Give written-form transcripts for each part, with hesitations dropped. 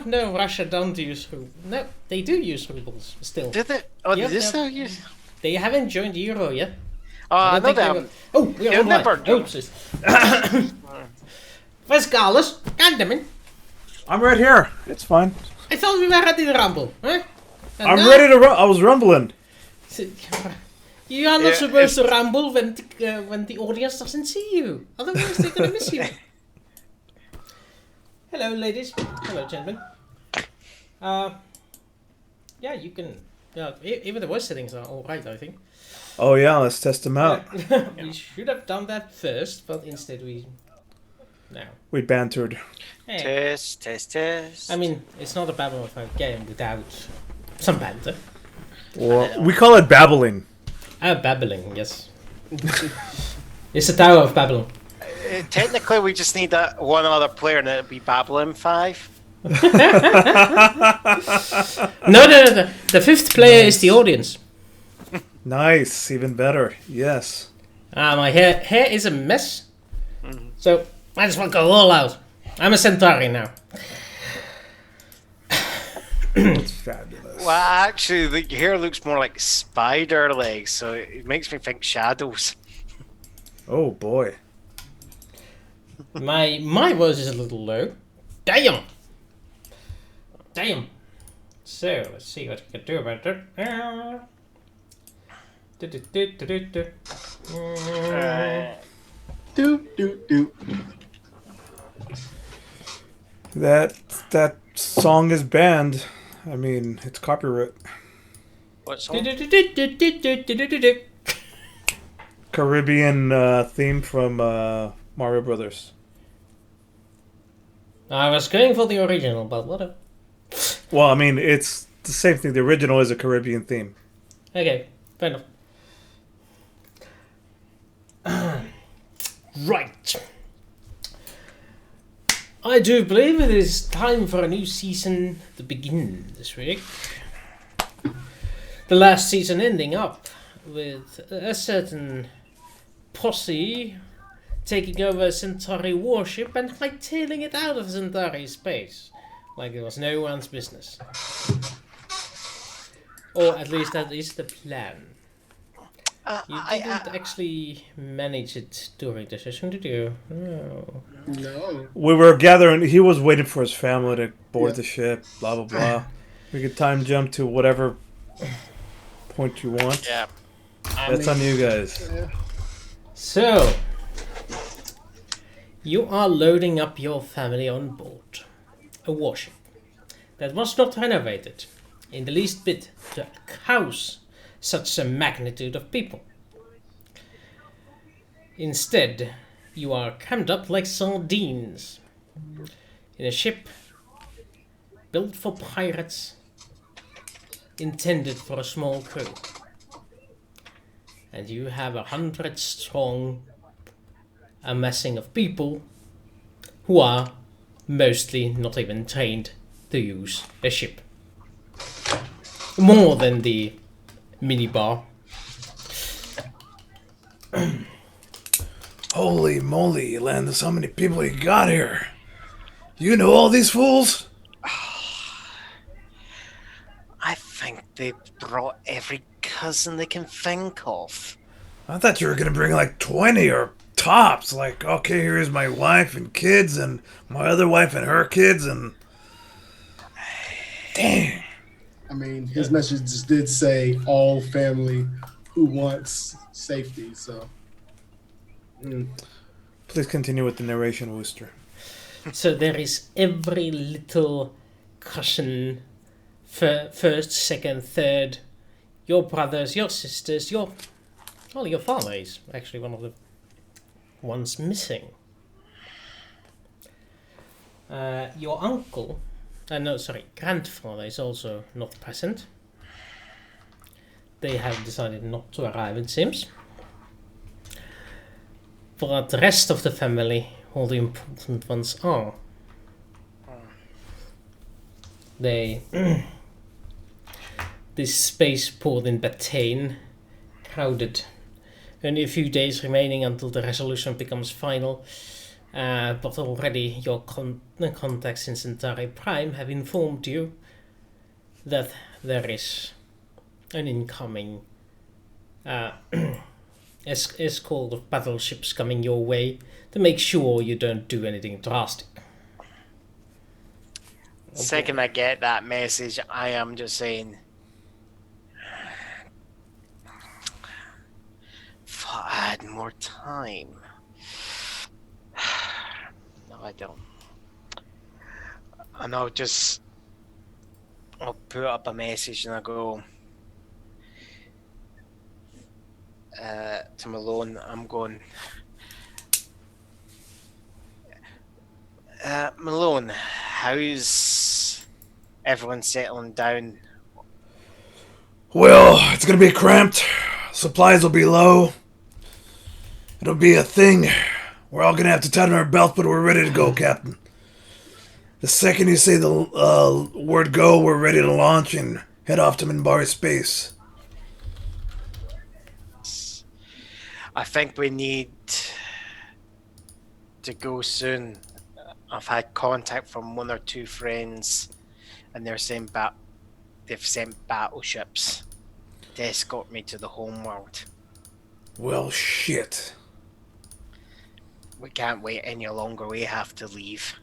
no, Russia don't use rubles. No, they do use rubles still. Did they? Oh, Yep, did they yep. still use? They haven't joined the euro yet. I know them. Oh, we're They'll online. never Oh, do. sis. Where's Carlos? Goddammit. I'm right here. It's fine. I thought we were ready to rumble, huh? And I'm now- ready to I was rumbling. You are not supposed to rumble when the audience doesn't see you. Otherwise, they're gonna miss you. Hello, ladies. Hello, gentlemen. Yeah, you can. Even the voice settings are all right, I think. Oh yeah, let's test them out. We should have done that first, but instead we. Now. We bantered. Hey. Test. I mean, it's not a Babylon 5 game without some banter. Or we call it babbling. Babbling, yes. It's the Tower of Babylon. Technically, we just need that one other player, and it'll be Babylon 5. No. The fifth player is the audience. Nice, even better. Yes. My hair is a mess. So, I just want to go all out. I'm a Centauri now. It's fabulous. Well, actually, your hair looks more like spider legs, so it makes me think shadows. Oh boy. My voice is a little low. Damn! So, let's see what we can do about it. That song is banned. I mean, it's copyright. What song? Caribbean theme from Mario Brothers. I was going for the original, but whatever. Well, I mean, it's the same thing. The original is a Caribbean theme. Okay, fair enough. Right. I do believe it is time for a new season to begin this week. The last season ending up with a certain posse taking over Centauri warship and hightailing it out of Centauri space, like it was no one's business. Or at least that is the plan. You didn't actually manage it during the session, did you? No. We were gathering. He was waiting for his family to board the ship. Blah blah blah. We could time jump to whatever point you want. Yeah. That's on you guys. So, you are loading up your family on board a warship that was not renovated in the least bit to house such a magnitude of people. Instead, you are crammed up like sardines in a ship built for pirates, intended for a small crew. And you have 100 strong amassing of people who are mostly not even trained to use a ship. More than the minibar. Holy moly, Yolanda, how many people you got here? You know all these fools? I think they brought every cousin they can think of. I thought you were gonna bring like 20 or tops. Like, okay, here's my wife and kids and my other wife and her kids and... Dang. I mean, his message just did say all family who wants safety, so... Please continue with the narration, Wooster. So there is every little cousin, first, second, third, your brothers, your sisters, your father is actually one of the ones missing. Your uncle, grandfather is also not present. They have decided not to arrive, it seems. But the rest of the family, all the important ones are. They... this spaceport in Bethane, crowded. Only a few days remaining until the resolution becomes final. But already your contacts in Centauri Prime have informed you that there is an incoming escort of battleships coming your way to make sure you don't do anything drastic. Second I get that message, I am just saying, if I had more time. No, I don't. And I'll put up a message and I'll go to Malone. I'm going, Malone, how's everyone settling down? Well, it's gonna be cramped. Supplies will be low. It'll be a thing. We're all gonna have to tighten our belts, but we're ready to go, Captain. The second you say the word go, we're ready to launch and head off to Minbari space. I think we need to go soon. I've had contact from one or two friends, and they're saying they've sent battleships to escort me to the homeworld. Well, shit. We can't wait any longer. We have to leave.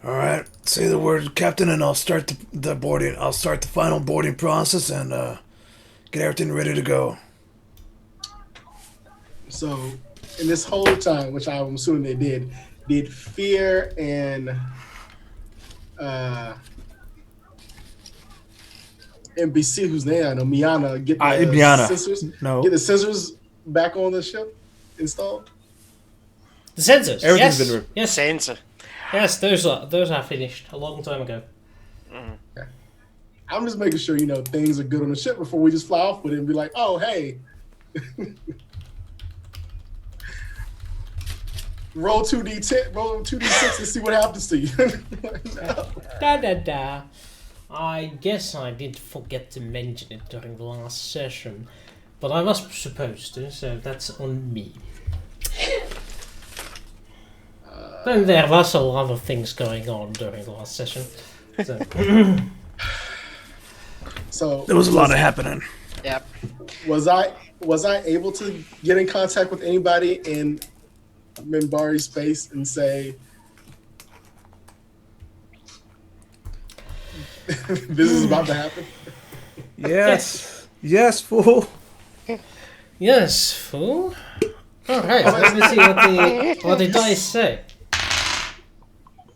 All right, say the word, Captain, and I'll start the boarding. I'll start the final boarding process and get everything ready to go. So, in this whole time, which I'm assuming they did Fear and NBC, whose name I know, Miana, get the sensors? No. Get the sensors back on the ship installed? The sensors. Everything's Yes. been Yes. Sensor. Yes, those are finished a long time ago. Okay. I'm just making sure, things are good on the ship before we just fly off with it and be like, oh, hey. roll 2d6 and see what happens to you. Da. I guess I did forget to mention it during the last session, but I was supposed to, so that's on me. Then there was a lot of things going on during the last session. So There was a lot of happening. Yep. was I able to get in contact with anybody in Minbari space and say this is about to happen? Yes. Yes, fool. Yes, fool. Alright, let me see what the dice say.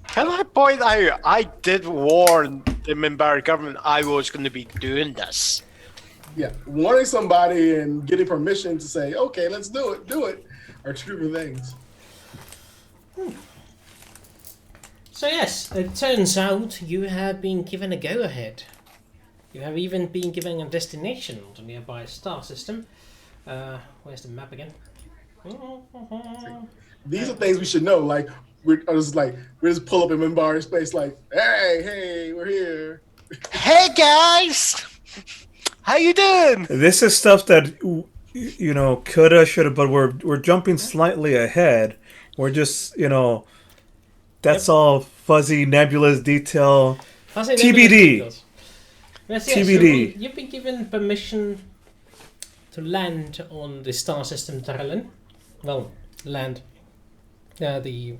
Can I point out, I did warn the Minbari government I was going to be doing this. Yeah, warning somebody and getting permission to say, okay, let's do it, are two different things. So yes, it turns out you have been given a go-ahead. You have even been given a destination on the nearby star system. Where's the map again? These are things we should know. Like we just pull up in Minbari space, like, hey, we're here. Hey guys, how you doing? This is stuff that coulda, shoulda, but we're jumping slightly ahead. We're just that's all fuzzy, nebulous detail. TBD. Yes, TBD. So you've been given permission to land on the star system Terrelin. Well, land. The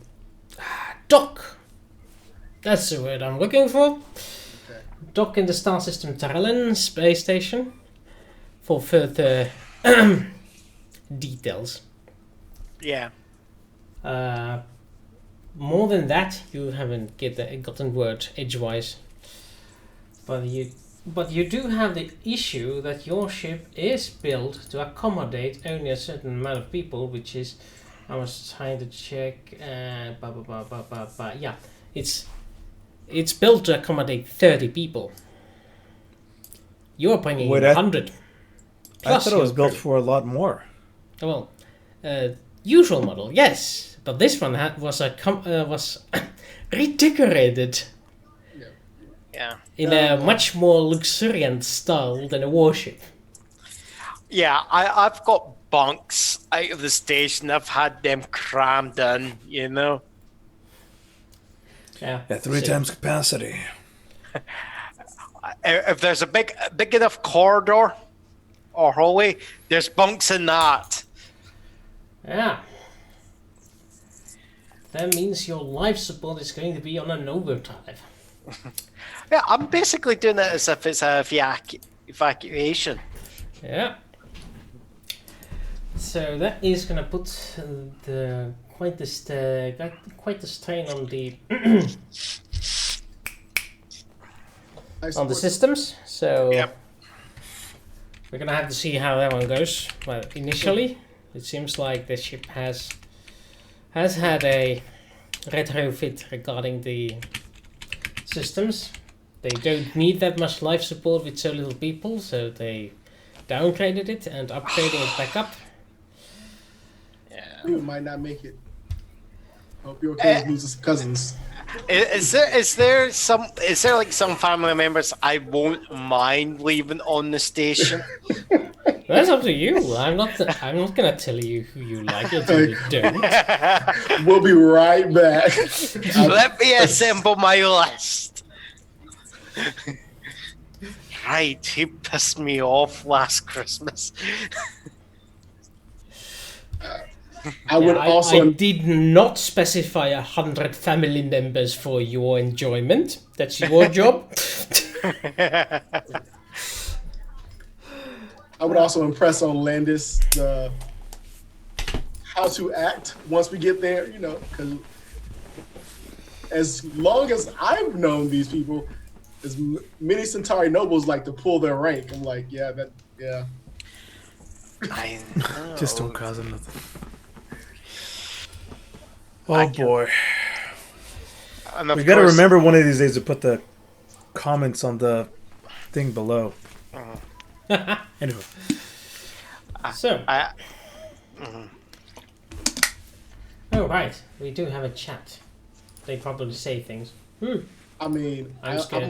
dock. That's the word I'm looking for. Okay. Dock in the star system Terrelin space station for further details. Yeah. More than that, you haven't gotten word edgewise. But you do have the issue that your ship is built to accommodate only a certain amount of people, which is, I was trying to check. Yeah, it's built to accommodate 30 people. You're bringing 100. I thought it was built for a lot more. Well, usual model, yes, but this one was redecorated. Yeah. In a much more luxuriant style than a warship. Yeah, I've got bunks out of the station. I've had them crammed in, you know. Yeah. At 3 times capacity. If there's a big enough corridor or hallway, there's bunks in that. Yeah. That means your life support is going to be on an overdrive. Yeah, I'm basically doing it as if it's a evacuation. Yeah. So that is gonna put quite the strain on the on the systems. So Yep. we're gonna have to see how that one goes. But initially, it seems like the ship has had a retrofit regarding the systems. They don't need that much life support with so little people, so they downgraded it and upgrading it back up. You might not make it. Hope you're okay with losing cousins. Is there like some family members I won't mind leaving on the station? That's up to you. I'm not gonna tell you who you like until you don't. We'll be right back. Let me assemble my list. Right, he pissed me off last Christmas. I would also. I did not specify 100 family members for your enjoyment. That's your job. I would also impress on Landis the how to act once we get there. You know, because as long as I've known these people, as many Centauri nobles like to pull their rank. I'm like, yeah. I know. Just don't cause them nothing. Oh boy. And of We gotta course- remember one of these days to put the comments on the thing below. Anyway. So, I- oh right, we do have a chat. They probably say things. I mean, I'm scared.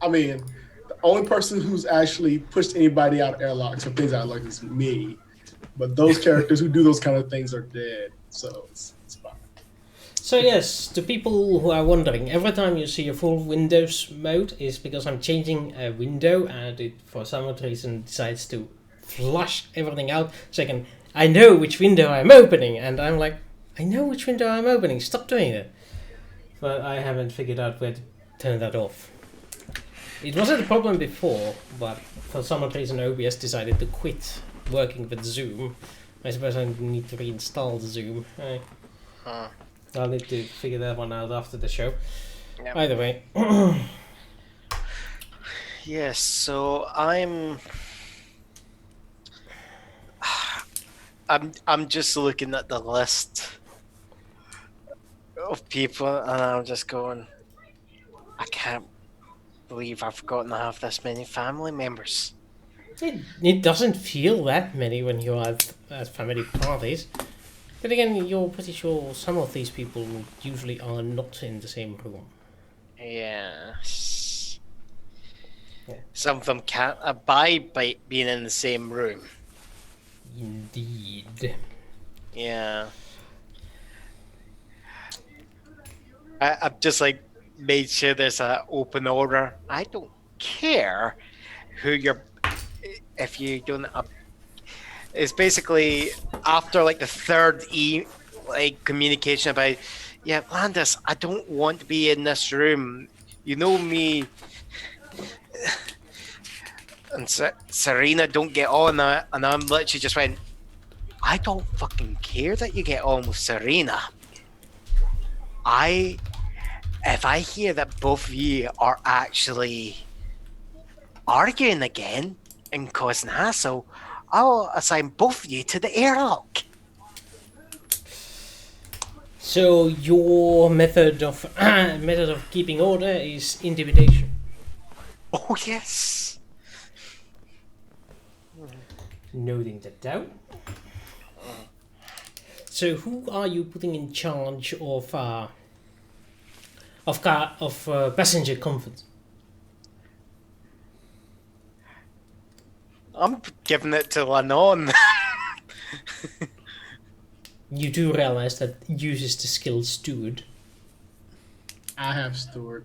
the only person who's actually pushed anybody out of airlocks or things out like is me. But those characters who do those kind of things are dead, so it's fine. So yes, to people who are wondering, every time you see a full Windows mode is because I'm changing a window and it for some odd reason decides to flush everything out so I know which window I'm opening, and I'm like, I know which window I'm opening, stop doing it. But I haven't figured out where to turn that off. It wasn't a problem before, but for some odd reason OBS decided to quit working with Zoom. I suppose I need to reinstall the Zoom. I'll need to figure that one out after the show. Yep. Either way. Yes, so I'm just looking at the list of people and I'm just going, I can't believe I've forgotten to have this many family members. It doesn't feel that many when you are at family parties. But again, you're pretty sure some of these people usually are not in the same room. Yes. Yeah. Some of them can't abide by being in the same room. Indeed. Yeah. I've just like made sure there's an open order. I don't care who you're, if you don't. It's basically after like the third communication about, yeah, Landis, I don't want to be in this room. You know me. And Serena don't get on, and I'm literally just went, I don't fucking care that you get on with Serena. If I hear that both of you are actually arguing again and causing hassle, I'll assign both of you to the airlock. So your method of keeping order is intimidation. Oh yes. Noting that down. So who are you putting in charge of passenger comfort? I'm giving it to Lennon. You do realize that uses the skill steward. I have steward.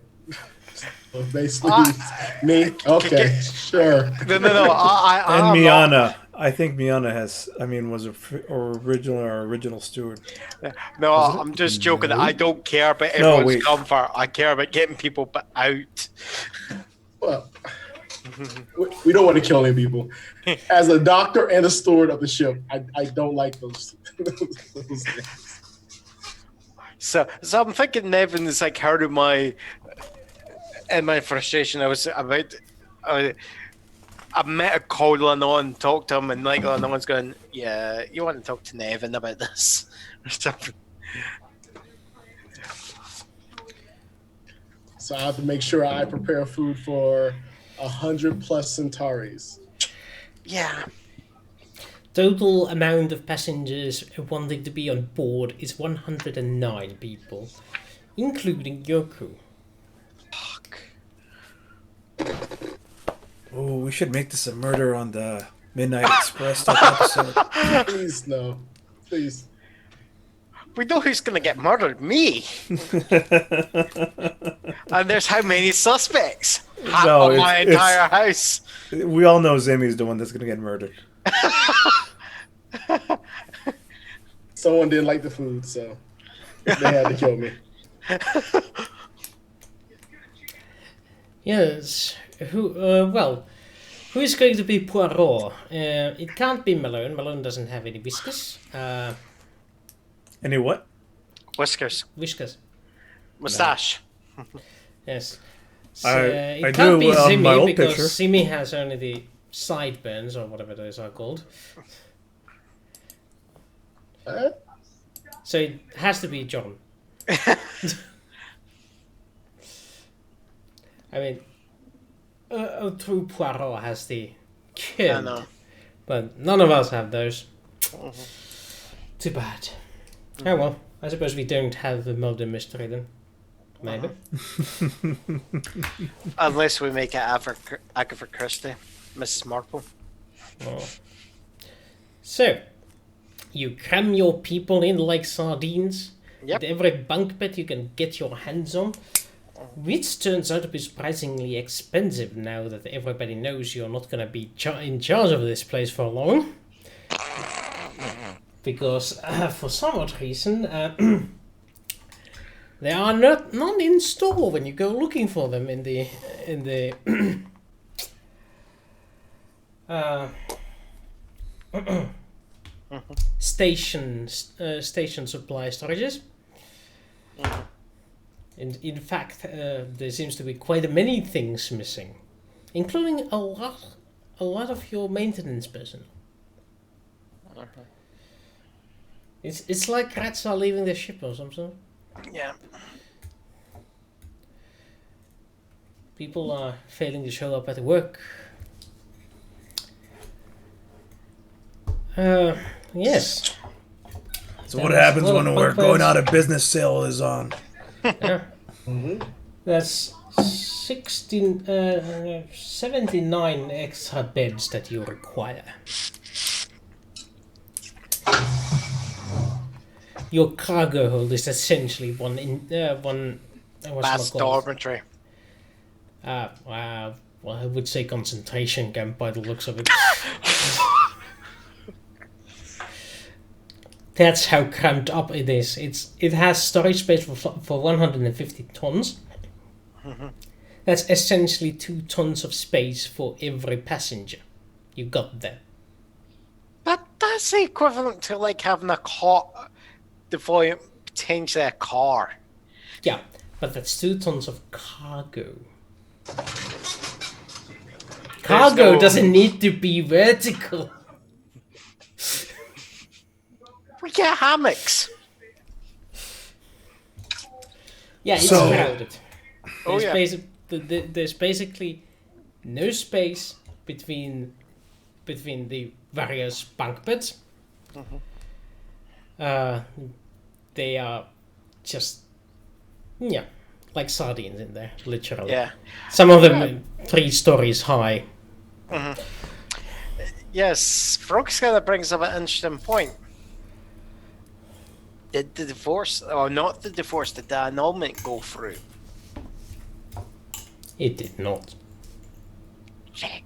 So basically, Ah, me. Okay, sure. No. And I'm not- Miana. I think Miana was original steward. No, I'm just joking. No. I don't care about everyone's wait. comfort. I care about getting people out. Well, we don't want to kill any people. As a doctor and a steward of the ship, I don't like those things. So I'm thinking Nevin is like heard of my frustration. I was about. I met a call Lennon, talked to him, and like Lennon's going, "Yeah, you want to talk to Nevin about this or something." So I have to make sure I prepare food for 100+ Centauris. Yeah. Total amount of passengers wanting to be on board is 109 people, including your crew. Fuck. Oh, we should make this a murder on the Midnight Express type episode. Please, no. Please. We know who's gonna get murdered. Me. And there's how many suspects? No, On my it's- entire house. We all know Zimmy's the one that's gonna get murdered. Someone didn't like the food, so they had to kill me. Yes. Who is going to be Poirot? It can't be Malone. Malone doesn't have any whiskers. Any what? Whiskers. Whiskers. Mustache. Yes. So, I it can't do, be on my Zimmy old because picture. Zimmy has only the sideburns or whatever those are called. So it has to be John. I mean, true Poirot has the kid, I know. but none of us have those. Too bad. Oh well, I suppose we don't have the murder mystery then. Maybe. Unless we make it Agatha Christie, Mrs. Marple. Oh. So, you cram your people in like sardines. Yep. At every bunk bed you can get your hands on. Which turns out to be surprisingly expensive now that everybody knows you're not going to be in charge of this place for long. Because, for some odd reason, they are not in store when you go looking for them in the station supply storages. And in fact, there seems to be quite many things missing, including a lot of your maintenance personnel. It's like rats are leaving the ship or something. Yeah. People are failing to show up at work. Yes. So what happens Well, when we're bunk going beds. out of business sale is on? Yeah. That's 79 extra beds that you require. Your cargo hold is essentially one. That's dormitory. Well, I would say concentration camp by the looks of it. That's how cramped up it is. It has storage space for 150 tons. That's essentially 2 tons of space for every passenger. You got that. That's the equivalent to like having a car, the volume potentially a car. Yeah, but that's 2 tons of cargo. Cargo no- doesn't need to be vertical. We get hammocks. Yeah, it's So- crowded. Oh, There's, yeah. there's basically no space between the various bunk beds. They are just like sardines in there, literally. Yeah. Some of them 3 stories high. Yes, Frog's kind of brings up an interesting point. Did the divorce, or not the divorce, did the annulment go through? It did not. Check.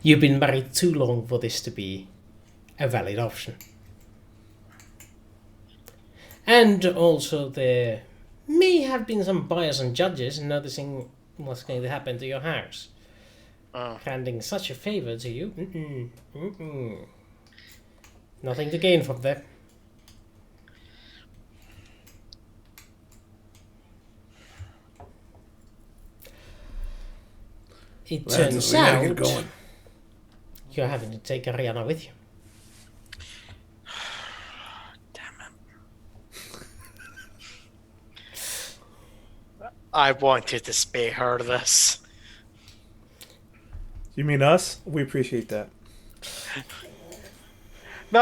You've been married too long for this to be a valid option. And also there may have been some buyers and judges noticing what's going to happen to your house. Granting such a favor to you. Nothing to gain from that. It turns We gotta out get going. you're having to take Ariana with you. Damn it. I wanted to spare her this. You mean us? We appreciate that. No,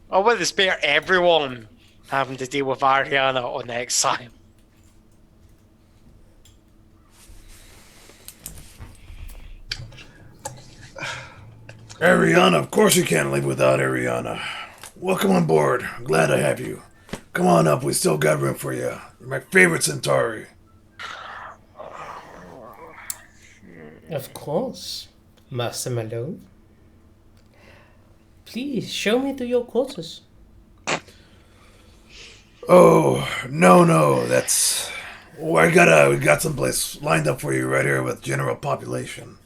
I want to spare everyone having to deal with Ariana on exile. Ariana, of course you can't live without Ariana. Welcome on board. I'm glad to have you. Come on up, we still got room for you. You're my favorite Centauri. Of course, Master Malone. Please show me to your quarters. Oh, no, that's... Oh, we got someplace lined up for you right here with general population.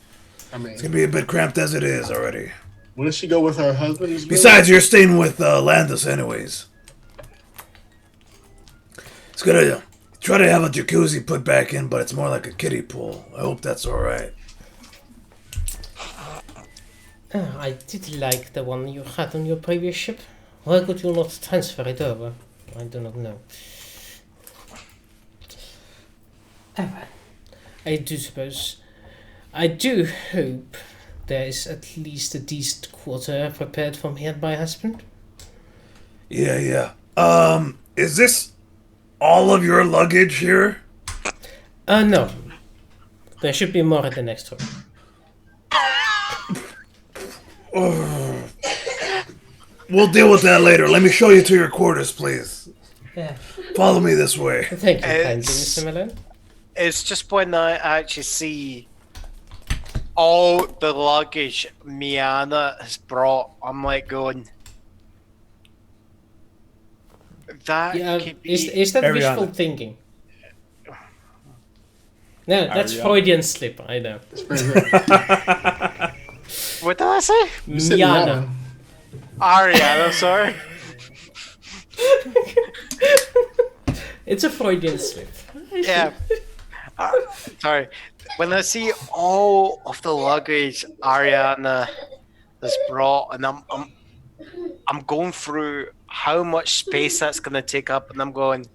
I mean, It's gonna be a bit cramped as it is already. wouldn't she go with her husband? Besides, you're staying with Landis anyways. It's gonna try to have a jacuzzi put back in, but it's more like a kiddie pool. I hope that's alright. I did like the one you had on your previous ship. Why could you not transfer it over? I do not know. Oh well. I do hope there is at least a decent quarter prepared for me and my husband. Yeah. Is this all of your luggage here? No. There should be more at the next room. We'll deal with that later. Let me show you to your quarters, please. Yeah. Follow me this way. Thank you kindly, It's- Mr. Malone. It's just when I actually see all the luggage Miana has brought, I'm like going, that Yeah, could be... is that Ariana. wishful thinking? No, that's Ariana. Freudian slip, I know. What did I say? Miana. Ariana, sorry. It's a Freudian slip. Yeah. Sorry. When I see all of the luggage Ariana has brought, and I'm going through how much space that's going to take up, and I'm going,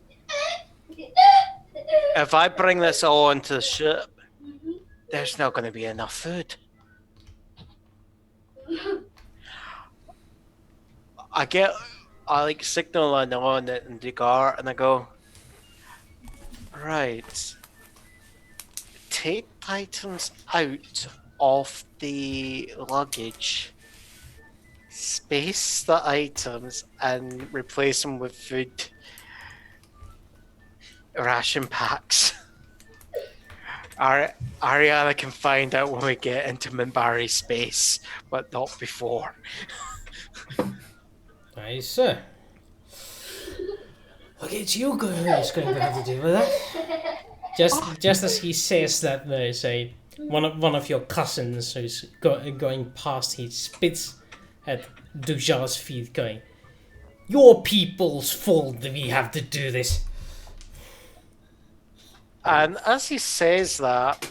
if I bring this all onto the ship, there's not going to be enough food. I like signal on it in the car, and I go, right, take items out of the luggage, space the items, and replace them with food ration packs. Ariana can find out when we get into Minbari space, but not before. Aye, sir. Okay, it's you who's going to have to deal with that. Just as he says that, there's one of your cousins who's going past. He spits at Dujar's feet, going, "Your people's fault that we have to do this." And as he says that,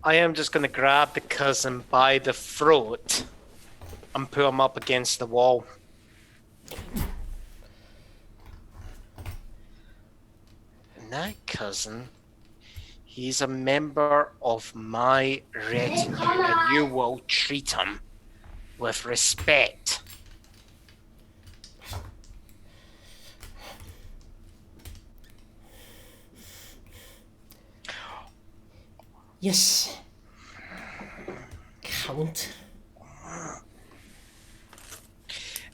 I am just going to grab the cousin by the throat and pull him up against the wall. And that cousin, he's a member of my retinue, and you will treat him with respect. Yes. count.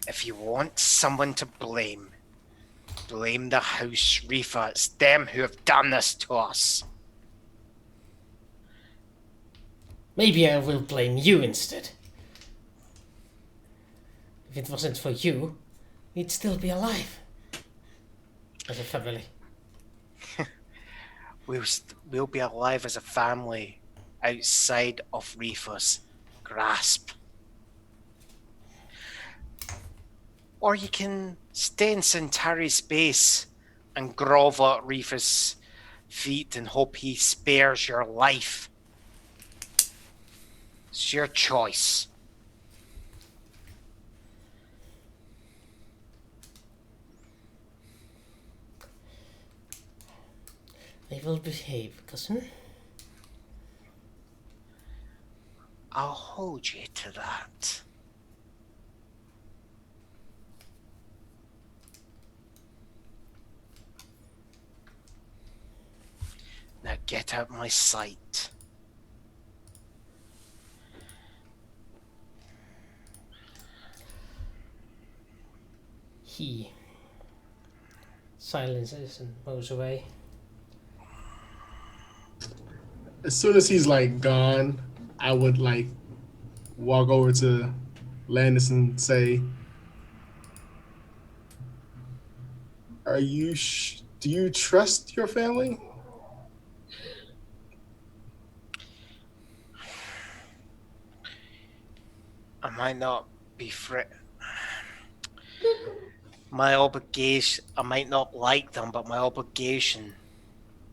If you want someone to blame, blame the House Reefer. It's them who have done this to us. Maybe I will blame you instead. If it wasn't for you, we'd still be alive. As a family. We'll be alive as a family outside of Reefer's grasp. Or you can stay in Centauri space and grovel at Reefer's feet and hope he spares your life. It's your choice. I will behave, cousin. I'll hold you to that. Now get out my sight. He silences and moves away. As soon as he's like gone, I would like walk over to Landis and say, "Are you? Do you trust your family?" I might not be my obligation. I might not like them, but my obligation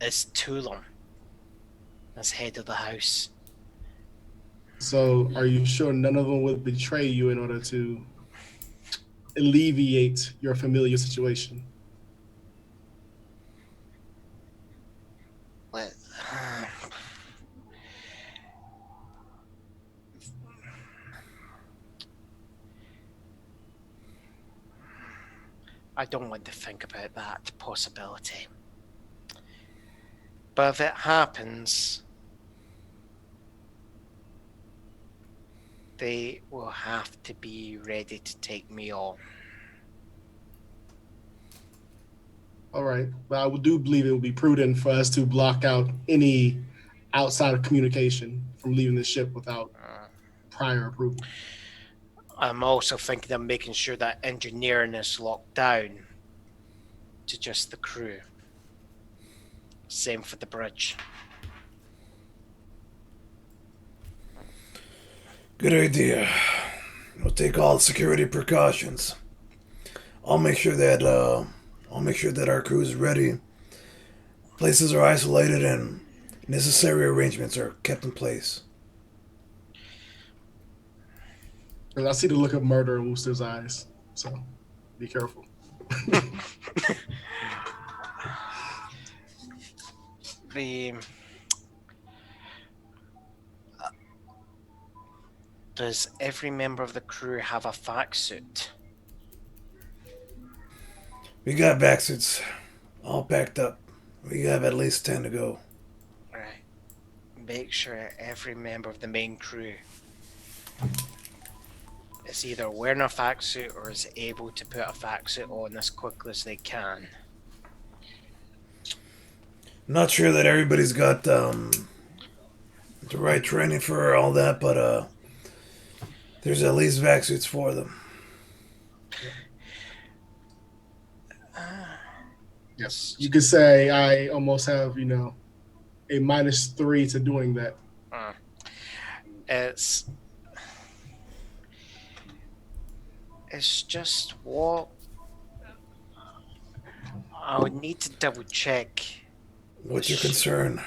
is to them as head of the house. So, are you sure none of them would betray you in order to alleviate your familiar situation? Let, I don't want to think about that possibility. But if it happens, they will have to be ready to take me on. All right, but I do believe it would be prudent for us to block out any outside of communication from leaving the ship without prior approval. I'm also thinking of making sure that engineering is locked down to just the crew. Same for the bridge. Good idea. We'll take all security precautions. I'll make sure that our crew is ready. Places are isolated and necessary arrangements are kept in place. And I see the look of murder in Wooster's eyes, so be careful. Does every member of the crew have a fac suit? We got back suits all packed up. We have at least 10 to go. Right. Make sure every member of the main crew is either wearing a fac suit or is able to put a fac suit on as quickly as they can. Not sure that everybody's got the right training for all that, but there's at least vac suits for them. Yes, you could say I almost have, a -3 to doing that. It's just what I would need to double check. What's your concern?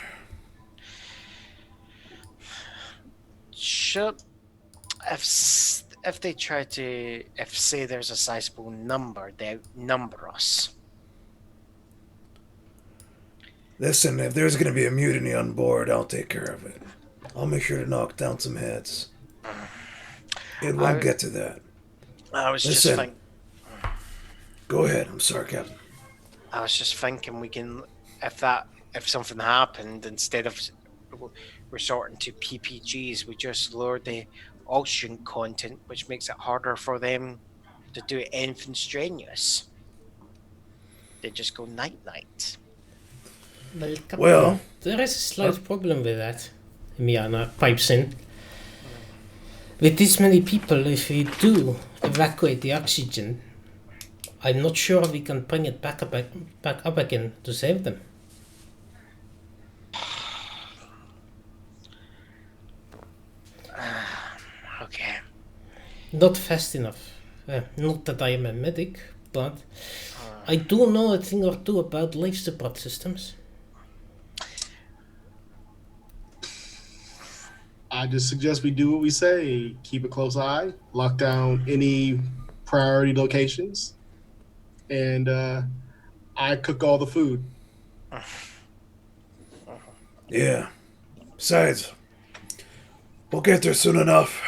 Should if they try to, if say there's a sizable number, they outnumber us. Listen, if there's going to be a mutiny on board, I'll take care of it. I'll make sure to knock down some heads. It won't get to that. I was just Listen. thinking. Go ahead. I'm sorry, Captain. I was just thinking we can, if something happened, instead of resorting to PPGs, we just lower the oxygen content, which makes it harder for them to do anything strenuous. They just go night night. Well, Captain, Well, there is a slight problem with that. Miana pipes in. With this many people, if we do evacuate the oxygen, I'm not sure we can bring it back up again to save them. Okay. Not fast enough. Not that I am a medic, but I do know a thing or two about life support systems. I just suggest we do what we say. Keep a close eye, lock down any priority locations, and I cook all the food. Yeah. Besides, we'll get there soon enough.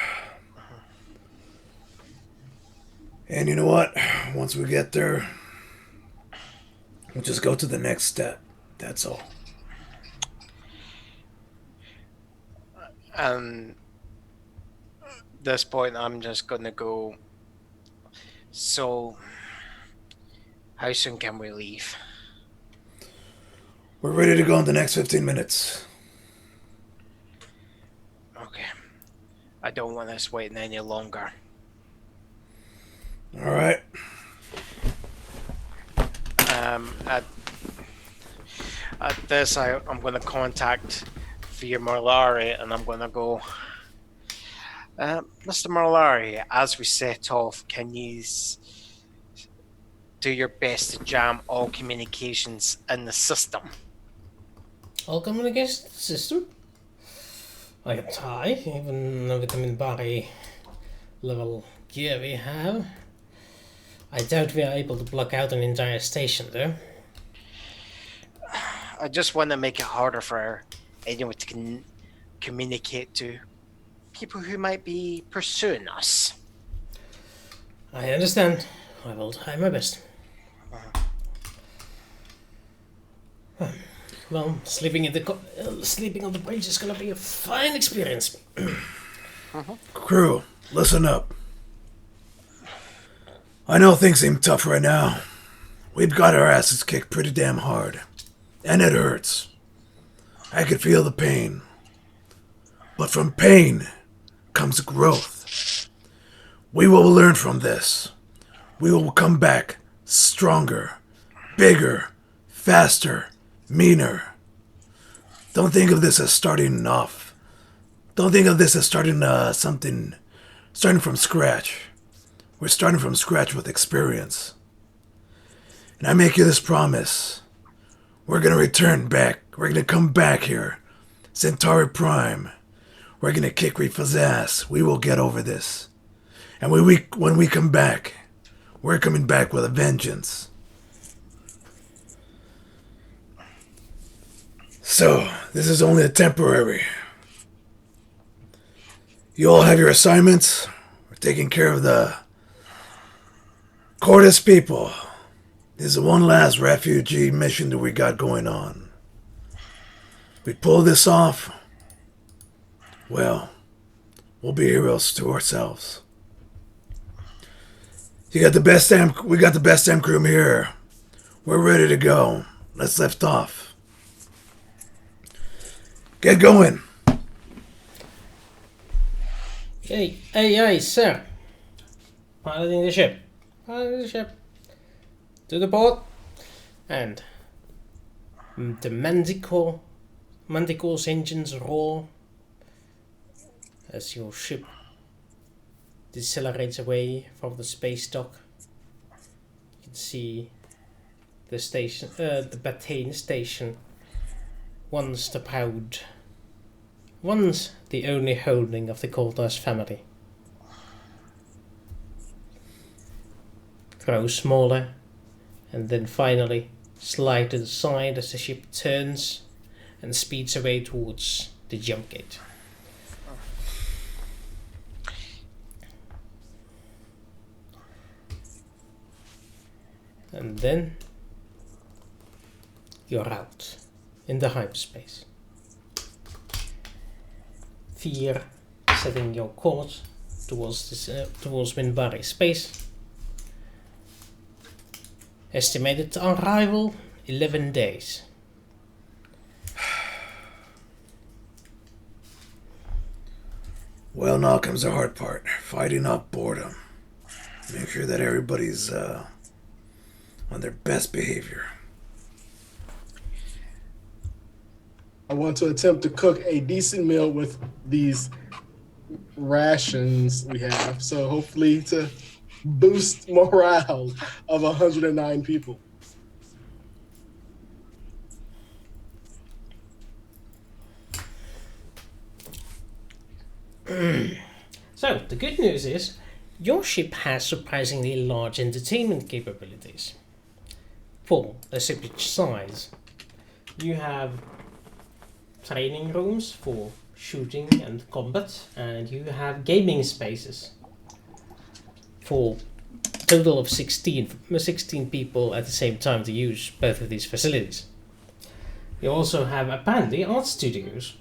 And you know what? Once we get there, we'll just go to the next step. That's all. This point, I'm just gonna go. So, how soon can we leave? We're ready to go in the next 15 minutes. Okay. I don't want us waiting any longer. All right. At this, I'm going to contact Via Morlari and I'm going to go, Mr. Morlari, as we set off, can you do your best to jam all communications in the system? All communication system? I can try, even with the Minbari level gear we have. I doubt we are able to block out an entire station though. I just want to make it harder for anyone to communicate to people who might be pursuing us. I understand. I will try my best. Well, sleeping on the bridge is gonna be a fine experience. Crew, listen up. I know things seem tough right now. We've got our asses kicked pretty damn hard. And it hurts. I could feel the pain. But from pain comes growth. We will learn from this. We will come back stronger, bigger, faster, meaner. Don't think of this as starting off. Don't think of this as starting from scratch. We're starting from scratch with experience. And I make you this promise. We're gonna return back. We're gonna come back here. Centauri Prime. We're gonna kick Rifa's ass. We will get over this. And when we come back, we're coming back with a vengeance. So, this is only a temporary. You all have your assignments. We're taking care of the Cortas people. This is one last refugee mission that we got going on. We pull this off, well, we'll be heroes to ourselves. We got the best damn crew here. We're ready to go. Let's lift off. Get going. Hey, sir. Piloting the ship. To the port. And the Manticore's engines roar as your ship decelerates away from the space dock. You can see the station, the Bataine station, once the only holding of the Cortas family, grows smaller and then finally slide to the side as the ship turns and speeds away towards the jump gate. And then you're out in the hyperspace. 4 setting your course towards Minbari space. Estimated arrival 11 days. Well, now comes the hard part. Fighting off boredom. Make sure that everybody's on their best behavior. I want to attempt to cook a decent meal with these rations we have. So hopefully to boost morale of 109 people. So, the good news is, your ship has surprisingly large entertainment capabilities. For a ship its size, you have training rooms for shooting and combat, and you have gaming spaces for a total of 16 people at the same time to use both of these facilities. You also have apparently art studios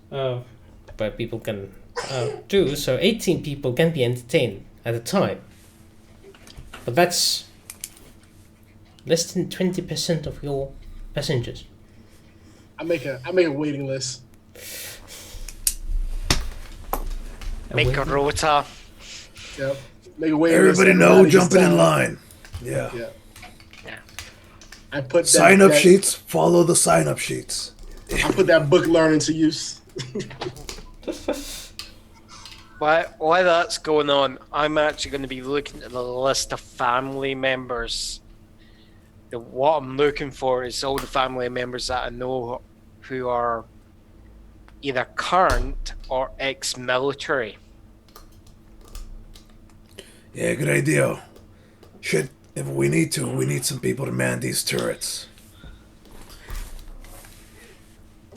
where people can do, so 18 people can be entertained at a time. But that's less than 20% of your passengers. I make a waiting list. Make a rota. Yep. Make a waiting list. Everybody know jumping in line. Yeah. Yeah. I put that, Sign-up sheets, follow the sign-up sheets. I put that book learning to use. While that's going on, I'm actually going to be looking at the list of family members. What I'm looking for is all the family members that I know who are either current or ex-military. Yeah, good idea. Shit, if we need to, we need some people to man these turrets.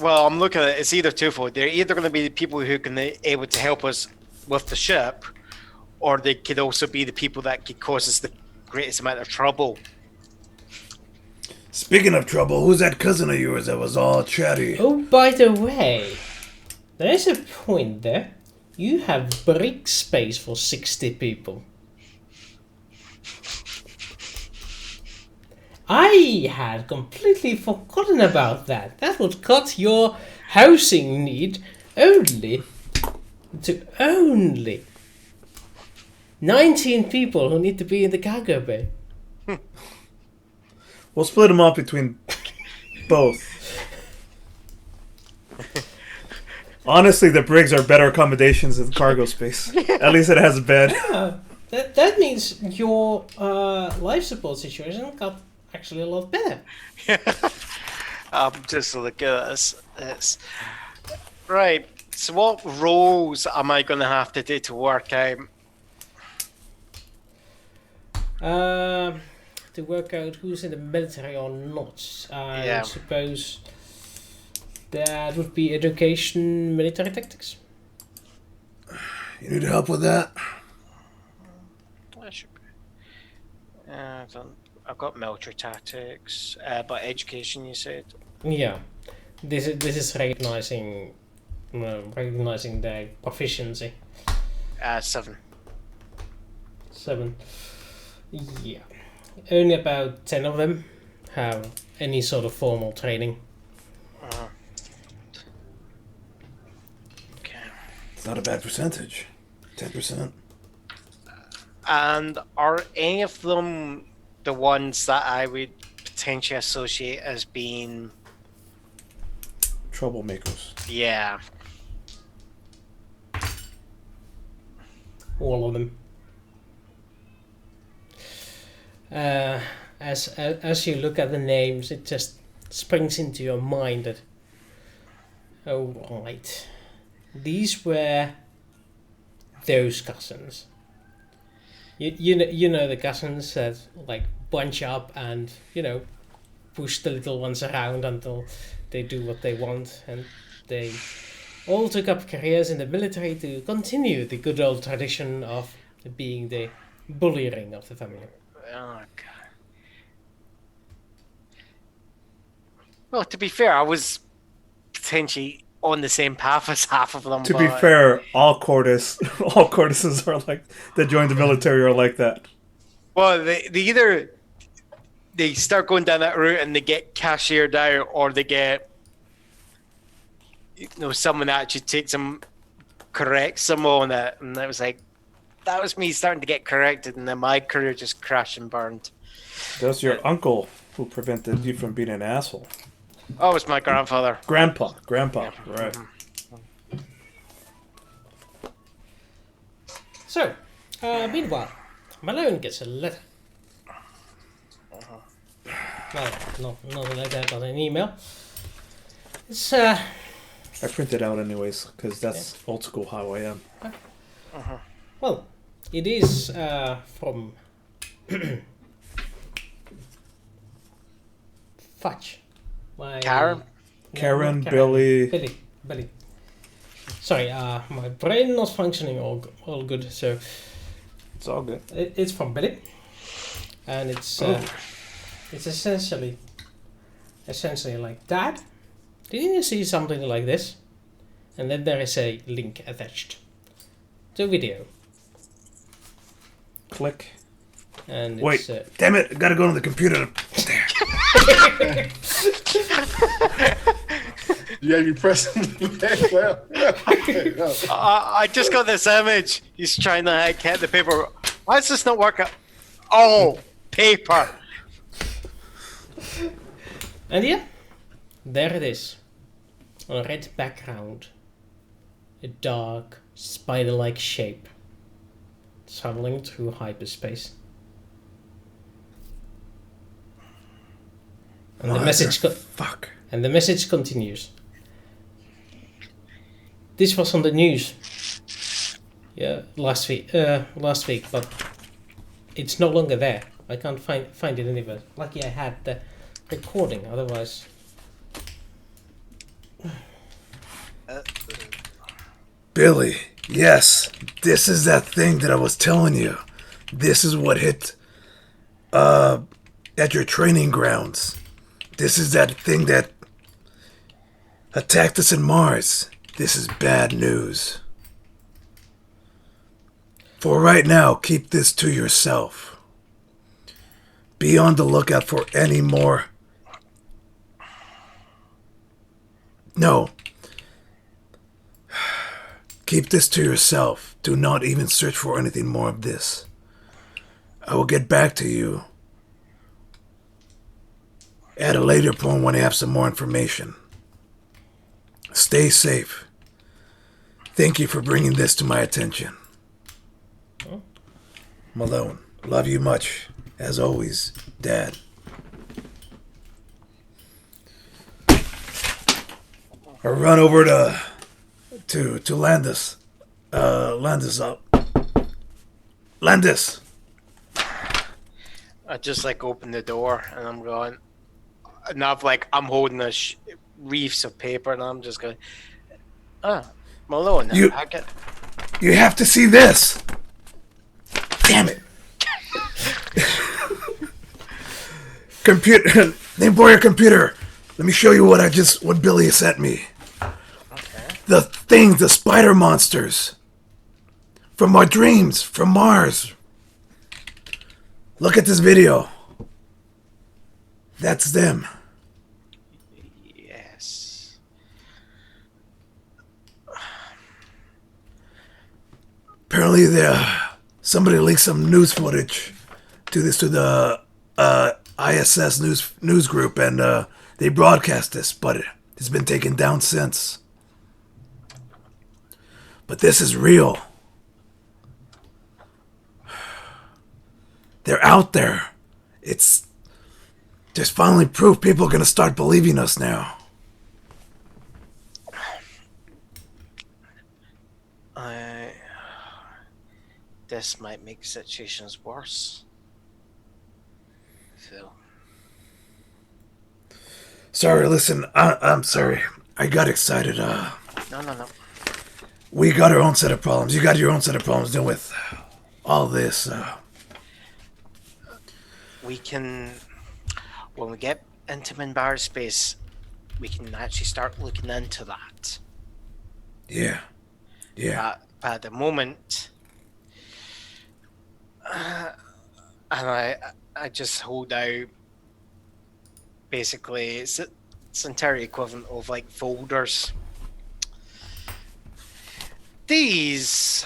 Well, I'm looking at it, it's either twofold. They're either going to be the people who can be able to help us with the ship, or they could also be the people that could cause us the greatest amount of trouble. Speaking of trouble, who's that cousin of yours that was all chatty? Oh, by the way, there's a point there. You have break space for 60 people. I had completely forgotten about that. That would cut your housing need only 19 people who need to be in the cargo bay. We'll split them up between both. Honestly, the brigs are better accommodations than cargo space. At least it has a bed. That means your life support situation got actually a lot better. Just look at this. Right. So what roles am I going to have to do to work out? To work out who's in the military or not. I suppose that would be education, military tactics. You need help with that? I should be. I've got military tactics, but education, you said. Yeah, this is recognizing their proficiency. 7. 7. Yeah, only about 10 of them have any sort of formal training. Okay. It's not a bad percentage. 10%. And are any of them the ones that I would potentially associate as being... Troublemakers. Yeah. All of them. As you look at the names, it just springs into your mind that, oh right, these were those cousins. You know the cousins that like bunch up and push the little ones around until they do what they want, and they all took up careers in the military to continue the good old tradition of being the bully ring of the family. Oh, God. Well, to be fair, I was potentially on the same path as half of them. To be but- fair, all Cortases are like that joined the military are like that. Well, they either they start going down that route and they get cashiered out, or they get someone that actually takes them, corrects them on it, and that was me starting to get corrected, and then my career just crashed and burned. That's your uncle who prevented you from being an asshole. Oh, it's my grandfather. Grandpa, Yeah. right? So, meanwhile, Malone gets a letter. Well, not a letter, but an email. It's I print it out anyways because that's old school how I am. well, it is from Fudge. My Karen? Karen, Billy. Billy. Sorry, my brain not functioning all good. So It's all good. it's from Billy, and it's essentially like, Dad, didn't you see something like this? And then there is a link attached to a video, Click. and Wait, it's damn it! I gotta go to the computer. Yeah, you press. Well, I just got this image. He's trying to get the paper. Why does this not work out? Oh, paper. and yeah, there it is, on a red background, a dark spider-like shape traveling through hyperspace. And the message Fuck. and the message continues. This was on the news. Yeah, last week, but it's no longer there. I can't find it anywhere. Lucky I had the recording, otherwise. Billy, yes, this is that thing that I was telling you. This is what hit at your training grounds. This is that thing that attacked us in Mars. This is bad news. For right now, keep this to yourself. Be on the lookout for any more. No. Keep this to yourself. Do not even search for anything more of this. I will get back to you at a later point when I have some more information. Stay safe. Thank you for bringing this to my attention. Malone, love you much. As always, Dad. I run over to Landis. Landis up. Landis! I just open the door and I'm going. Now I'm holding the reefs of paper and I'm just going. Malone. You have to see this. Damn it. Computer. Let me borrow your computer. Let me show you what Billy sent me. Okay. The things, the spider monsters. From our dreams, from Mars. Look at this video. That's them. Yes. Apparently, somebody leaked some news footage to the ISS news group, and they broadcast this, but it's been taken down since. But this is real. They're out there. There's finally proof. People are gonna start believing us now. This might make situations worse. So. Sorry, listen. I'm sorry. I got excited. No. We got our own set of problems. You got your own set of problems dealing with all this. We can, when we get into Minbari space, we can actually start looking into that. Yeah. Yeah. But at the moment, and I just hold out basically Centauri equivalent of like folders. These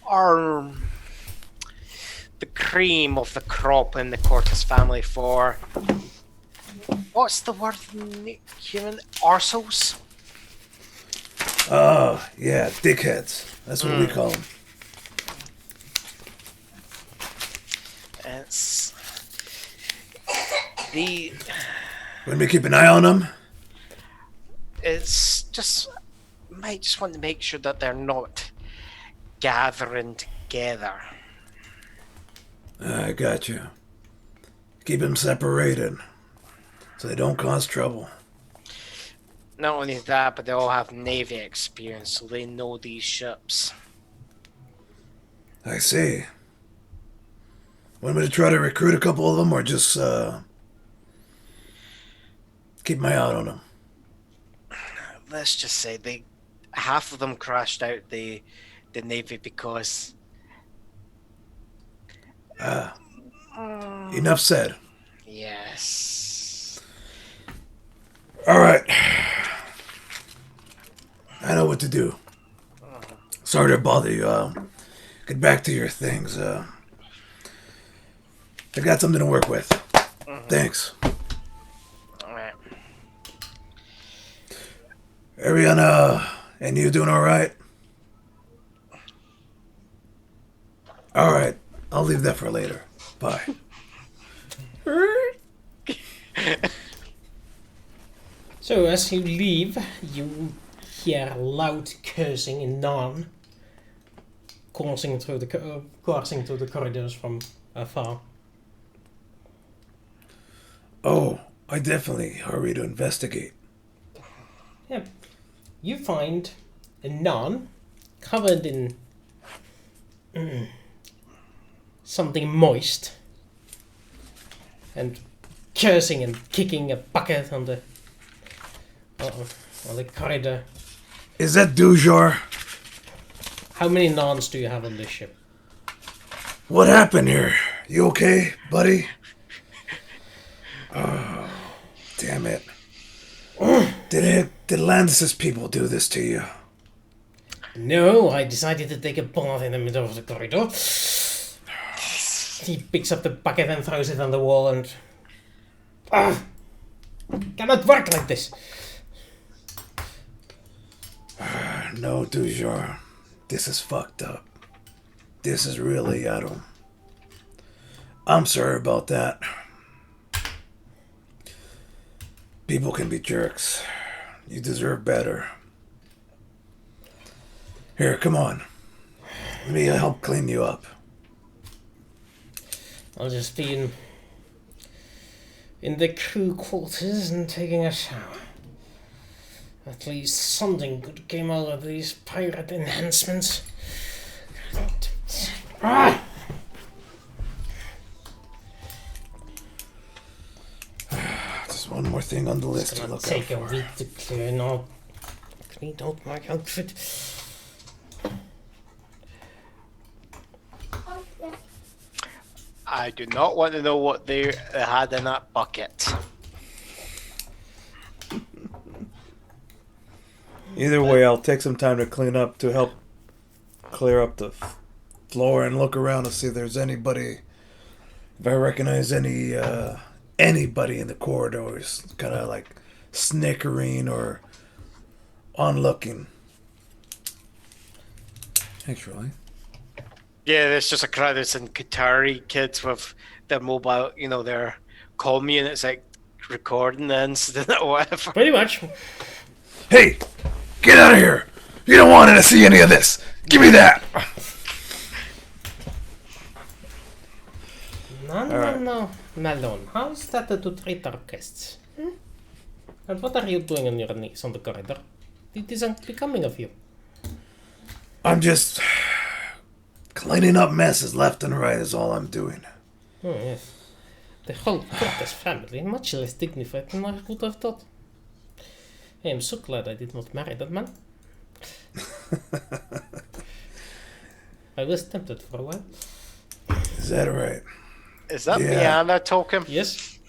are the cream of the crop in the Cortas family for what's the word in human arseholes? Oh, yeah, dickheads. That's what we call them. It's the Want me to keep an eye on them? it's just might just want to make sure that they're not gathering together. I got you. Keep them separated so they don't cause trouble. Not only that, but they all have Navy experience, so they know these ships. I see. Want me to try to recruit a couple of them or just keep my eye out on them? Let's just say half of them crashed out the Navy because Enough said. yes. All right. I know what to do. Sorry to bother you. Get back to your things. I got something to work with. Thanks. Alright. Ariana, and you doing all right? All right. I'll leave that for later. Bye. So as you leave, you hear loud cursing in Narn, coursing through the corridors from afar. Oh, I definitely hurry to investigate. Yeah, you find a Narn covered in something moist and cursing and kicking a bucket on the corridor. Is that Dujar? How many Narns do you have on this ship? What happened here? You okay, buddy? Oh, damn it. Did Landis' people do this to you? No, I decided to take a bath in the middle of the corridor. He picks up the bucket and throws it on the wall and... cannot work like this. No, Dujar. This is fucked up. This is really I'm sorry about that. People can be jerks. You deserve better. Here, come on. Let me help clean you up. I'll just be in the crew quarters and taking a shower. At least something good came out of these pirate enhancements. Just one more thing on the list It's to gonna look out take a for. week to clean out my outfit. I do not want to know what they had in that bucket. Either way, I'll take some time to clean up to help clear up the Floor and look around to see if there's anybody. If I recognize anybody in the corridors, kind of like snickering or onlooking. Actually, Yeah, there's just a crowd of Centauri kids with their mobile, their comm units like recording the incident or whatever. Pretty much. hey, get out of here! You don't want to see any of this. Give me that. No, Malone. How is that to treat our guests? And what are you doing on your knees on the corridor? It is unbecoming of you. I'm just cleaning up messes left and right is all I'm doing. Oh, yes. The whole Cortas family, much less dignified than I would have thought. I am so glad I did not marry that man. I was tempted for a while. Is that right? Is that Yeah. Miana talking? Yes.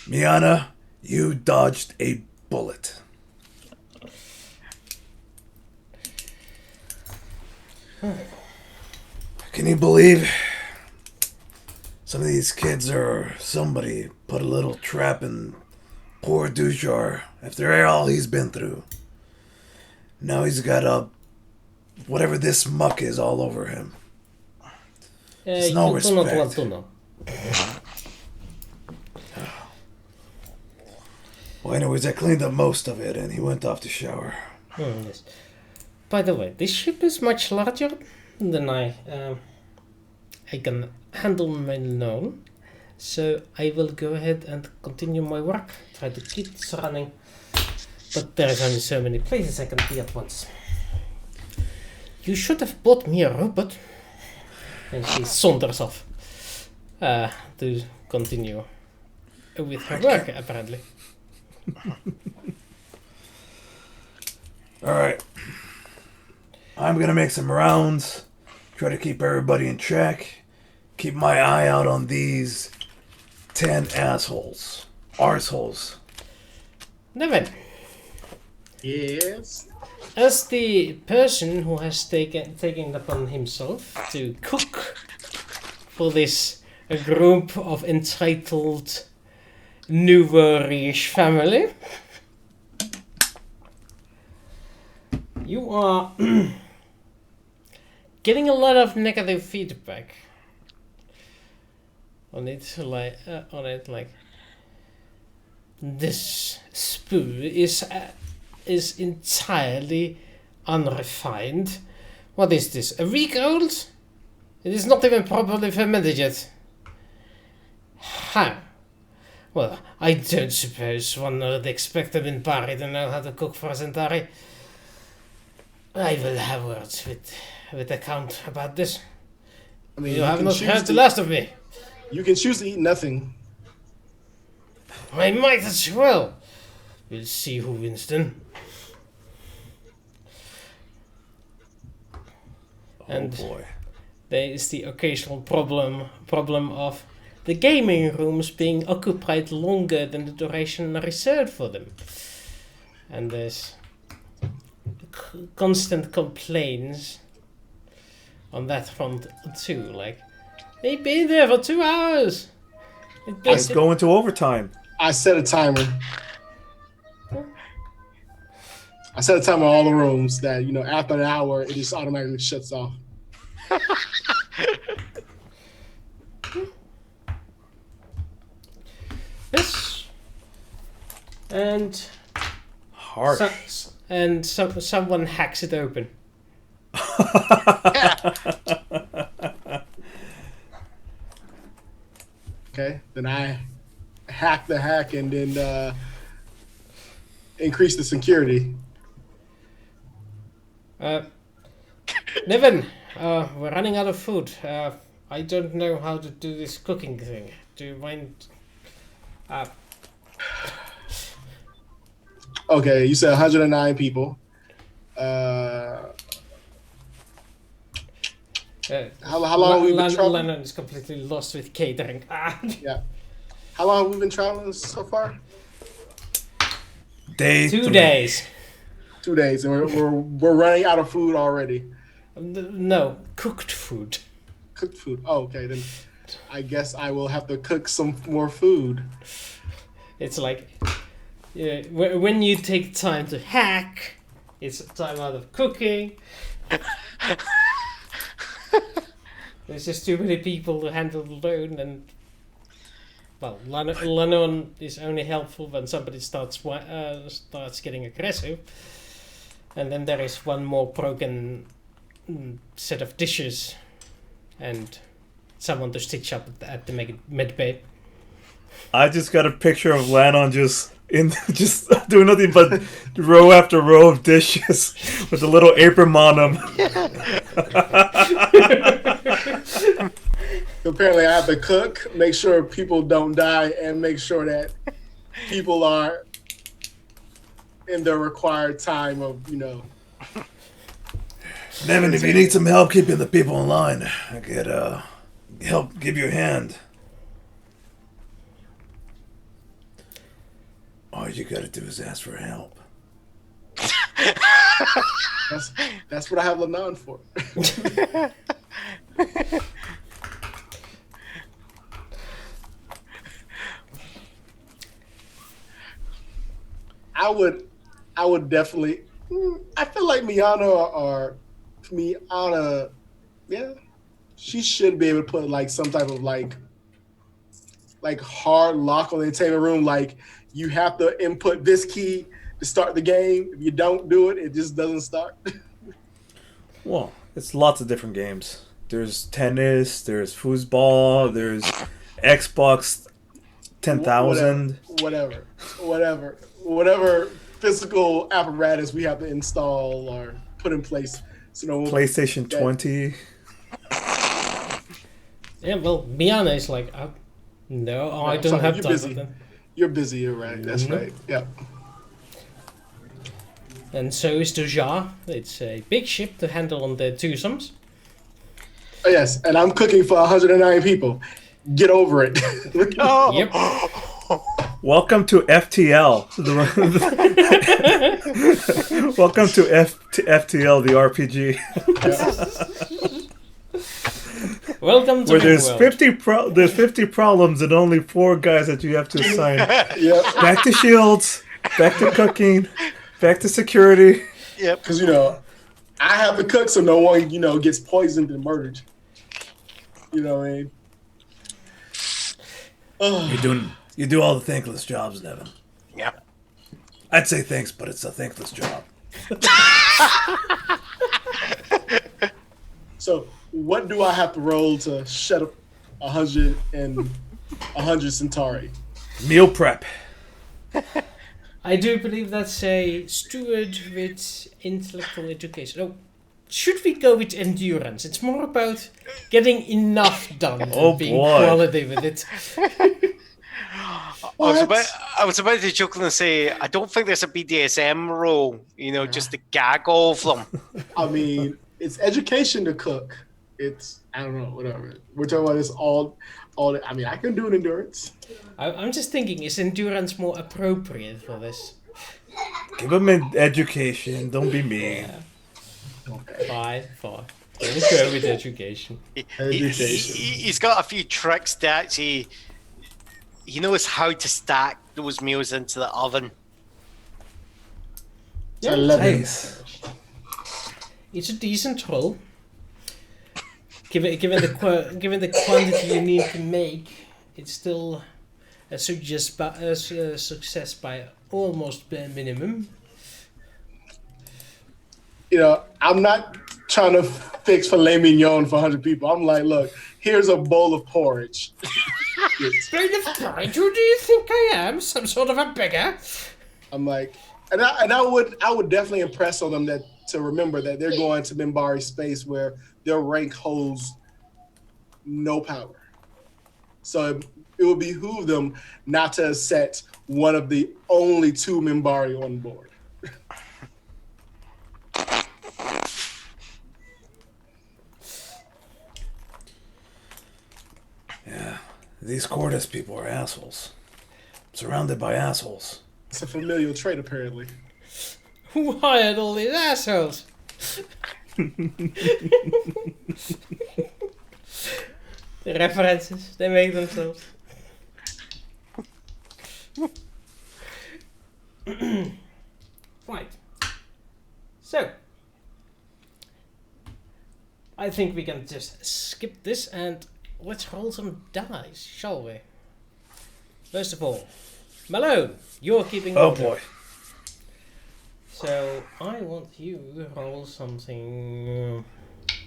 Miana, you dodged a bullet. Can you believe some of these kids or somebody put a little trap in poor Dujar after all he's been through? Now he's got whatever this muck is all over him. There's no you do not respect. want to know. Well, anyways, I cleaned up most of it and he went off to shower. Yes. By the way, this ship is much larger than I can handle mine alone. So I will go ahead and continue my work. Try to keep this running. But there's only so many places I can be at once. You should have bought me a robot. And she saunters off to continue with her work, apparently. Alright. I'm gonna make some rounds. Try to keep everybody in check. Keep my eye out on these 10 assholes. Arseholes. Nevin, Yes. as the person who has taken upon himself to cook for this group of entitled Minbari family, you are getting a lot of negative feedback on it, like this spew is entirely unrefined. What is this? A week old? It is not even properly fermented yet. How? Well, I don't suppose one would expect a Minbari to know how to cook for a Centauri. I will have words with the Count about this. I mean, You have can not choose heard the to- last of me. You can choose to eat nothing. I might as well. We'll see who wins then. And Oh boy. there is the occasional problem of the gaming rooms being occupied longer than the duration reserved for them. And there's constant complaints on that front too. Like, they've been there for 2 hours. Let's go into overtime. I set a timer. I set a timer on all the rooms that, after an hour, it just automatically shuts off. Yes. And Harsh. someone hacks it open. Okay, then I hack the hack and then increase the security. Nevin, we're running out of food. I don't know how to do this cooking thing. Do you mind? Okay, you said 109 people. How long have we been traveling? Lennon is completely lost with catering. Yeah. How long have we been traveling so far? Day 2 3. days. 2 days, and we're running out of food already. No, cooked food. Cooked food. Oh, okay. Then I guess I will have to cook some more food. It's like, yeah, when you take time to hack, it's time out of cooking. There's just too many people to handle alone, and well, Lennon is only helpful when somebody starts getting aggressive, and then there is one more broken set of dishes, and someone to stitch up at the med bay. I just got a picture of Lannon just doing nothing but row after row of dishes with a little apron on them. Apparently, I have to cook, make sure people don't die, and make sure that people are in the required time of Nevin, if you need some help keeping the people in line, I could help give you a hand. All you gotta do is ask for help. That's what I have Lanon for. I would definitely. I feel like Miana, yeah, she should be able to put like some type of like hard lock on the entertainment room. Like you have to input this key to start the game. If you don't do it, it just doesn't start. Well, it's lots of different games. There's tennis, there's foosball, there's Xbox 10,000. Whatever physical apparatus we have to install or put in place. So PlayStation 20. Yeah, well, Miana is like, no, I don't sorry, have you're time busy. for them. You're busy, you're right. That's right. Yeah. And so is the Jar. It's a big ship to handle on the twosomes. Oh, yes, and I'm cooking for 109 people. Get over it. Oh. Yep. Welcome to FTL. Welcome to FTL, the RPG. Welcome to Where there's World. there's 50 problems and only 4 guys that you have to assign. Yeah. Back to shields, back to cooking, back to security. Yep. Because, I have to cook so no one, gets poisoned and murdered. You know what I mean? You do all the thankless jobs, Nevin. Yep. I'd say thanks, but it's a thankless job. So, what do I have to roll to shut up 100 Centauri? Meal prep. I do believe that's a steward with intellectual education. Oh, should we go with endurance? It's more about getting enough done than being quality with it. I was about to jokingly say, I don't think there's a BDSM role, just to gag all of them. I mean, it's education to cook. It's, I don't know, whatever. We're talking about this all. I mean, I can do an endurance. I'm just thinking, is endurance more appropriate for this? Give them an education. Don't be mean. Yeah. Fine. Let's go with education. He's got a few tricks to actually. He knows how to stack those meals into the oven. Yeah, Nice. it's a decent roll. Given the quantity you need to make, it's still a success by almost bare minimum. I'm not trying to fix filet mignon for 100 people. I'm like, look, here's a bowl of porridge. Kind of porridge? Who do you think I am? Some sort of a beggar? I'm like, and I would definitely impress on them to remember that they're going to Minbari space where their rank holds no power. So it would behoove them not to set one of the only 2 Minbari on board. Yeah. These Cortas people are assholes. Surrounded by assholes. It's a familial trait, apparently. Who hired all these assholes? The references, they make themselves. Right. So, I think we can just skip this and let's roll some dice, shall we? First of all, Malone, you're keeping Oh order. boy. So, I want you to roll something...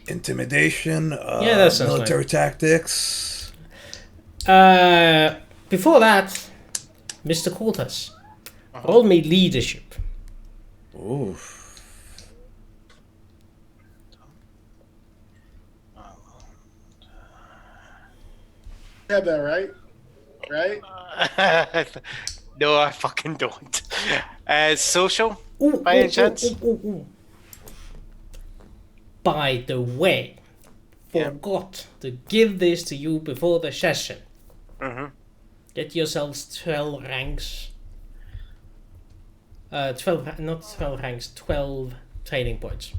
Intimidation, that sounds military tactics. Before that, Mr. Cortas, roll me leadership. Oof. You have that right? Right? No, I fucking don't. Social, Ooh, by any chance? ooh. By the way, Yeah. forgot to give this to you before the session. Mm-hmm. Get yourselves 12 ranks. 12 ranks, 12 training points.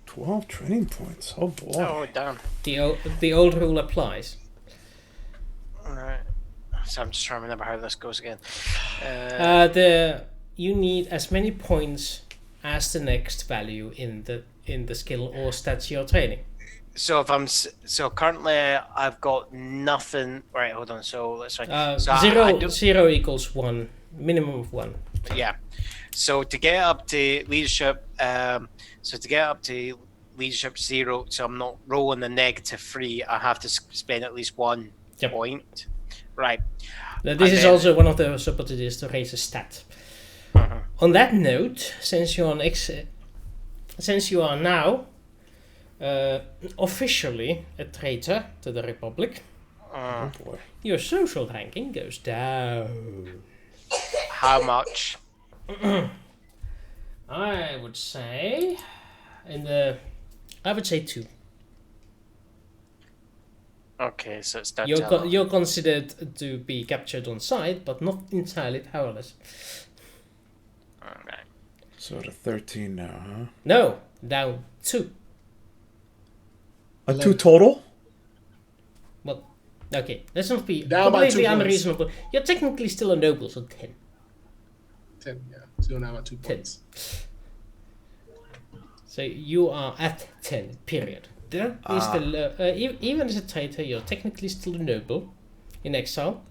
12 training points. Oh boy. Oh, damn. The old rule applies. Alright. So I'm just trying to remember how this goes again. You need as many points as the next value in the skill or stats you're training. So if so currently I've got nothing. Right, hold on. So let's try. So Zero equals 1, minimum of 1. Yeah. So to get up to leadership, leadership 0, so I'm not rolling the -3. I have to spend at least 1 Yep. point. Right. This is also one of the opportunities to raise a stat. Uh-huh. On that note, since you are now officially a traitor to the Republic, Oh boy. your social ranking goes down. How much? I would say 2. Okay, so it's down to You're considered to be captured on sight, but not entirely powerless. Alright. So to 13 now, huh? No, down 2. A 2 total? Well, okay, let's not be Down by 2 completely points. unreasonable. You're technically still a noble, so 10. 10, yeah. So now about 2 10. points. So you are at 10, period. That is even as a traitor, you're technically still a noble in exile.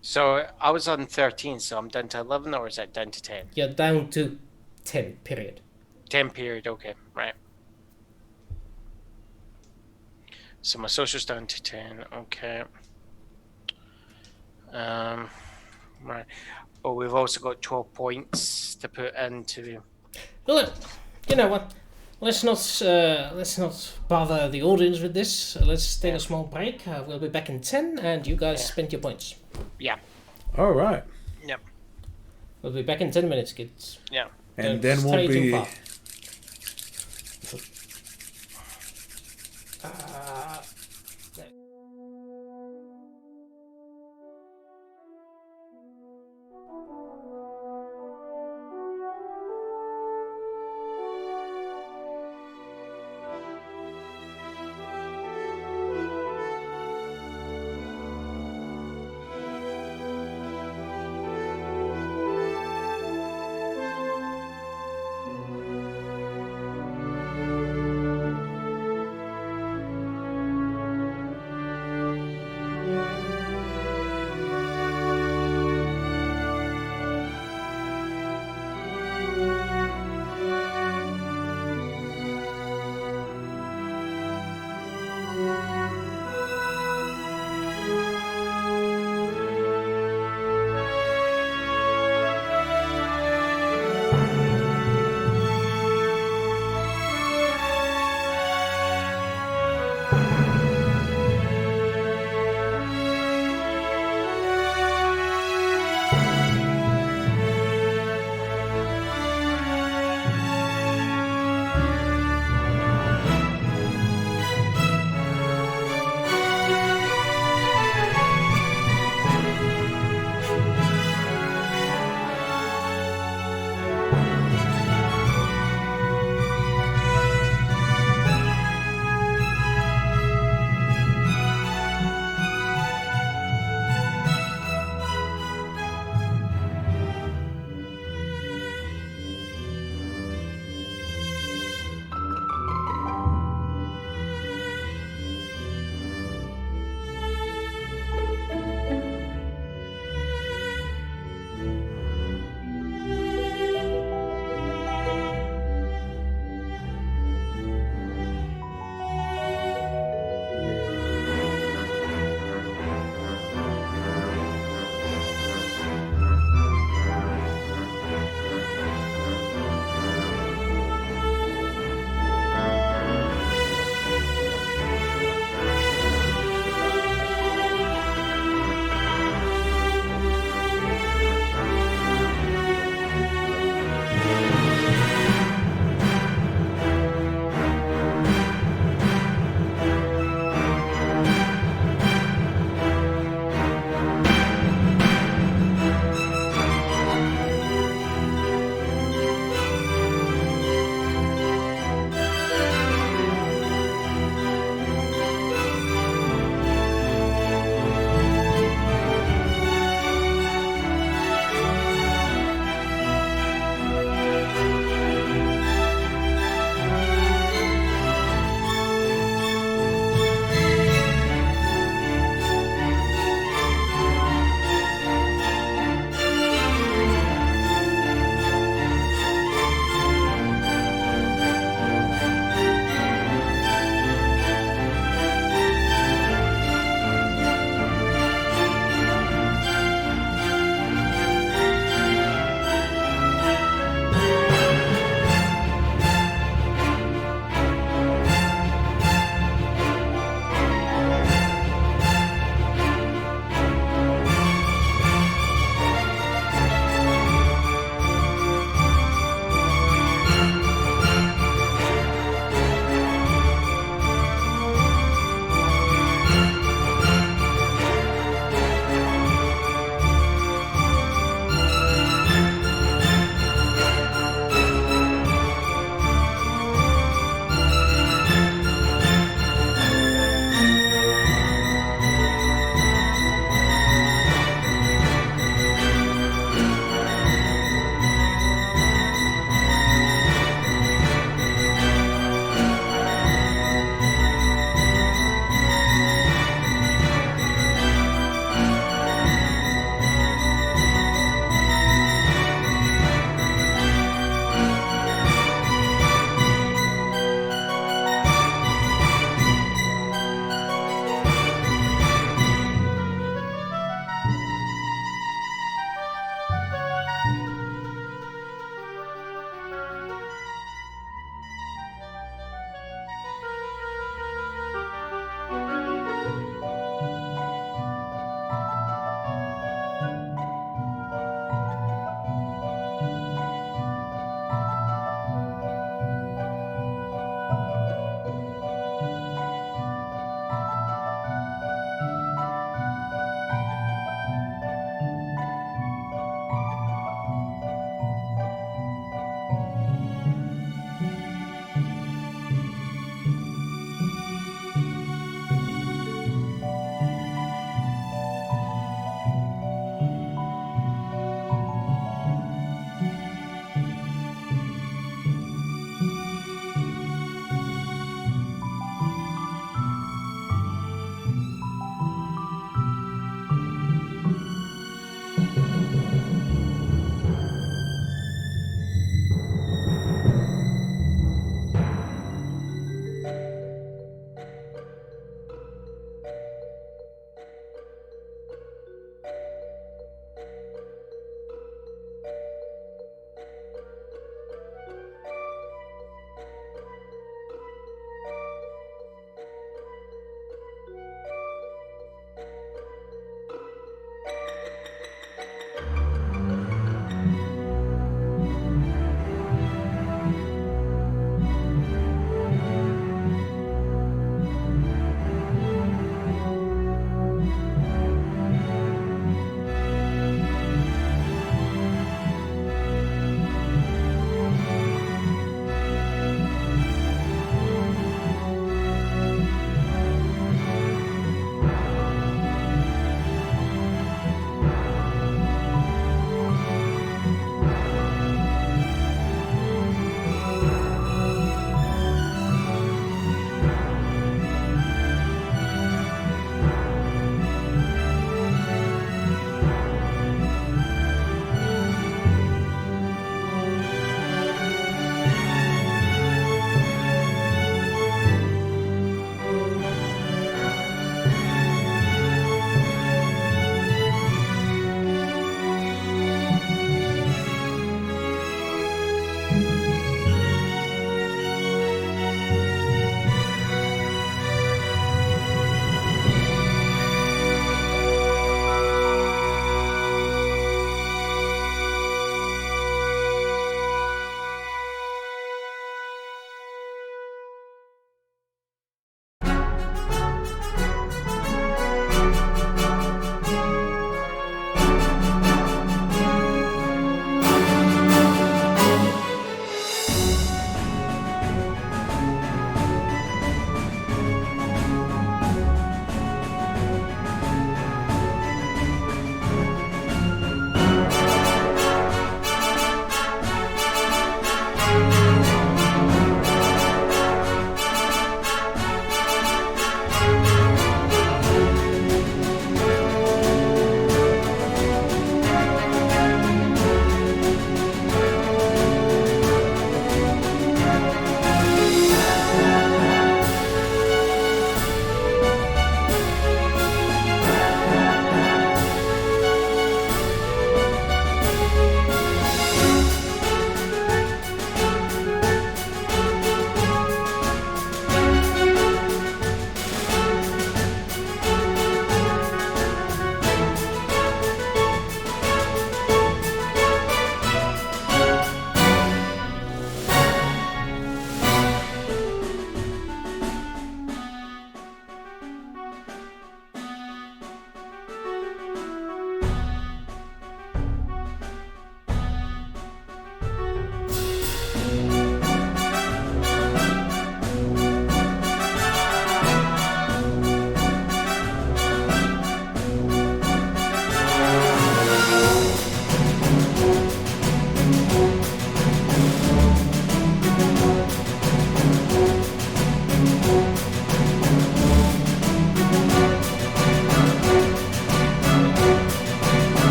So I was on 13, so I'm down to 11, or is that down to 10? You're down to 10, period. 10 period, okay, right. So my social's down to 10, okay. Right. But we've also got 12 points to put into. Well, you know what? Let's not bother the audience with this. Let's take a small break. We'll be back in 10, and you guys spend your points. Yeah. All right. Yep. We'll be back in 10 minutes, kids. Yeah. And Don't then stray we'll too be. far.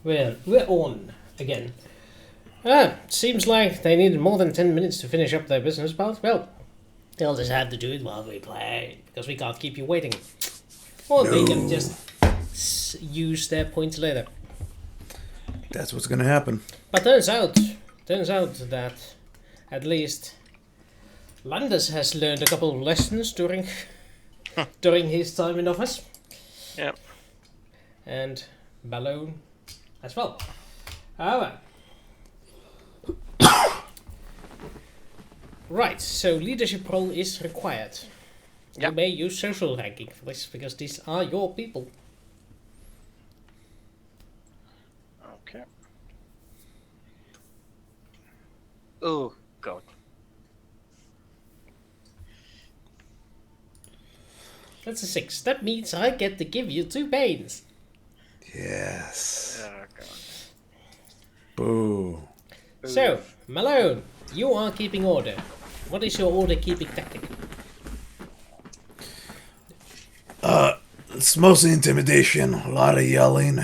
Well, we're on again. Seems like they needed more than 10 minutes to finish up their business part. Well, they'll just have to do it while we play, because we can't keep you waiting. Or they can just use their points later. That's what's gonna happen. But turns out that at least Landers has learned a couple of lessons during his time in office. Yep. And Balloon as well. Alright. Right, so leadership role is required. You Yep. may use social ranking for this, because these are your people. Okay. Oh, God. That's a 6. That means I get to give you 2 pains. Yes. Oh, God. Boo. So, Malone, you are keeping order. What is your order keeping tactic? It's mostly intimidation, a lot of yelling.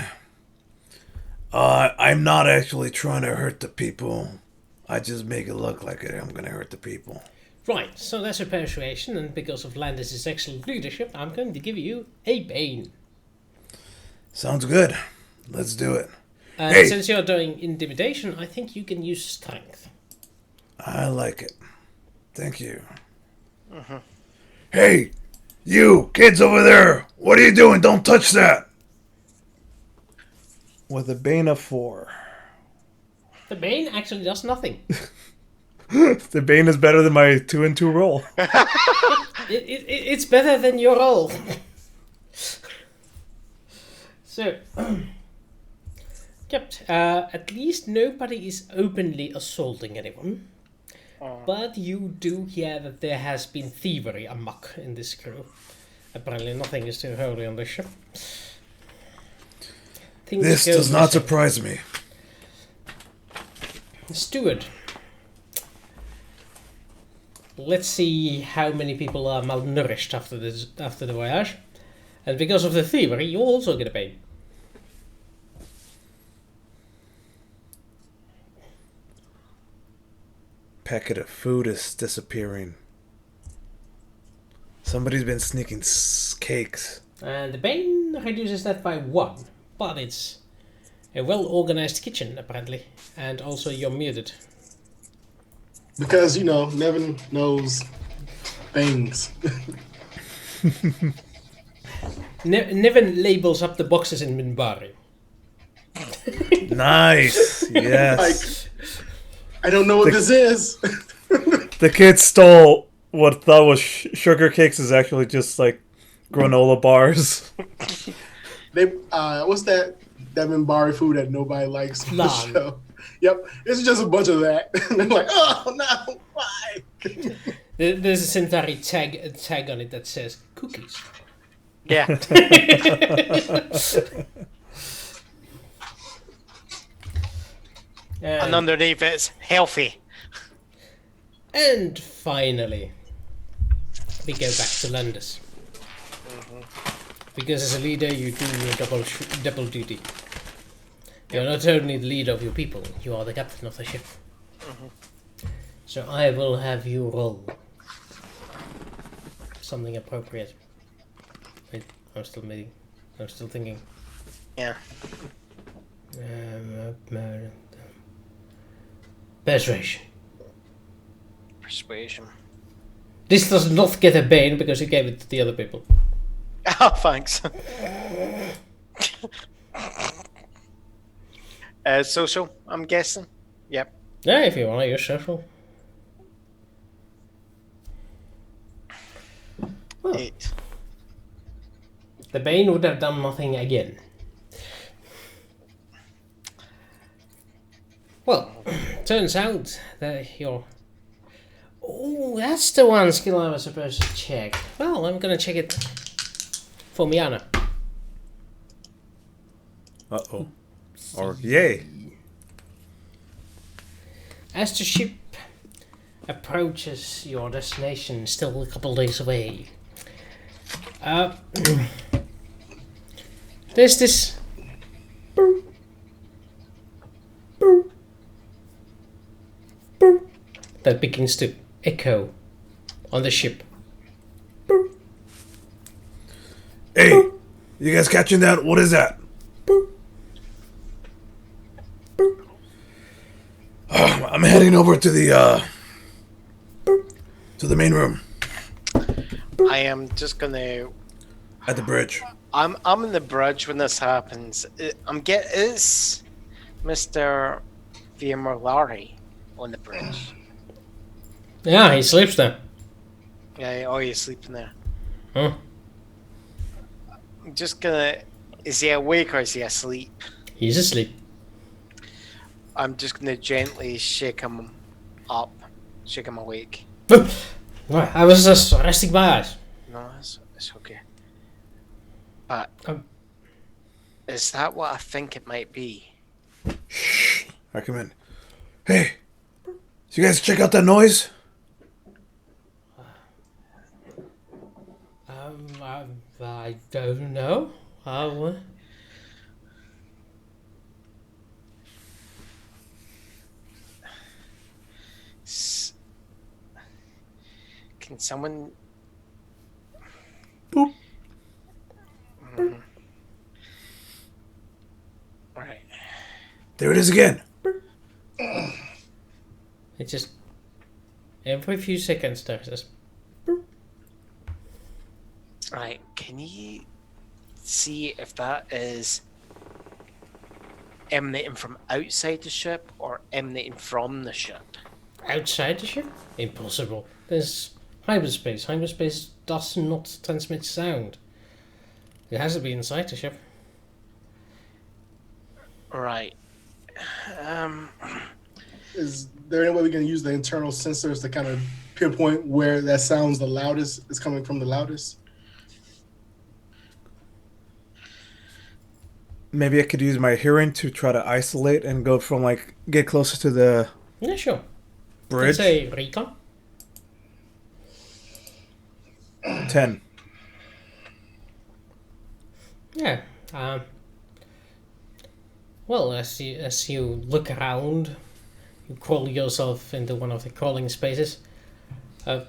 I'm not actually trying to hurt the people. I just make it look like I'm gonna hurt the people. Right, so that's a persuasion, and because of Landis' excellent leadership, I'm going to give you a bane. Sounds good. Let's do it. And Hey! since you're doing intimidation, I think you can use strength. I like it. Thank you. Hey, you kids over there! What are you doing? Don't touch that! With a bane of 4. The bane actually does nothing. The bane is better than my 2 and 2 roll. It's better than your roll. So, yep. At least nobody is openly assaulting anyone. But you do hear that there has been thievery amok in this crew. Apparently nothing is too holy on this ship. Things This go does not missing. surprise me. Steward. Let's see how many people are malnourished after the voyage. And because of the thievery, you also get a pay. Packet of food is disappearing. Somebody's been sneaking cakes. And the bane reduces that by 1. But it's a well-organized kitchen, apparently. And also you're muted. Because, Nevin knows things. Niven labels up the boxes in Minbari. Nice. Yes. I don't know what this is. The kids stole what thought was sugar cakes is actually just like granola bars. They what's that Minbari food that nobody likes on the Naan. show? Yep, it's just a bunch of that. And they're like, oh no, why? There's a Centauri tag on it that says cookies. Yeah. And underneath it's healthy. And finally, we go back to Landis. Because as a leader, you do your double duty. You're not only the leader of your people, you are the captain of the ship. So I will have you roll something appropriate. Wait, I'm still thinking. Yeah. Persuasion. Persuasion. This does not get a bane because you gave it to the other people. Oh, thanks. Social, I'm guessing. Yep. Yeah, if you want to use social. Well, 8. the bane would have done nothing again. Well, turns out that you're... Oh, that's the one skill I was supposed to check. Well, I'm gonna check it for Miana. Uh-oh. Or yay. As the ship approaches your destination, still a couple days away, there's this that begins to echo on the ship. Hey, you guys catching that? What is that? I'm heading over to the main room I am just gonna. at the bridge. I'm in the bridge when this happens. Is Mr. Viamorlari on the bridge? Yeah, he sleeps there. Yeah. Oh, he's sleeping there. Huh? I'm just gonna. Is he awake or is he asleep? He's asleep. I'm just gonna gently shake him up, shake him awake. I was just resting my eyes. No, it's okay. But Um. is that what I think it might be? I come in. Hey, you guys check out that noise? I don't know. Can someone? Boop. Mhm. Right. There it is again. It just every few seconds there's this. Right. Can you see if that is emanating from outside the ship or emanating from the ship? Outside the ship? Impossible. There's hyperspace. Hyperspace does not transmit sound. It has to be inside the ship. Right. Is there any way we can use the internal sensors to kind of pinpoint where that sounds the loudest is coming from the loudest? Maybe I could use my hearing to try to isolate and go from like get closer to the Yeah, sure. bridge. Say recon. 10. Yeah. Well, as you look around, you crawl yourself into one of the crawling spaces. It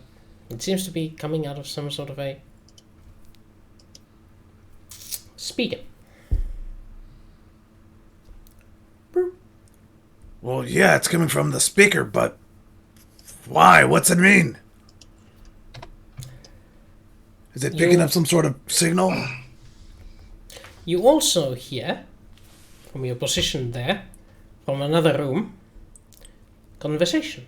seems to be coming out of some sort of a speaker. Well, yeah, it's coming from the speaker, but why? What's it mean? Is it picking You- up some sort of signal? You also hear, from your position there, from another room, conversation.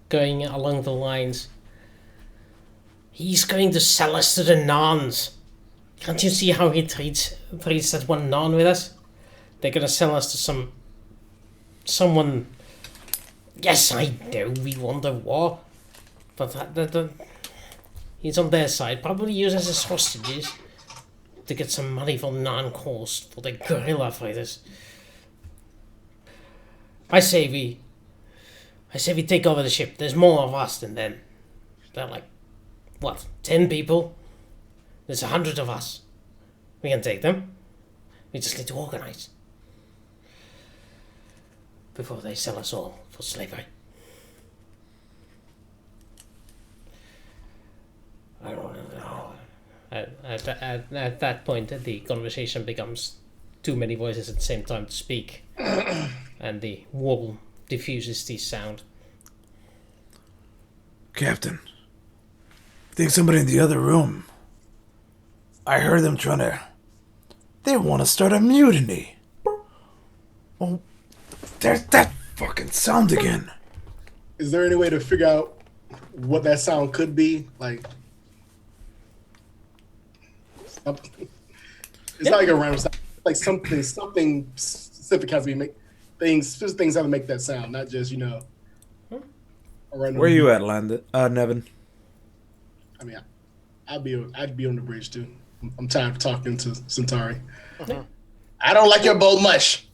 Going along the lines, he's going to sell us to the nuns. Can't you see how he treats that one nun with us? They're gonna sell us to someone. Yes, I know we won the war, but he's on their side. Probably use us as hostages to get some money for non-cause for the guerrilla fighters. I say we take over the ship. There's more of us than them. They're like, what, 10 people? There's 100 of us. We can take them. We just need to organize. Before they sell us all for slavery. I don't know. At that point, the conversation becomes too many voices at the same time to speak. And the wall diffuses the sound. Captain, I think somebody in the other room. I heard them trying to. They want to start a mutiny. Oh, there's that fucking sound again. Is there any way to figure out what that sound could be? Like, it's not like a random sound. Like something specific has to be make things have to make that sound, not just a random. Where are you at, Nevin? I mean, I'd be on the bridge too. I'm tired of talking to Centauri. I don't like your bold mush.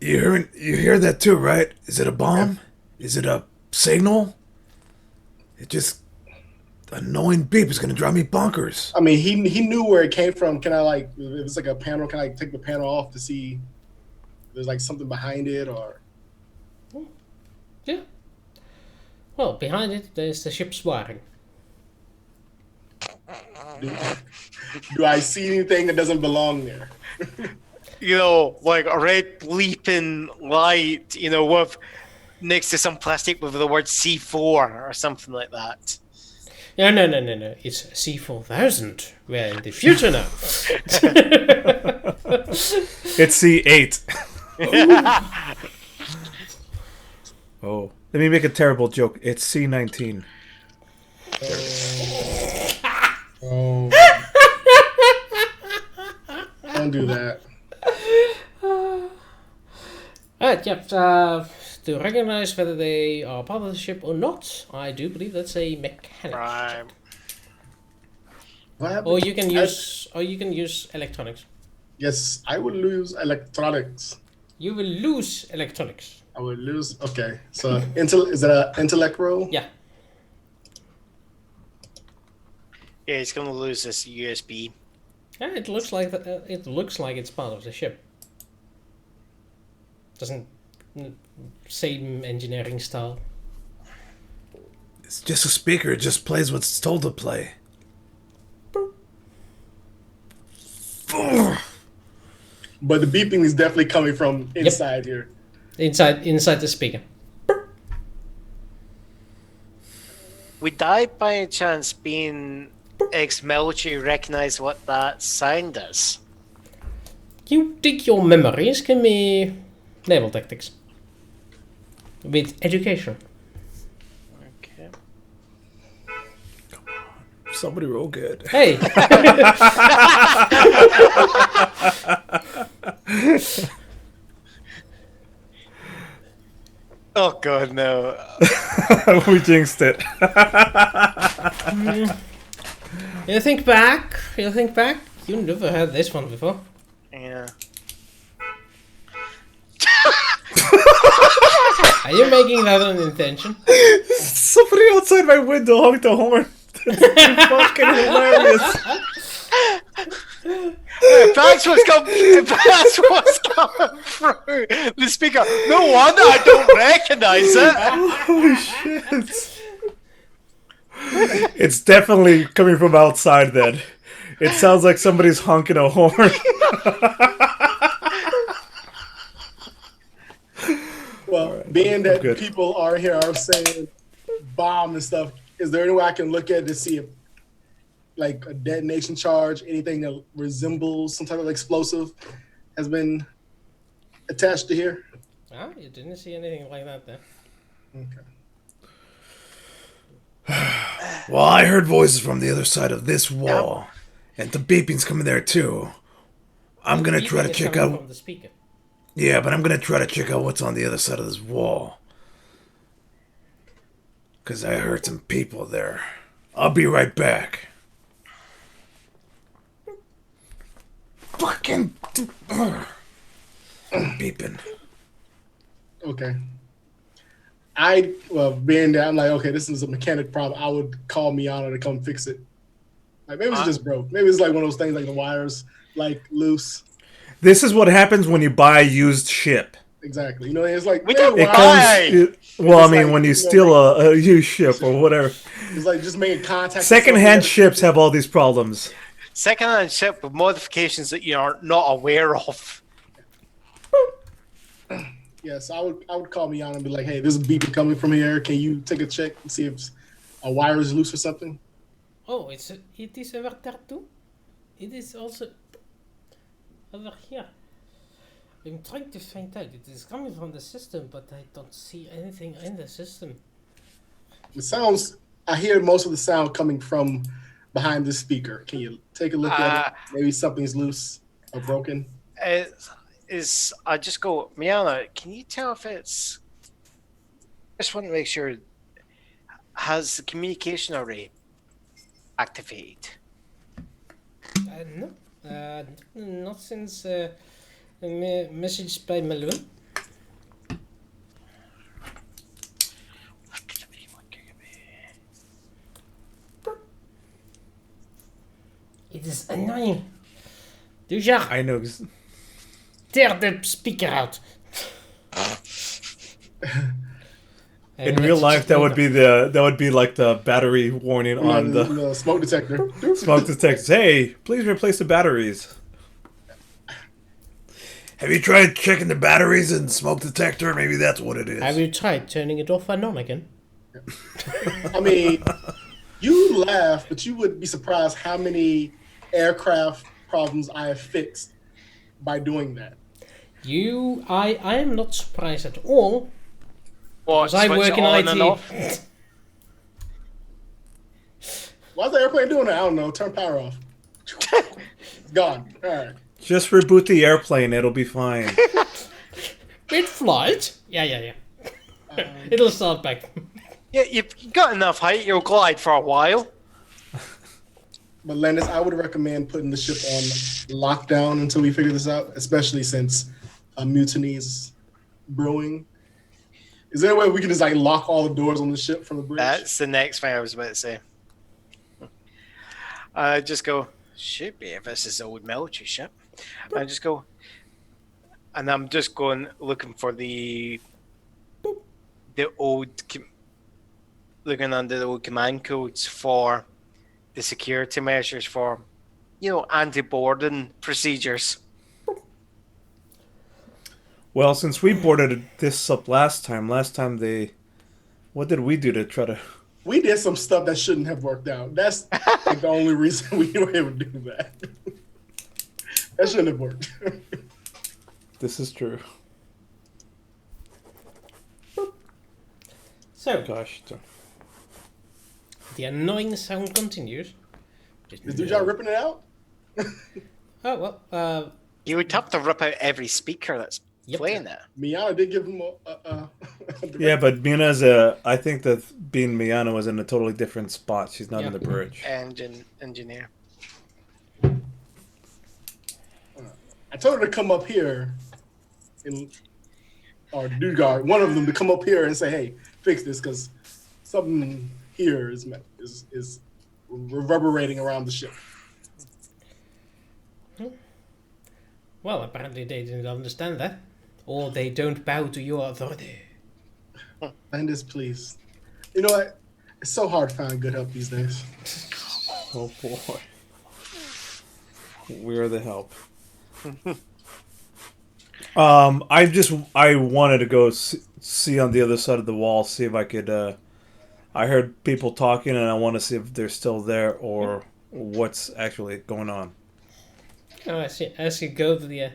You hear that too, right? Is it a bomb? Is it a signal? annoying beep is gonna drive me bonkers. I mean, he knew where it came from. Can I like, if it's like a panel, can I like, take the panel off to see if there's like something behind it or? Yeah. Well, behind it, there's the ship's wiring. Do I see anything that doesn't belong there? You know, like a red bleeping light, you know, with next to some plastic with the word C4 or something like that. No. It's C4000. We're in the future now. It's C8. Oh, let me make a terrible joke. It's C19. Oh. Don't do that. Alright, yep. To recognize whether they are part of the ship or not, I do believe that's a mechanic. Right. What happened? Or you can use electronics. Yes, I will lose electronics. You will lose electronics. I will lose. Okay, so is it an intellect roll? Yeah. Yeah, he's gonna lose this USB. Yeah, it looks like it looks like it's part of the ship. Doesn't same engineering style. It's just a speaker. It just plays what's told to play. But the beeping is definitely coming from inside here. Inside the speaker. Would I, by any chance, being ex-military, recognize what that sound is? You dig your memories. Give me naval tactics. With education. Okay. Somebody roll good. Hey! Oh god, no. We jinxed it. You think back. You never had this one before. Yeah. Are you making that an intention? Somebody outside my window honked a horn. That's fucking hilarious. That's what's coming through the speaker. No wonder I don't recognize it. Holy shit. It's definitely coming from outside then. It sounds like somebody's honking a horn. Well, Alright, being that good. people are here are saying bomb and stuff, is there any way I can look at to see if, like, a detonation charge, anything that resembles some type of explosive has been attached to here? Ah, you didn't see anything like that there. Okay. Well, I heard voices from the other side of this wall, and the beeping's coming there too. I'm gonna try to Beeping is check coming out. from the speaker. Yeah, but I'm gonna try to check out what's on the other side of this wall. Cause I heard some people there. I'll be right back. Fucking beeping. Okay. Being that I'm like, okay, this is a mechanic problem, I would call Miana to come fix it. Like, maybe it's just broke. Maybe it's like one of those things, like the wires, like, loose. This is what happens when you buy a used ship. Exactly. You know, it's like, We man, don't It why? comes. Well, I It's mean, like, when you you know, steal a used ship or whatever. It's like just making contact. with Secondhand something ships have all these problems. Second-hand ship with modifications that you are not aware of. Yes, I would call Miana and be like, hey, this is beeping coming from here. Can you take a check and see if a wire is loose or something? Oh, it is over there too. It is also over here. I'm trying to find out. It is coming from the system, but I don't see anything in the system. It sounds. I hear most of the sound coming from behind this speaker. Can you take a look at it? Maybe something's loose or broken. I just go, Miana, can you tell if it's... I just want to make sure, has the communication array activated? No. Not since message by Malone. It is annoying. Dujar, I know. tear the speaker out. In real life, that would be like the battery warning on the smoke detector. smoke detectors. Hey, please replace the batteries. Have you tried checking the batteries and smoke detector? Maybe that's what it is. Have you tried turning it off and on again? I mean, you laugh, but you would be surprised how many aircraft problems I have fixed by doing that. I am not surprised at all. What? Because I Switch work it in on and IT. off? Why's the airplane doing that? I don't know. Turn power off. It's gone. All right. Just reboot the airplane; it'll be fine. Mid-flight? Yeah. It'll start back. Yeah, you've got enough height. You'll glide for a while. But Landis, I would recommend putting the ship on lockdown until we figure this out, especially since a mutiny is brewing. Is there a way we can just like lock all the doors on the ship from the bridge? That's the next thing I was about to say. Just go, should be if this is an old military ship. I just go, and I'm just going looking for the old, looking under the old command codes for the security measures for, anti-boarding procedures. Well, since we boarded this up last time what did we do to try to? We did some stuff that shouldn't have worked out. That's like the only reason we were able to do that. That shouldn't have worked. This is true. So, Gosh. the annoying sound continues. Is Dujan ripping it out? Oh, well, You would have to rip out every speaker that's playing it. Miana did give him a Yeah, but Mina's I think that being Miana was in a totally different spot. She's not in the bridge. Engineer. I told her to come up here, or Dugar, one of them, to come up here and say, "Hey, fix this," because something here is reverberating around the ship. well, apparently they didn't understand that. Or they don't bow to your authority. Landis, please. You know what? It's so hard to find good help these days. Oh boy. We're the help. I wanted to go see on the other side of the wall, see if I could. I heard people talking, and I want to see if they're still there or what's actually going on. Oh, as you go to the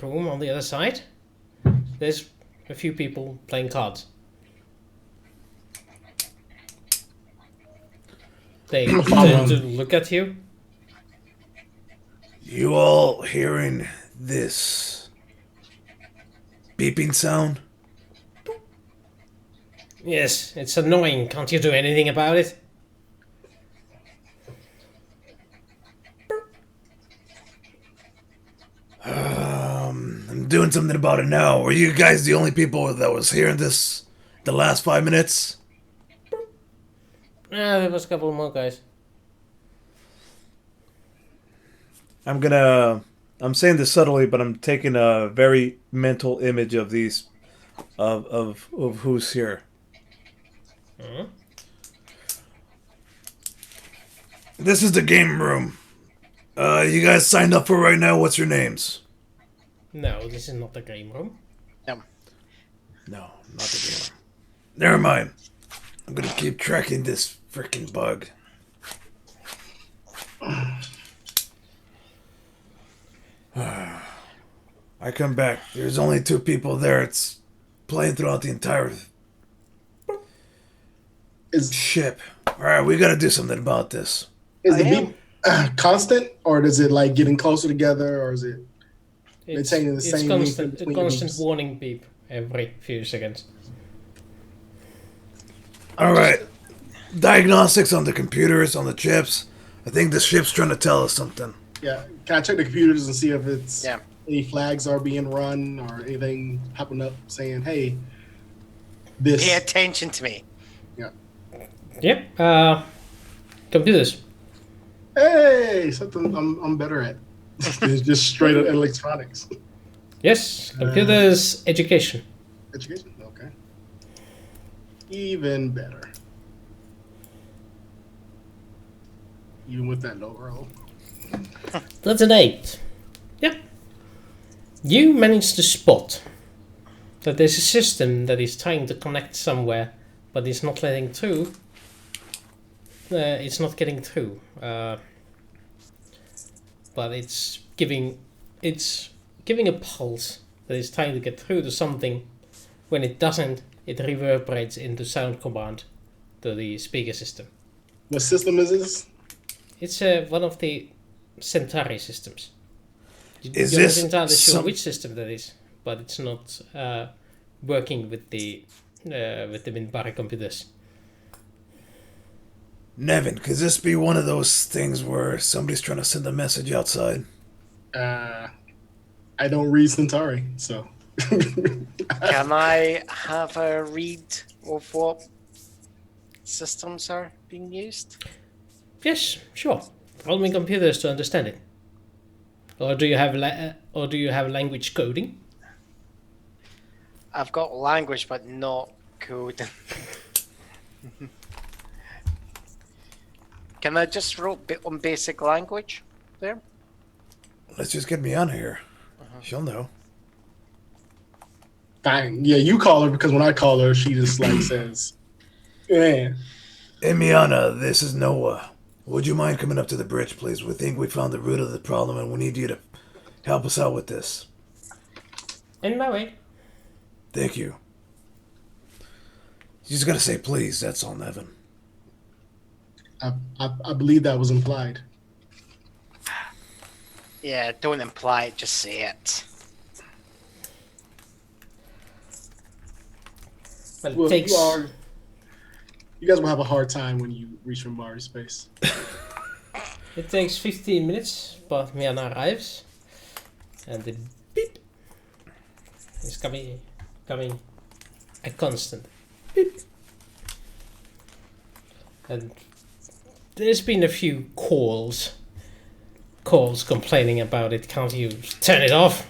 room on the other side, there's a few people playing cards. They turn to look at you. You all hearing this beeping sound? Yes, it's annoying. Can't you do anything about it? I'm doing something about it now. Were you guys the only people that was hearing this the last 5 minutes? There was a couple more guys. I'm saying this subtly, but I'm taking a very mental image of these, of who's here. Hmm? This is the game room. You guys signed up for right now. What's your names? No, this is not the game room. No, not the game room. Never mind. I'm gonna keep tracking this freaking bug. I come back. There's only 2 people there. It's playing throughout the entire ship. Alright, we gotta do something about this. Is the beep constant, or is it like getting closer together, or is it maintaining the same constant, between constant beeps? warning beep every few seconds. Alright. Diagnostics on the computers, on the chips. I think the ship's trying to tell us something. Yeah. Can I check the computers and see if it's Yeah. any flags are being run or anything popping up saying, "Hey, this." Pay attention to me. Yep. Computers. Hey, something I'm better at. It's just straight up electronics. Yes, computers education. Education? Okay. Even better. Even with that low roll. That's an 8. Yeah. You managed to spot that there's a system that is trying to connect somewhere, but it's not letting through. It's not getting through. But it's giving a pulse that is trying to get through to something. When it doesn't, it reverberates into sound command to the speaker system. What system is this? It's one of the Centauri systems. Is You're this not entirely sure some- which system that is, but it's not working with the Minbari computers. Nevin, could this be one of those things where somebody's trying to send a message outside? I don't read Centauri, so. Can I have a read of what systems are being used? Yes, sure. Roll me computers to understand it. Or do you have language coding? I've got language, but not code. Can I just roll on basic language there? Let's just get me on here. She'll know. Fine. Yeah, you call her because when I call her, she just like says, "Yeah." Hey, Miana, this is Noah. Would you mind coming up to the bridge, please? We think we found the root of the problem and we need you to help us out with this. In my way. Thank you. You just gotta say please, that's all, Nevin. I believe that was implied. Yeah, don't imply it, just say it. Well, it Well, takes. you guys will have a hard time when you reach Minbari space. It takes 15 minutes, but Miana arrives, and the beep is coming a constant beep. And there's been a few calls complaining about it. Can't you turn it off?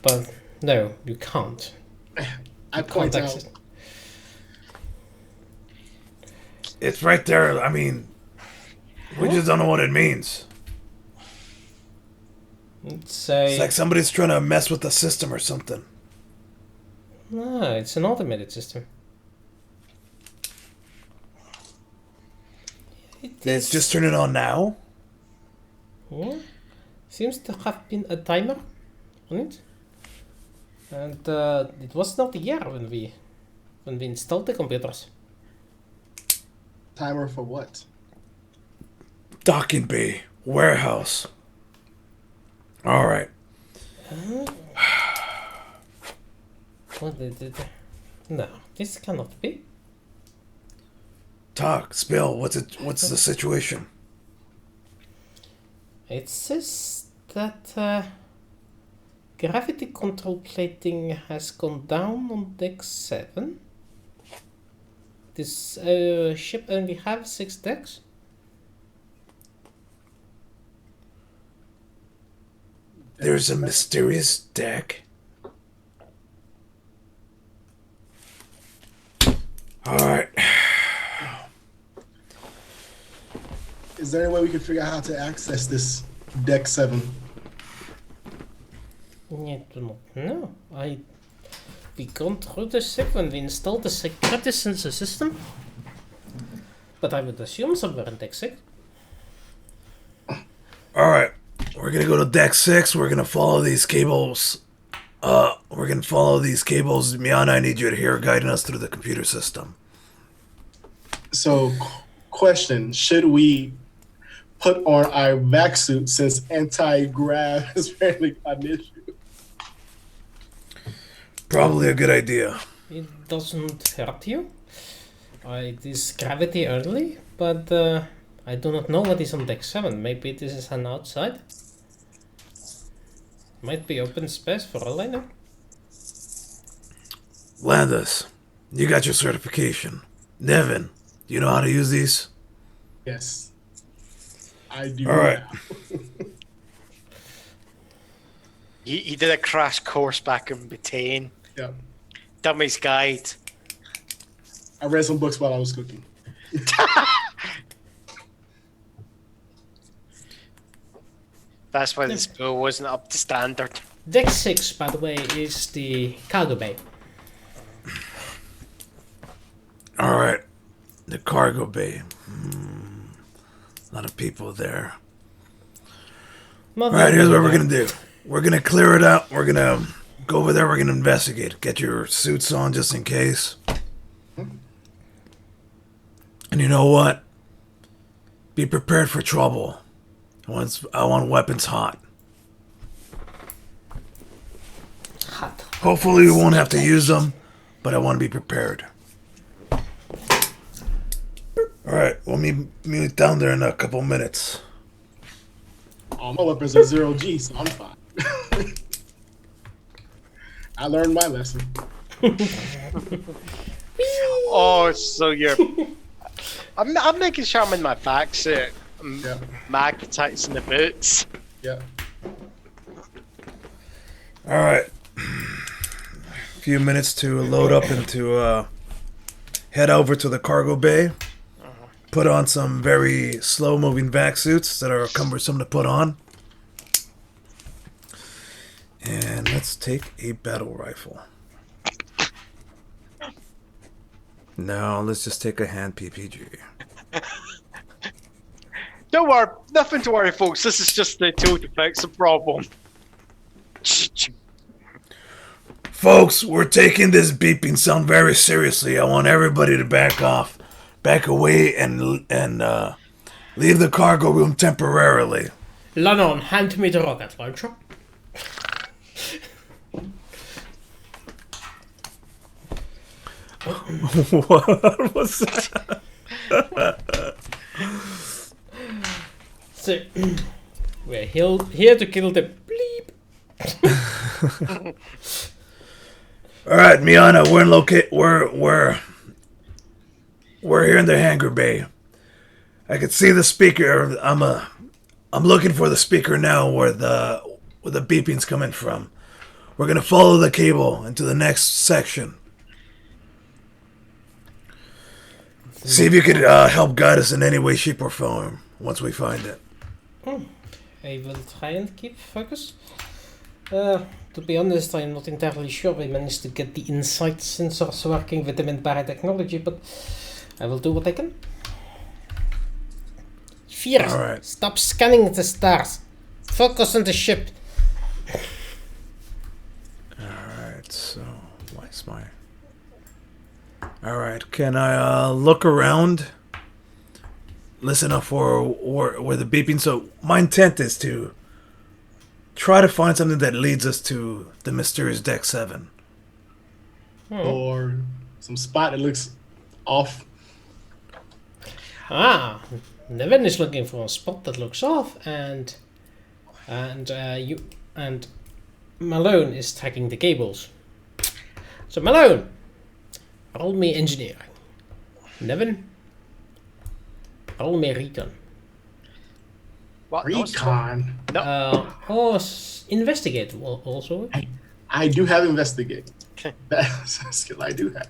But no, you can't. I point Can't out. access- It's right there. I mean, we just don't know what it means. It's It's like somebody's trying to mess with the system or something. no, it's an automated system. It's just turning on now? Yeah. Seems to have been a timer on it. And it was not a year when we installed the computers. Timer for what? Docking bay. Warehouse. Alright. What no, this cannot be. Talk. Spill. What's the situation? It says that gravity control plating has gone down on deck 7. This ship only has 6 decks. There's a mysterious deck. Alright. Is there any way we can figure out how to access this deck 7? I do not know. We gone through the ship when we installed the security sensor system. But I would assume somewhere in deck 6. Alright. We're gonna go to deck 6. We're gonna follow these cables. Miana, I need you to here guiding us through the computer system. So, question: should we put on our vac suit since anti-grav is apparently an issue? Probably a good idea. It doesn't hurt you. It is gravity only, but I do not know what is on deck 7. Maybe this is an outside. Might be open space for all I know. Landis, you got your certification. Nevin, you know how to use these? Yes. I do All right. now. He did a crash course back in Bhutan. Yeah. Dummy's Guide. I read some books while I was cooking. That's why the spool wasn't up to standard. Deck 6, by the way, is the cargo bay. All right. The cargo bay. A lot of people there. All right, here's what we're going to do. We're going to clear it out. We're going to go over there. We're going to investigate. Get your suits on just in case. And you know what? Be prepared for trouble. I want weapons hot. Hot. Hopefully we won't have to use them, but I want to be prepared. Alright, we'll meet down there in a couple minutes. All my weapons are 0G, so I'm fine. I learned my lesson. Oh, so you're... I'm making sure I'm in my back suit. Yeah. Mag tights in the boots. Yeah. Alright. A few minutes to load up and to head over to the cargo bay. Put on some very slow-moving vac suits that are cumbersome to put on. And let's take a battle rifle. No, let's just take a hand PPG. Don't worry, nothing to worry, folks. This is just the tool to fix the problem. Folks, we're taking this beeping sound very seriously. I want everybody to back off, back away, and leave the cargo room temporarily. Lennon, hand me the rocket launcher. What was that? So, we're here to kill the bleep. All right, Miana, we're here in the hangar bay. I can see the speaker. I'm looking for the speaker now where the beeping's coming from. We're gonna follow the cable into the next section. See if you could help guide us in any way, shape, or form once we find it. I will try and keep focus. To be honest, I'm not entirely sure we managed to get the insight sensors working with the Minbari technology, but I will do what I can. Fear, Alright. Stop scanning the stars. Focus on the ship. Alright, so what's my... Alright, can I look around? Listen up for where the beeping... So my intent is to try to find something that leads us to the mysterious Deck 7. Or some spot that looks off. Nevin is looking for a spot that looks off, and Malone is tracking the cables. So Malone, roll me engineering. Nevin, roll me recon. What? Recon. Investigate also. I do have investigate. That's a skill I do have.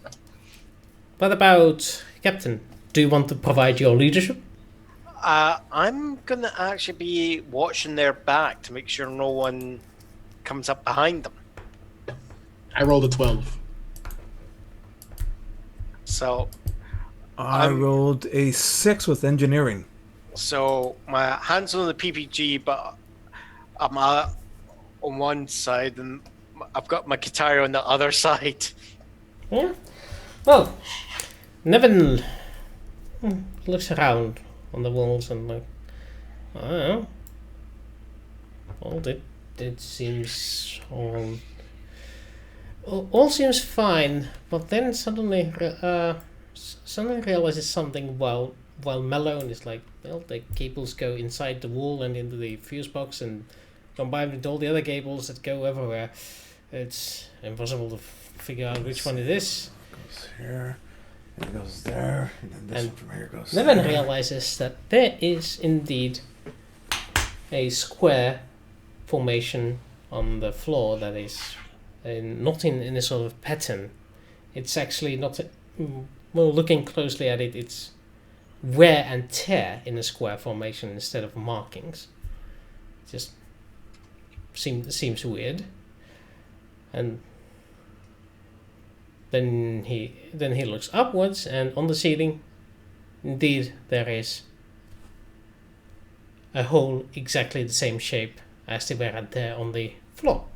What about Captain? Do you want to provide your leadership? I'm gonna actually be watching their back to make sure no one comes up behind them. I rolled a 12. So I rolled a 6 with engineering. So my hands on the PPG, but I'm on one side and I've got my guitar on the other side. Yeah. Well, Nevin looks around on the walls and like, I don't know. Well, it seems all seems fine, but then suddenly realizes something while Malone is like, well, the cables go inside the wall and into the fuse box and combined with all the other cables that go everywhere. It's impossible to figure out which one it is. Goes here, and it goes there, and then this one from here goes Nevin there. realizes that there is indeed a square formation on the floor that is not in a sort of pattern. It's actually not. Well, looking closely at it, it's wear and tear in a square formation instead of markings. Just seems weird. And then he looks upwards, and on the ceiling, indeed, there is a hole exactly the same shape as they were there on the floor.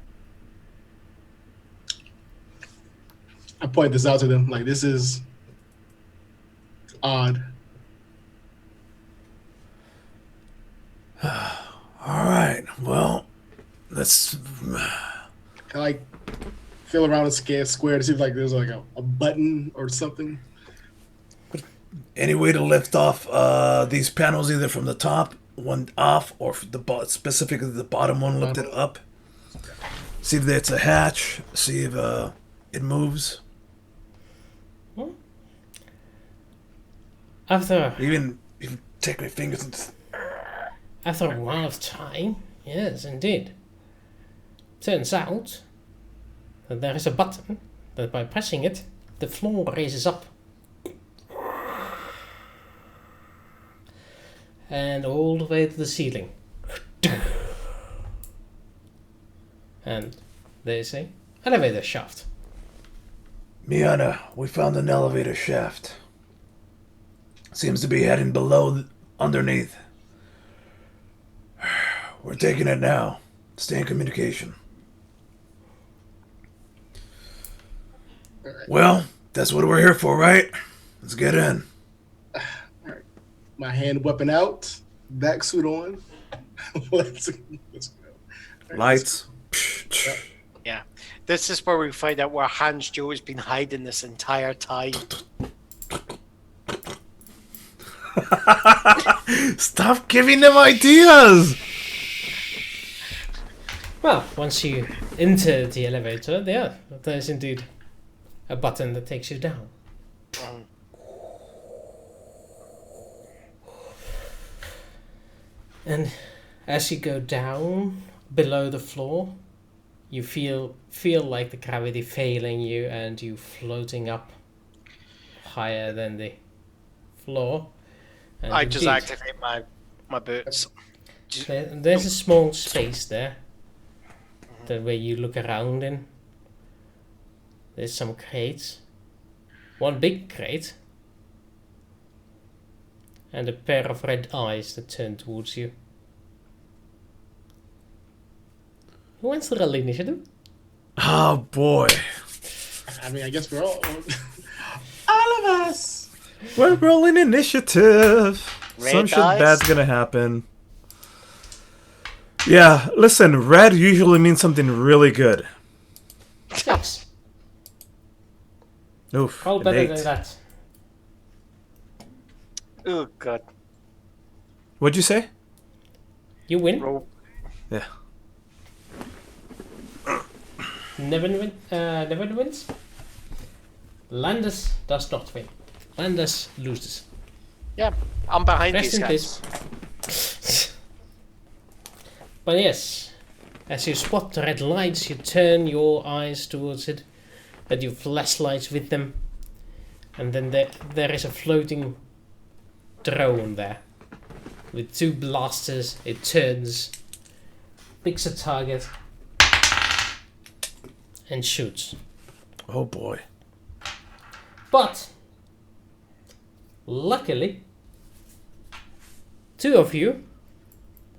I point this out to them, like, this is odd. All right. Well, let's. I like feel around a square to see if like there's like a button or something. Any way to lift off these panels, either from the top one off, or specifically the bottom one lifted up? See if it's a hatch. See if it moves. After Even take my fingers and just... After a while of time, yes, indeed. Turns out that there is a button that by pressing it, the floor raises up. And all the way to the ceiling. And there's a elevator shaft. Miana, we found an elevator shaft. Seems to be heading below, underneath. We're taking it now. Stay in communication. Well, that's what we're here for, right? Let's get in. My hand weapon out, back suit on. let's go. Lights. Yeah. This is where we find out where Hans Joe has been hiding this entire time. Stop giving them ideas! Well, once you enter the elevator, there's indeed a button that takes you down. And as you go down below the floor, you feel like the gravity failing you, and you floating up higher than the floor. And I just indeed, activate my boots. there's a small space there where you look around in. There's some crates. One big crate. And a pair of red eyes that turn towards you. Who wants to roll initiative? Oh boy. I mean, I guess we're all of us. We're rolling initiative. Red Some shit dice? bad's gonna happen. Yeah, listen, red usually means something really good. 6. Oof. Roll an better 8. than that. Oh god. What'd you say? You win. Roll. Yeah. Never wins. Landis does not win. Landis loses. Yeah, I'm behind Rest these in guys. peace. But yes, as you spot the red lights, you turn your eyes towards it, and you flashlights with them, and then there is a floating drone there with 2 blasters. It turns, picks a target, and shoots. Oh boy. But luckily, 2 of you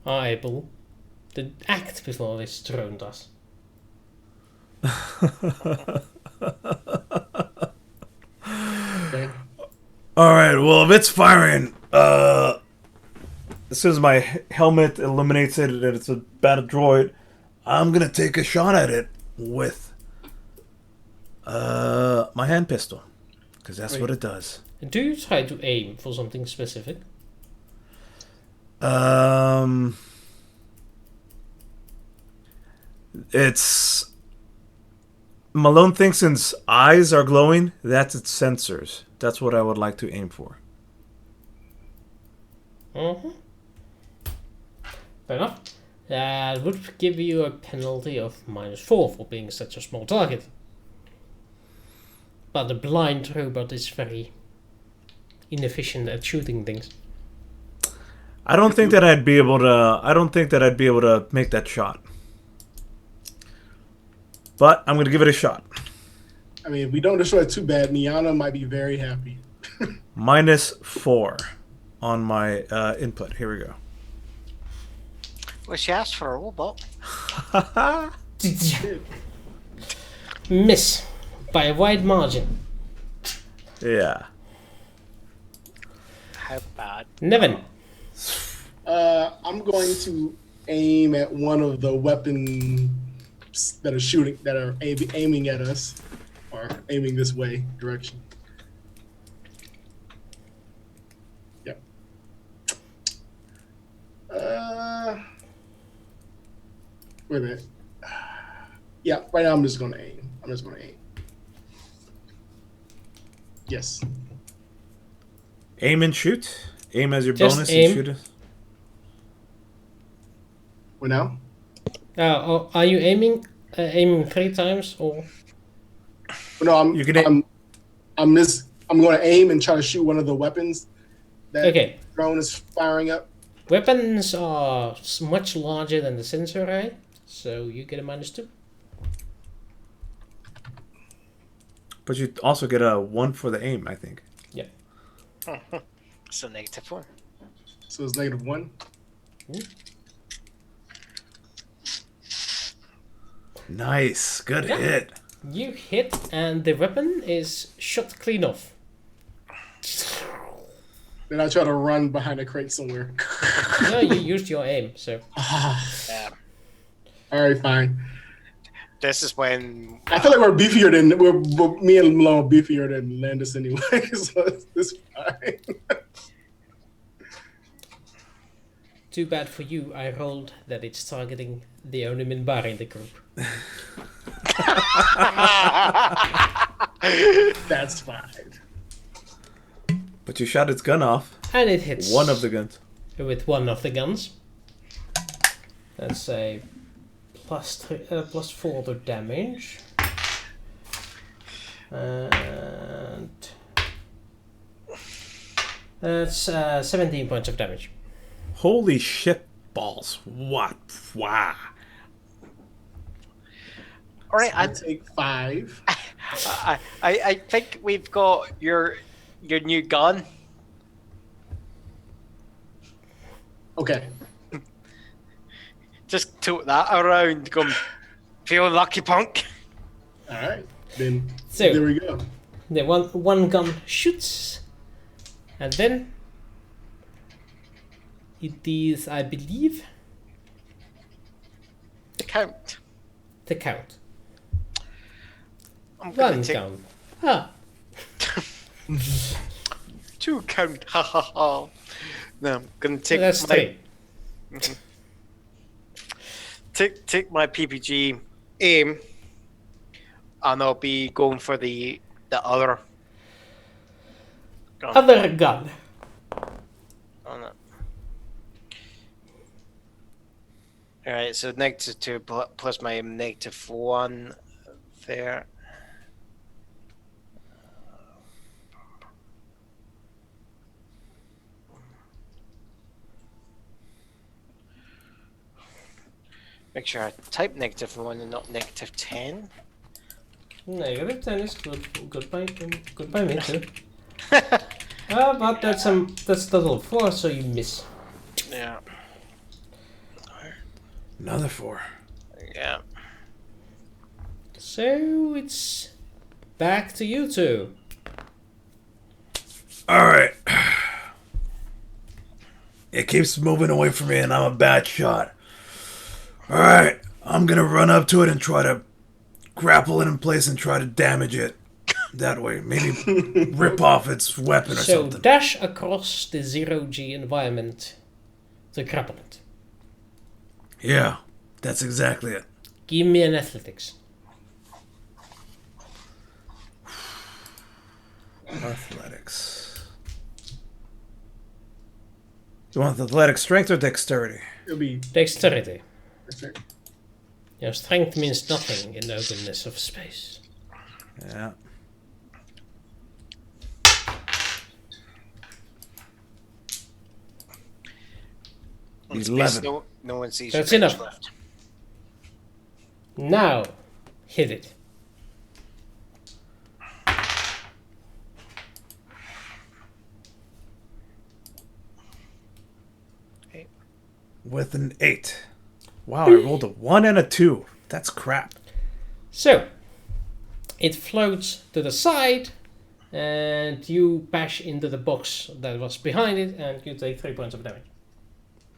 are able to act before this drone does. Okay. Alright, well, if it's firing, As soon as my helmet illuminates it that it's a battle droid, I'm gonna take a shot at it with my hand pistol. Because that's Wait. what it does. Do you try to aim for something specific? it's... Malone thinks its eyes are glowing, that's its sensors. That's what I would like to aim for. Fair enough. That would give you a penalty of -4 for being such a small target. But the blind robot is very inefficient at shooting things. I don't think that I'd be able to. I don't think that I'd be able to make that shot. But I'm gonna give it a shot. I mean, if we don't destroy it too bad, Miana might be very happy. -4 on my input. Here we go. Well, she asked for a robot. Miss by a wide margin. Yeah. How bad? Nevin. I'm going to aim at one of the weapons that are shooting, that are aiming at us, or aiming this way direction. Yep. Wait a minute. Yeah, right now I'm just gonna aim. Yes. Aim and shoot. Aim as your Just bonus aim. and shoot it. What now? Are you aiming 3 times or? No, I'm You can I'm going to aim and try to shoot one of the weapons that Okay. the drone is firing up. Weapons are much larger than the Centauri, so you get a -2. But you also get a 1 for the aim, I think. Yeah. So -1. So it's -1. Nice. Good Yeah. hit. You hit, and the weapon is shot clean off. Then I try to run behind a crate somewhere. No, you used your aim, so. Yeah. All right, fine. This is when I feel like we're beefier than me and Malone are beefier than Landis anyway, so it's fine. Too bad for you, I rolled that it's targeting the only Minbari in the group. That's fine. But you shot its gun off. And it hits. One of the guns. With one of the guns. That's a +4 to damage. And that's 17 points of damage. Holy shit balls. What? Wow. all right, I take 5. I think we've got your new gun. Okay. Just tote that around. Come, feeling lucky, punk. All right. Then So- there we go. The one gun shoots, and then it is, I believe, The count. the count. I'm gonna One take count. Ah, 2 count. Ha ha ha. No, I'm gonna so take that's my 3. take my PPG aim, and I'll be going for the other gun. Other gun. On it. All right, so -2 plus my -1 there. Make sure I type -1 and not -10. -10 is good by me too. But that's total 4, so you miss. Yeah, Another 4. yeah. So it's back to you two. Alright. It keeps moving away from me and I'm a bad shot. Alright, I'm gonna run up to it and try to grapple it in place and try to damage it that way. Maybe rip off its weapon or So something. dash across the 0G environment to grapple it. Yeah, that's exactly it. Give me an athletics. Athletics. You want athletic strength or dexterity? It'll be Dexterity. perfect. Your strength means nothing in the openness of space. Yeah. In space, 11. no one sees That's your bench enough. lift. Now, hit it. With an 8. Wow, I rolled a 1 and a 2. That's crap. So, it floats to the side, and you bash into the box that was behind it, and you take 3 points of damage.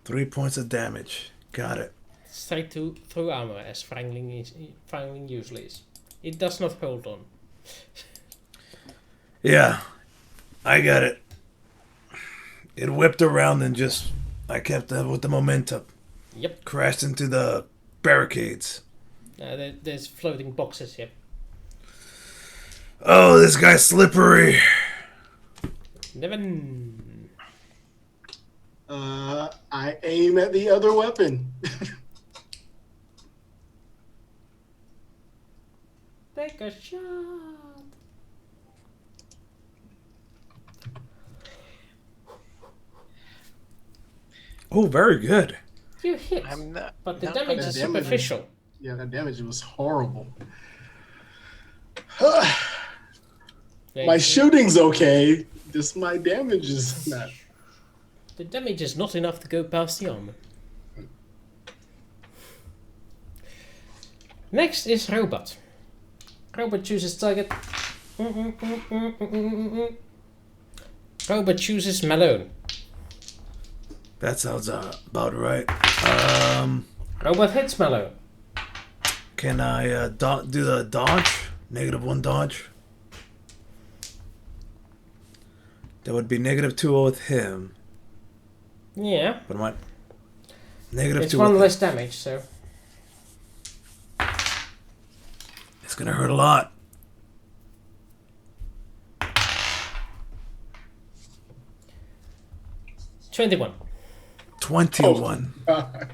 3 points of damage. Got it. Straight through armor, as Frangling usually is. It does not hold on. Yeah, I got it. It whipped around and just, I kept with the momentum. Yep. Crashed into the barricades. There's floating boxes here. Oh, this guy's slippery. Nevin. I aim at the other weapon. Take a shot. Oh, very good. You hit, I'm not. but the not damage gonna is damage. superficial. Yeah, that damage was horrible. Yeah, My shooting's okay. Just my damage is not. The damage is not enough to go past the armor. Next is Robot. Robot chooses target. Robot chooses Malone. That sounds about right. Robot hits Malone. Can I do the dodge? -1 dodge? That would be -2 with him. Yeah, But am I... -2 it's one with less damage, so It's gonna hurt a lot. $21. 21. God.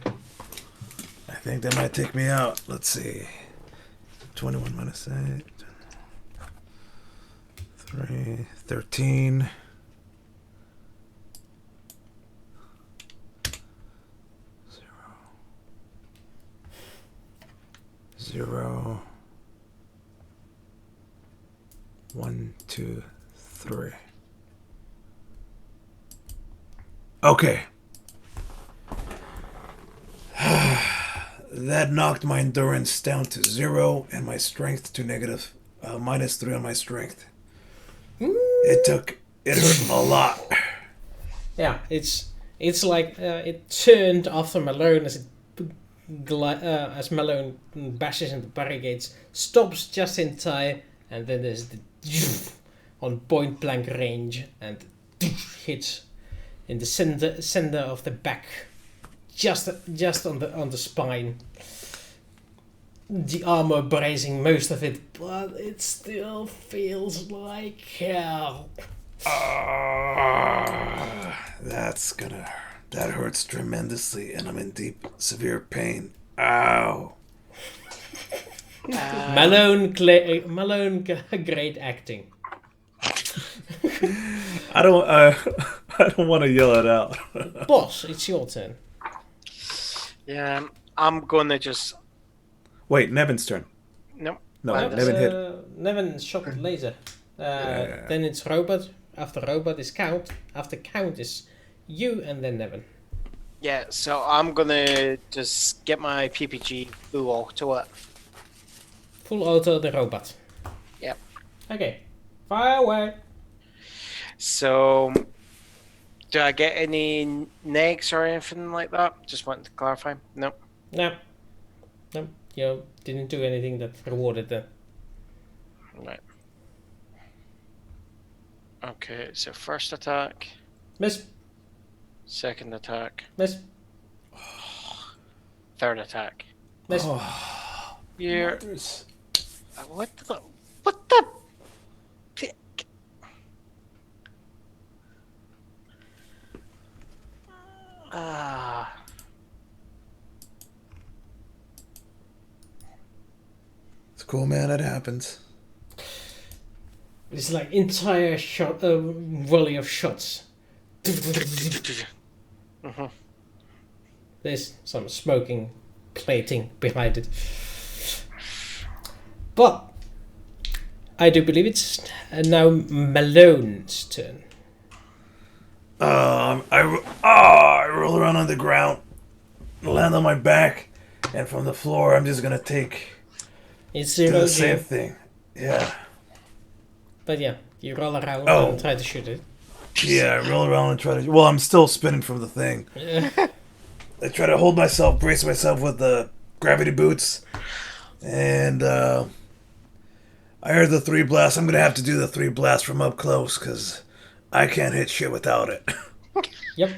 I think that might take me out. Let's see. 21 minus 8. 3, 13. 0. 1, 2, 3. Okay. That knocked my endurance down to 0 and my strength to -3 on my strength. It hurt a lot. yeah, it's like it turned after Malone as Malone bashes into barricades, stops just in time, and then there's the on point blank range and hits in the center of the back, just on the spine. The armor bracing most of it, but it still feels like hell. That hurts tremendously, and I'm in deep, severe pain. Ow. Malone, great acting. I don't want to yell it out. Boss, it's your turn. Yeah, I'm gonna just. Wait, Nevin's turn. No. No, Well, Nevin hit. Nevin shot laser. Yeah. Then it's Robot. After Robot is Count. After Count is you, and then Nevin. Yeah, so I'm gonna just get my PPG full auto it. Full auto the Robot. Yep. Okay. Fire away. So, do I get any negs or anything like that? Just wanted to clarify. No. No. You didn't do anything that rewarded the. Right. Okay, so first attack, Miss. second attack, Miss. third attack. Miss. You're. What the? What the? Ah. It's cool, man. It happens. It's like entire shot, volley of shots. There's some smoking plating behind it. But I do believe it's now Malone's turn. I roll around on the ground, land on my back, and from the floor, I'm just gonna take It's do zero the same G. thing. Yeah. But yeah, you roll around Oh. and try to shoot it. Yeah, I roll around and try to. Well, I'm still spinning from the thing. I try to hold myself, brace myself with the gravity boots, and I heard the 3 blast. I'm gonna have to do the 3 blast from up close because I can't hit shit without it. Yep.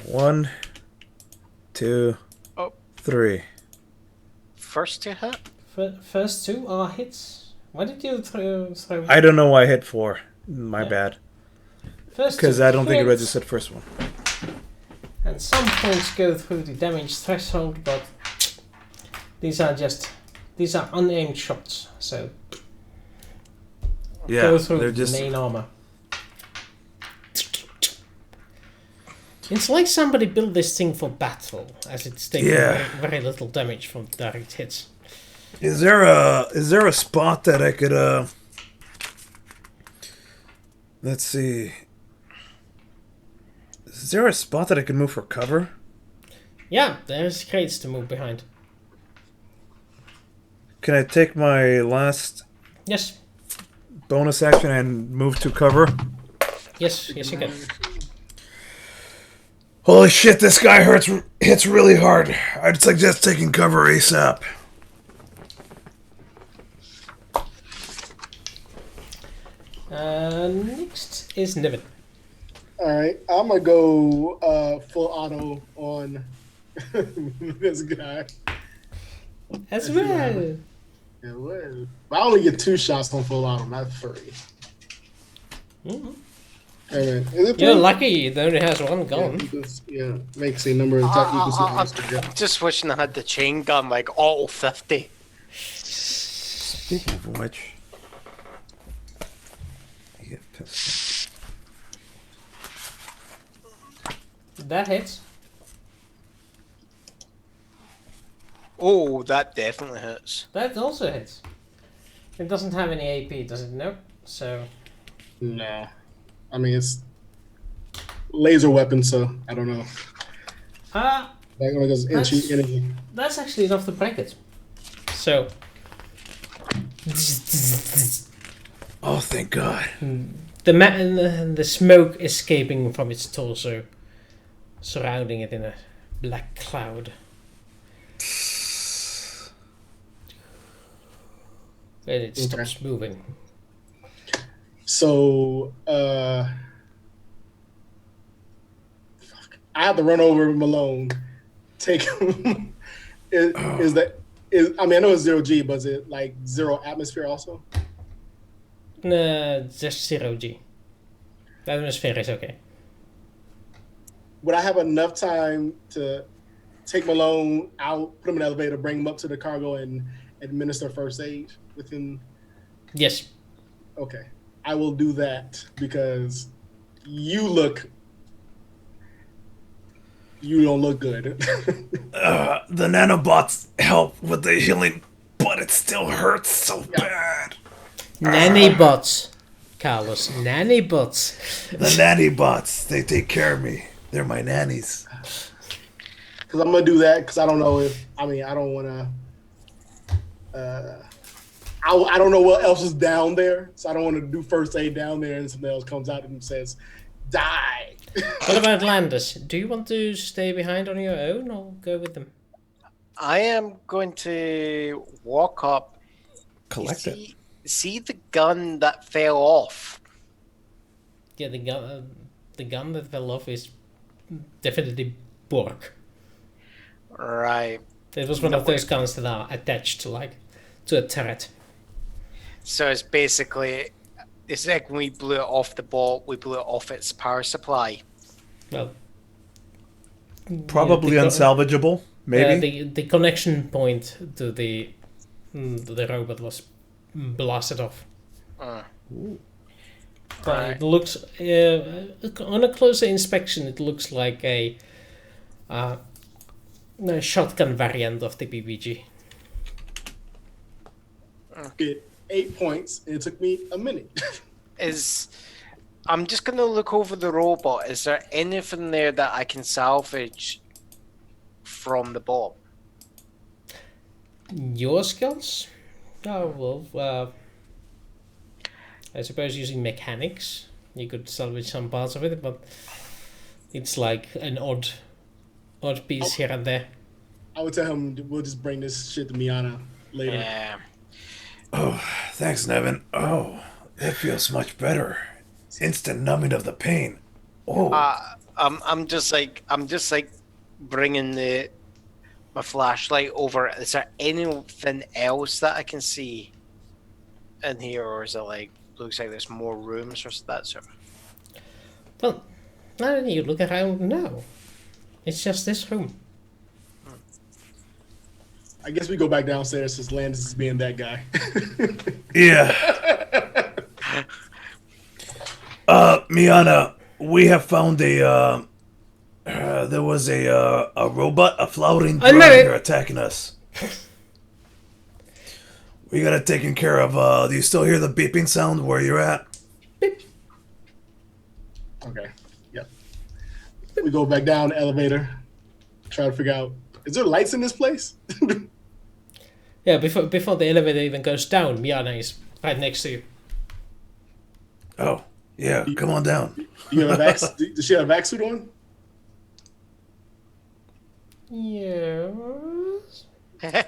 1, 2, Oh. 3. First to hit? First 2 are hits. Why did you throw? I don't know why I hit 4. My bad. First Because 2 I don't think it hits, registered first one. And some points go through the damage threshold, but these are unaimed shots, so Yeah, go through they're the just. main armor. It's like somebody built this thing for battle, as it's taking Yeah. very little damage from direct hits. Is there a spot that I could let's see. Is there a spot that I could move for cover? Yeah, there's crates to move behind. Can I take my last Yes, bonus action and move to cover? yes, you can. Holy shit, this guy hits really hard. I'd suggest taking cover ASAP. Next is Niven. All right, I'm gonna go full auto on this guy. As well. Yeah, well, I only get 2 shots on full auto, not 3. Mhm. Hey, man, is it You're 3? lucky it only has one gun. Yeah, makes a number of attack equals to the monster. I'm just wishing I had the chain gun like all 50. Speaking of which. I get pissed. That hits. Oh, that definitely hits. That also hits. It doesn't have any AP, does it? Nope. So Nah, I mean it's laser weapon, so I don't know. that That goes That's- energy. that's actually enough to break it. So Oh, thank God. the smoke escaping from its torso, surrounding it in a black cloud. Then it stops moving. So I have to run over Malone. Take him. I mean, I know it's 0 G, but is it like 0 atmosphere also? Just 0 G. The atmosphere is okay. Would I have enough time to take Malone out, put him in the elevator, bring him up to the cargo, and administer first aid within? Yes. Okay, I will do that because you don't look good. The nanobots help with the healing, but it still hurts so bad. Nannybots, Carlos. Nannybots. The nannybots, they take care of me. They're my nannies. Because I'm gonna do that because I don't know if I don't want to. I don't know what else is down there, so I don't want to do first aid down there and something else comes out and says, "Die." What about Landis? Do you want to stay behind on your own or go with them? I am going to walk up. Collect it. See the gun that fell off. Yeah, the gun that fell off is definitely Bork. Right. It was one of those guns that are attached to a turret. So it's basically it's like when we blew it off the ball, we blew it off its power supply. Well, Probably the co- unsalvageable, maybe. the connection point to the robot was blasted off. Uh, But Right. it looks on a closer inspection, it looks like a shotgun variant of the BBG. Get 8 points, and it took me a minute. I'm just gonna look over the robot. Is there anything there that I can salvage from the bomb? Your skills? Oh well. I suppose using mechanics, you could salvage some parts of it, but it's like an odd piece here and there. I would tell him we'll just bring this shit to Miana later. Yeah. Oh, thanks, Nevin. Oh, it feels much better. Instant numbing of the pain. Oh, I'm just like bringing my flashlight over. Is there anything else that I can see in here, or is it like looks like there's more rooms or that sort of? Well, now that you look around, no. It's just this room. I guess we go back downstairs since Landis is being that guy. yeah. Miana, we have found there was a robot, a flowering drone know it. here attacking us. We got it taken care of. Do you still hear the beeping sound where you're at? Okay. Yep. We go back down the elevator, try to figure out, is there lights in this place? Yeah, before the elevator even goes down, Miana is right next to you. Oh, yeah, come on down. You have a vac? Does she have a vac suit on? Yes.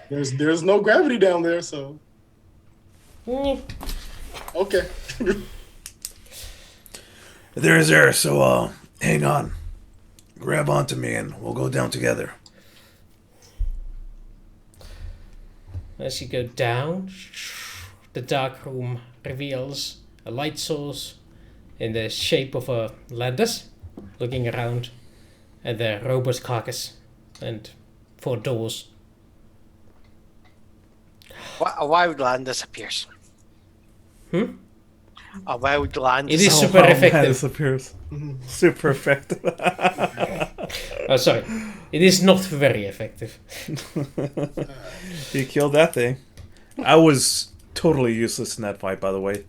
There's no gravity down there, so Mm. okay. There is air, so hang on. Grab onto me and we'll go down together. As you go down, the dark room reveals a light source in the shape of a Landis, looking around at the robot carcass and 4 doors. A wild land disappears. A wild land. It is Oh, super wow, effective. man, disappears. Super effective. Oh, sorry. It is not very effective. You killed that thing. I was totally useless in that fight, by the way.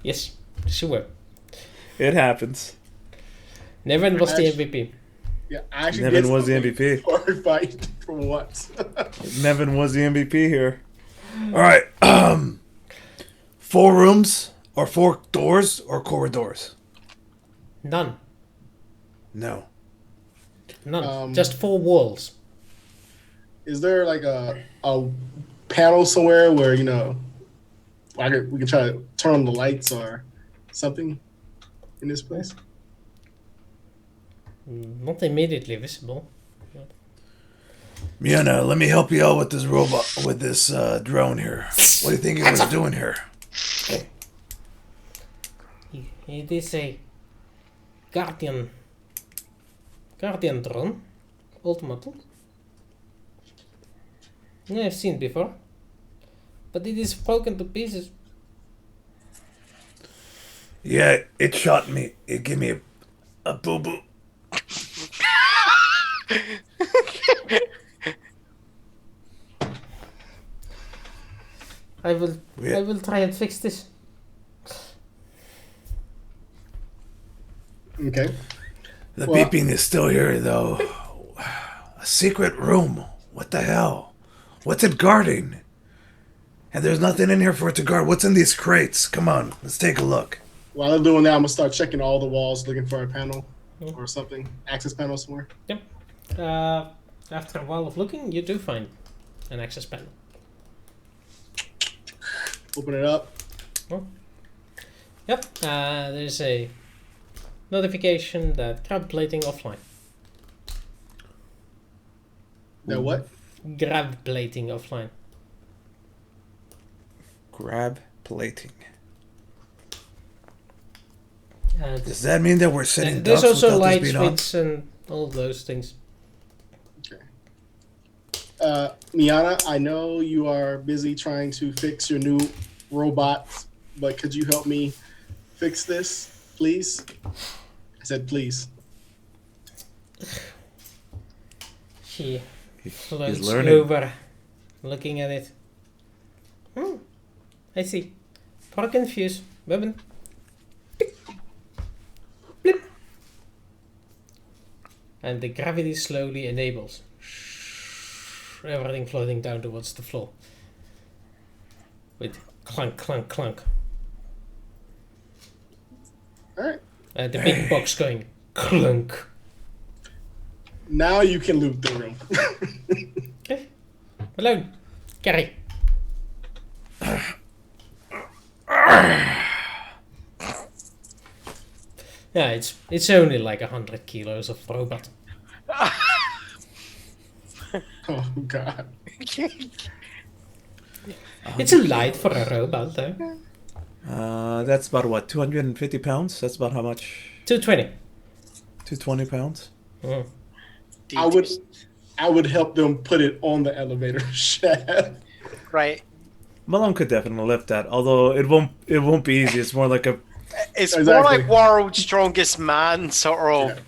Yes, sure. It happens. Nevin was the Actually- MVP. Yeah, I actually Nevin get was the something MVP. for a fight for once. Nevin was the MVP here. All right. 4 rooms or 4 doors or corridors? None. No. None. Just 4 walls. Is there like a panel somewhere where we can try to turn on the lights or something in this place? Not immediately visible. Miana, let me help you out with this robot, with this drone here. What do you think it was doing here? It is a Guardian drone. Ultimately. I've seen before. But it is broken to pieces. Yeah, it shot me. It gave me a boo-boo. I will Yeah. I will try and fix this. Okay. The Well- beeping is still here, though. A secret room. What the hell? What's it guarding? And there's nothing in here for it to guard. What's in these crates? Come on, let's take a look. While I'm doing that, I'm gonna start checking all the walls, looking for a panel or something, access panel somewhere. Yep. After a while of looking, you do find an access panel. Open it up. Yep. There's a notification that grab plating offline. Now what? Grab plating offline. Grab plating. Does that mean that we're sitting There's ducks also without light this being on? switch and all those things. Miana, I know you are busy trying to fix your new robots, but could you help me fix this, please? I said please. She He's floats learning. over, looking at it. I see. Broken fuse. Weapon. Tick. Blip. And the gravity slowly enables. Everything floating down towards the floor. With clunk, clunk, clunk. All right. And the big box going clunk. Now you can loot the room. Okay. Alone. Carry. Yeah, it's only like 100 kilos of robot. Oh God. It's a light for a robot, though. That's about what, 250 pounds? That's about how much? 220. 220 pounds? Mm. I would help them put it on the elevator shaft. Right. Malone could definitely lift that, although it won't be easy. It's more like a It's more Exactly. like World's Strongest Man, sort of. Yeah.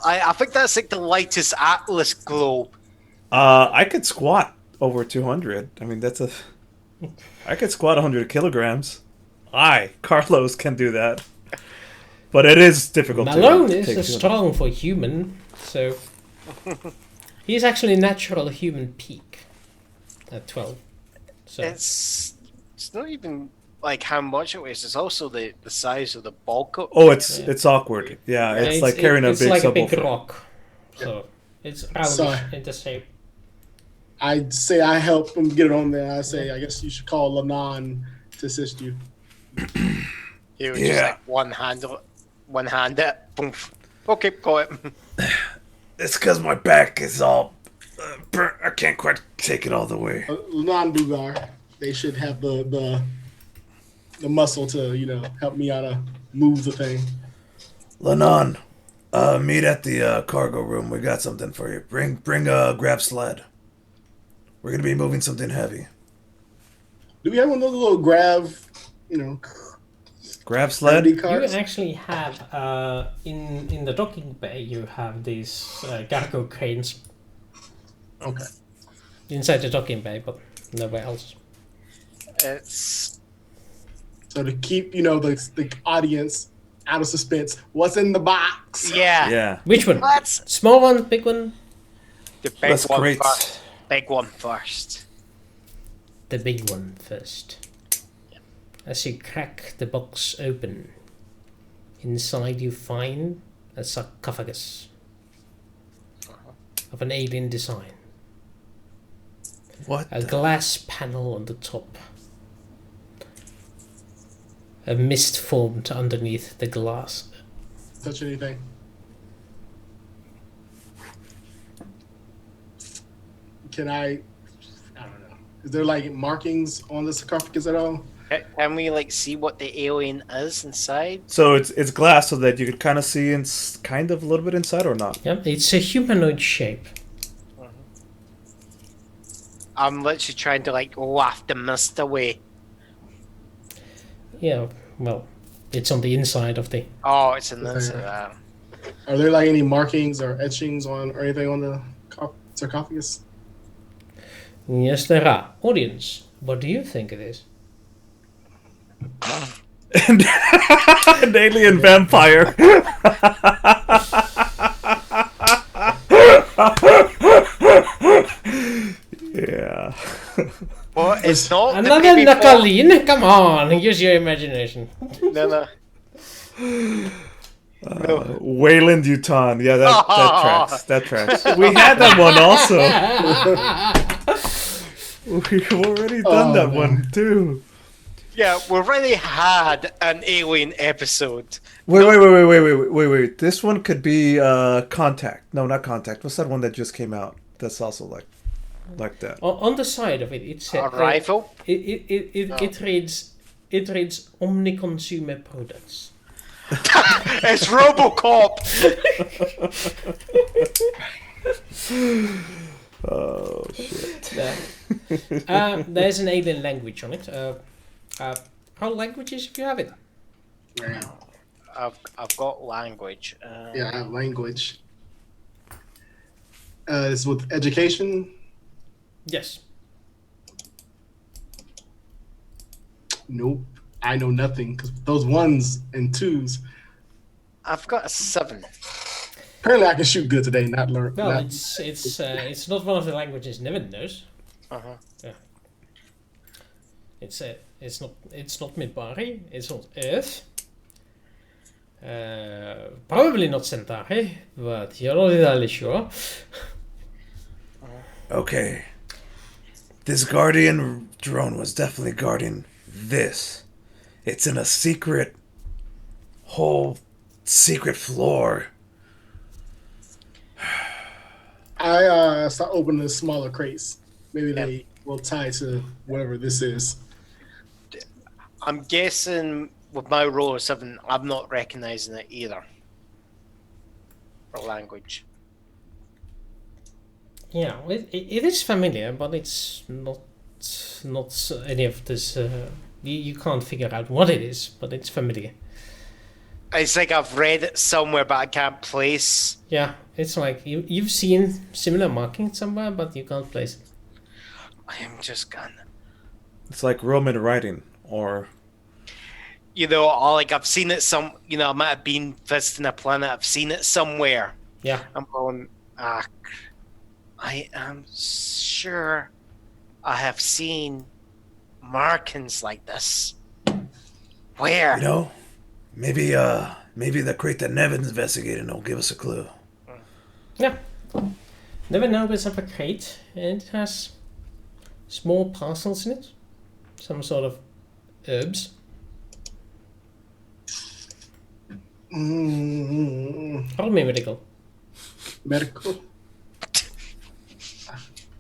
I think that's like the lightest Atlas globe. I could squat over 200. I mean, I could squat 100 kilograms. Carlos can do that. But it is difficult Malone to is take a strong for human, so he's actually natural human peak at 12. So It's not even like how much it weighs. It's also the size of the bulk of Oh, it's awkward. Yeah, yeah, it's like carrying a it's big like a big subwoofer. rock. So it's roundish So- in the shape. I'd say I help them get it on there. I say I guess you should call Lanon to assist you. He was just Yeah. like one hand it. Boom. Okay, got it. It's because my back is all burnt. I can't quite take it all the way. Lanon Dugar. They should have the muscle to help Miana move the thing. Lanon, meet at the cargo room. We got something for you. Bring a grab sled. We're gonna be moving something heavy. Do we have one of those little grab, Grab sled? ID You cards? actually have in the docking bay. You have these cargo cranes Okay. inside the docking bay, but nowhere else. It's So to keep the audience out of suspense, what's in the box? yeah. Yeah. Which one? Let's Small one, big one? the big That's one great. first. Big one first. The big one first. As you crack the box open, inside you find a sarcophagus of an alien design. What? A glass panel on the top. A mist formed underneath the glass. Touch anything? Can I don't know. Is there like markings on the sarcophagus at all? Can we like see what the alien is inside? So it's glass so that you could kind of see kind of a little bit inside or not? Yeah, it's a humanoid shape. I'm literally trying to like laugh the mist away. Yeah, well, it's on the inside of the. Oh, it's in this. Okay. Are there like any markings or etchings or anything on the sarcophagus? Yes, there are. Audience, what do you think it is? An alien vampire. Yeah. Well, it's not the Another baby boy. Nakaline? Come on, use your imagination. No. Wayland Yutani. Yeah, that tracks. That tracks. We had that one also. We've already done that one too. Yeah, we already had an alien episode. Wait. This one could be Contact. No, not Contact. What's that one that just came out? That's also like that. On the side of it, it says Arrival. it reads Omni Consumer Products. It's RoboCop. Oh shit. There's an alien language on it. How languages if you have it? Yeah, I've got language. I have language. It's with education. Yes. Nope. I know nothing because those 1s and 2s. I've got a 7. Apparently, I can shoot good today. Not learn. Well, not, it's not one of the languages Niven knows. Uh-huh. Yeah. It's not Minbari. It's not Earth. Probably not Centauri, but you're not entirely sure. Okay. This guardian drone was definitely guarding this. It's in a whole secret floor. I start opening the smaller crates. Maybe they will tie to whatever this is. I'm guessing with my roll of 7, I'm not recognizing it either. For language. Yeah, it is familiar, but it's not any of this. You can't figure out what it is, but it's familiar. It's like I've read it somewhere, but I can't place. Yeah, it's like you've seen similar markings somewhere, but you can't place it. I am just gonna. It's like Roman writing, or Like I've seen it I might have been visiting a planet. I've seen it somewhere. Yeah. I'm going. I am sure I have seen markings like this. Where? You know, maybe the crate that Nevin's investigating will give us a clue. Yeah. Never know what's up a crate, and it has small parcels in it. Some sort of herbs. Probably medical. Medical.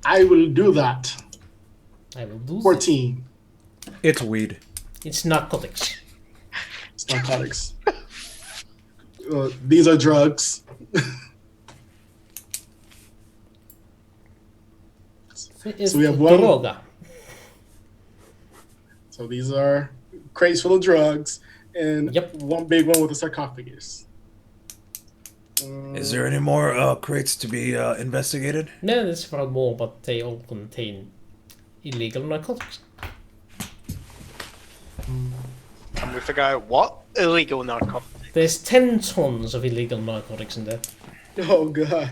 I will do that. I will do 14. it's weed. It's narcotics. It's narcotics. These are drugs. It's we have one- droga. So these are crates full of drugs and Yep. one big one with a sarcophagus. Is there any more crates to be investigated? No, there's several more, but they all contain illegal narcotics. Can we figure out what illegal narcotics? There's 10 tons of illegal narcotics in there. Oh god.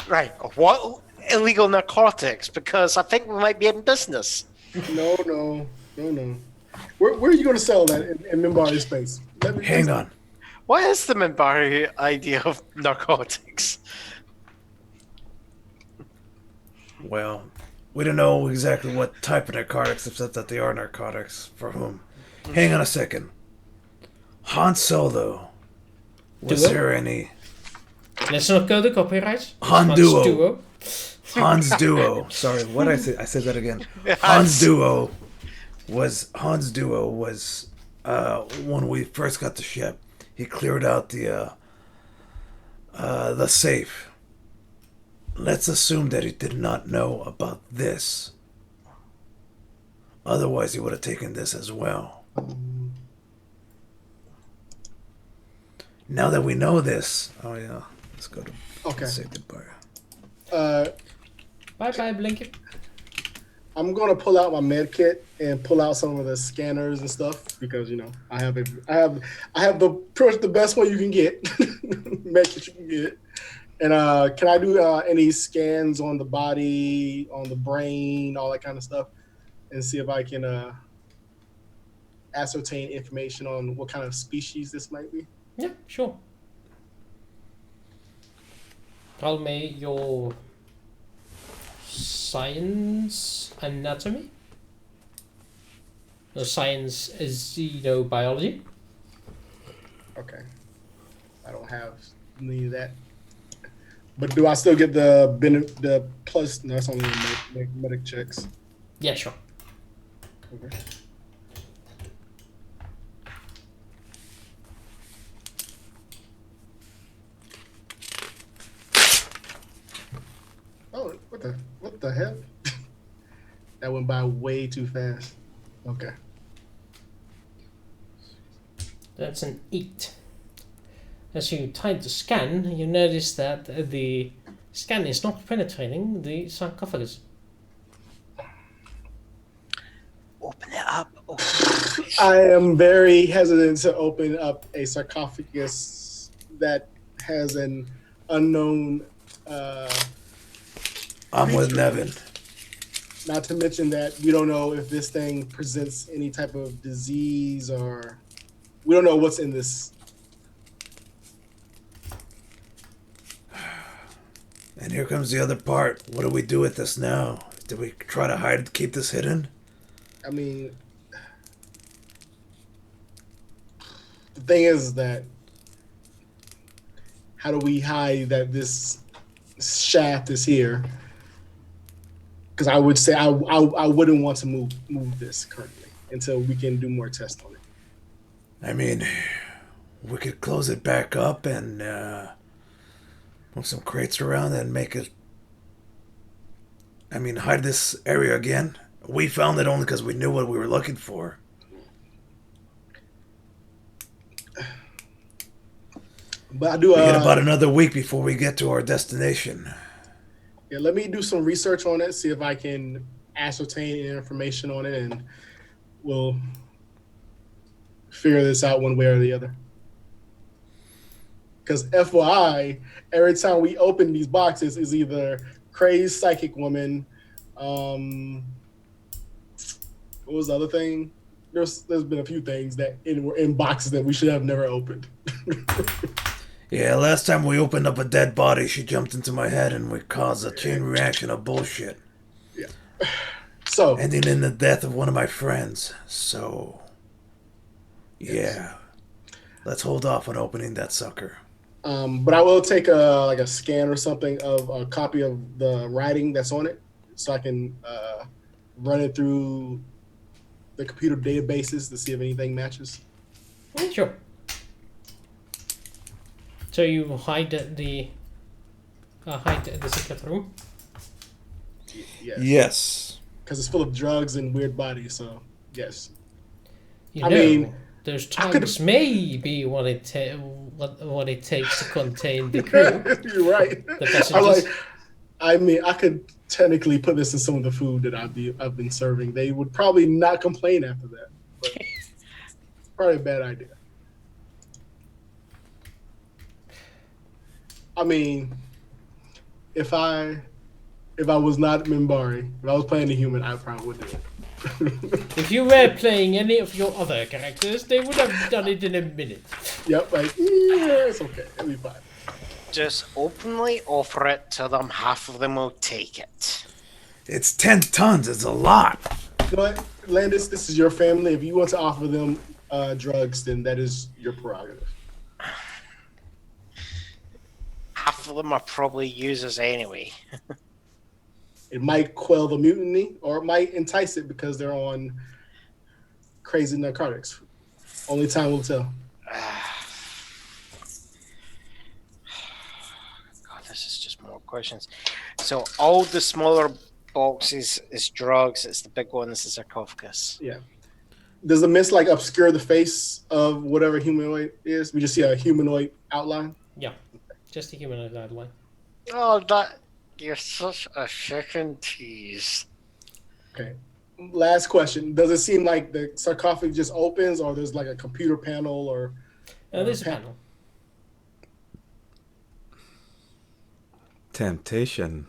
Right. What illegal narcotics? Because I think we might be in business. No. Where are you going to sell that in Minbari space? Hang on. What is the Minbari idea of narcotics? Well, we don't know exactly what type of narcotics, except that they are narcotics. For whom? Hang on a second. Han Solo. Was Duo? there any... Let's not go to copyright. Han It's Duo. Duo. Hans Duo. Sorry, what I said? I said that again. Hans Duo was when we first got the ship. He cleared out the safe. Let's assume that he did not know about this. Otherwise, he would have taken this as well. Now that we know this, oh yeah, let's go to say goodbye. Bye, Blinky. I'm gonna pull out my med kit and pull out some of the scanners and stuff because I have the pretty much the best one you can get, med kit you can get. And can I do any scans on the body, on the brain, all that kind of stuff, and see if I can ascertain information on what kind of species this might be? Yeah, sure. Tell me your science anatomy. The science is biology. Okay. I don't have any of that. But do I still get the plus? No, that's only medic checks. Yeah, sure. Okay. What the hell? That went by way too fast. Okay. That's an 8. As you try to scan, you notice that the scan is not penetrating the sarcophagus. Open it up. I am very hesitant to open up a sarcophagus that has an unknown. I'm with creature. Nevin. Not to mention that we don't know if this thing presents any type of disease or we don't know what's in this. And here comes the other part. What do we do with this now? Do we try to hide, keep this hidden? I mean, the thing is that how do we hide that this shaft is here? Because I would say I wouldn't want to move this currently until we can do more tests on it. I mean, we could close it back up and move some crates around and make it. I mean, hide this area again. We found it only because we knew what we were looking for. But I do. We get about another week before we get to our destination. Yeah, let me do some research on it, see if I can ascertain any information on it, and we'll figure this out one way or the other. Because FYI, every time we open these boxes is either crazed psychic woman. What was the other thing? There's been a few things that were in boxes that we should have never opened. Yeah, last time we opened up a dead body, she jumped into my head and we caused a chain reaction of bullshit. Yeah. So ending in the death of one of my friends. So, yeah. Yes. Let's hold off on opening that sucker. But I will take a scan or something of a copy of the writing that's on it, so I can run it through the computer databases to see if anything matches. Yeah, sure. So you hide the secret room. Yes. Because it's full of drugs and weird bodies. So yes. I mean, those drugs may be what it takes to contain the crew. You're right. The passengers. I mean, I could technically put this in some of the food that I've been serving. They would probably not complain after that. But it's probably a bad idea. I mean, if I was not Minbari, if I was playing the human, I probably would do it. If you were playing any of your other characters, they would have done it in a minute. Yep, it's okay. It'll be fine. Just openly offer it to them. Half of them will take it. It's 10 tons. It's a lot. You know what, Landis, this is your family. If you want to offer them drugs, then that is your prerogative. Half of them are probably users anyway. It might quell the mutiny, or it might entice it because they're on crazy narcotics. Only time will tell. God, this is just more questions. So all the smaller boxes is drugs. It's the big one is the sarcophagus. Yeah. Does the mist obscure the face of whatever humanoid is? We just see a humanoid outline. Yeah, just a humanoid outline. Oh, that you're such a chicken tease. Okay. Last question. Does it seem like the sarcophagus just opens, or there's a computer panel or? There's a panel. Temptation.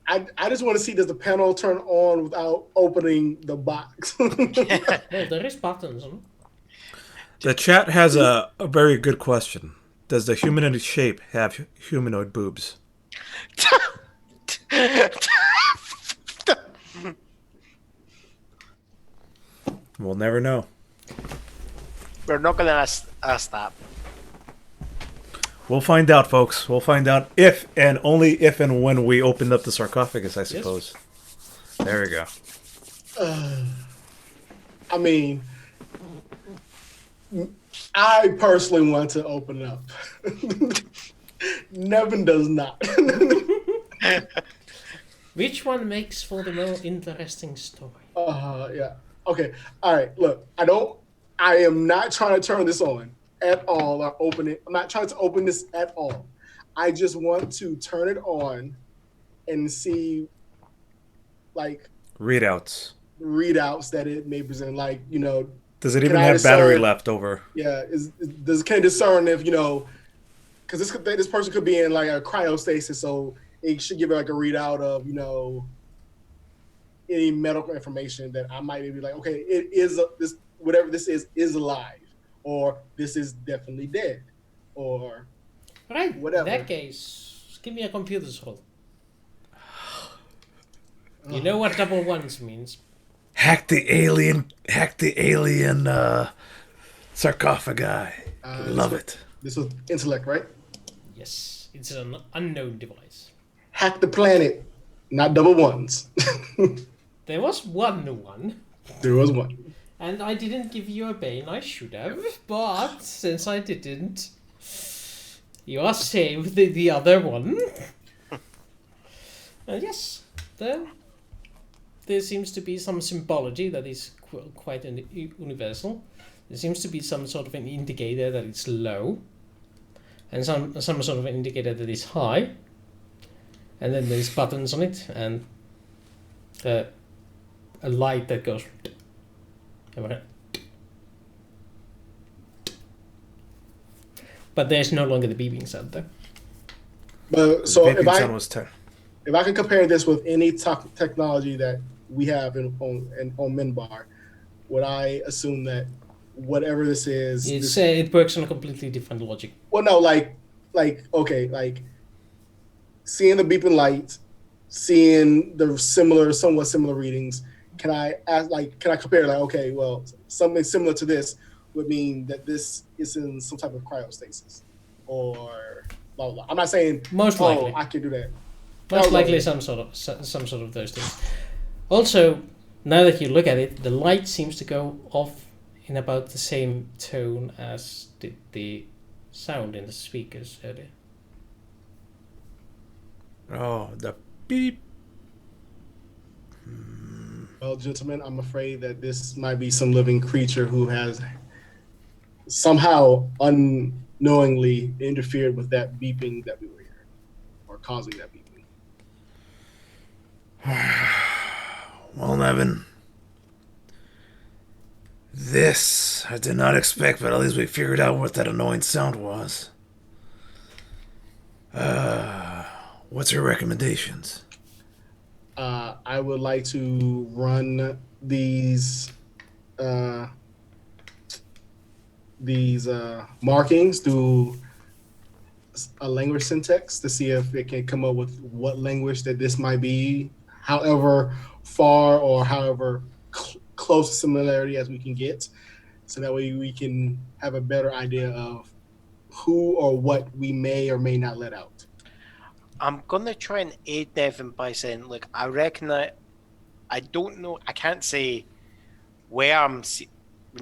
I just want to see, does the panel turn on without opening the box? Well, there is buttons on. The chat has a very good question. Does the humanoid shape have humanoid boobs? We'll never know. We're not going to ask that. We'll find out, folks. We'll find out if and only if and when we open up the sarcophagus, I suppose. Yes. There we go. I mean, I personally want to open it up. Nevin does not. Which one makes for the more interesting story? Yeah. Okay. All right. Look, I am not trying to turn this on at all or open it. I'm not trying to open this at all. I just want to turn it on and see like Readouts. readouts that it may present. Like, Does it Can even I have battery discern- left over? yeah, can discern if, because this person could be in like a cryostasis, so it should give it like a readout of, any medical information that I might be like, okay, it is this whatever this is alive, or this is definitely dead, or Right. Whatever. In that case, give me a computer's roll. You know what double ones means. Hack the alien sarcophagi. Love it. this was intellect, right? Yes, it's an unknown device. Hack the planet, not double ones. There was one, There was one. and I didn't give you a bane. I should have, but since I didn't, you are saved the other one. And yes, there seems to be some symbology that is quite universal. There seems to be some sort of an indicator that it's low, and some sort of an indicator that is high. And then there's buttons on it, and a light that goes. But there's no longer the beeping sound there. But so Beeping if I sound was 10. if I can compare this with any technology that we have on Minbar, would I assume that whatever this is, It works on a completely different logic. well, no, like seeing the beeping light, seeing the somewhat similar readings. Can I compare like, okay, well, something similar to this would mean that this is in some type of cryostasis, or blah blah. Blah. I'm not saying Most likely. I can do that. Most No, likely some sort of those things. Also, now that you look at it, the light seems to go off in about the same tone as did the sound in the speakers earlier. Oh, the beep. Well, gentlemen, I'm afraid that this might be some living creature who has somehow unknowingly interfered with that beeping that we were hearing, or causing that beeping. Well, Nevin, this I did not expect, but at least we figured out what that annoying sound was. What's your recommendations? I would like to run these markings through a language syntax to see if it can come up with what language that this might be, however far or however close similarity as we can get, so that way we can have a better idea of who or what we may or may not let out. I'm gonna try and aid Devin by saying, look, I reckon that I don't know, I can't say where the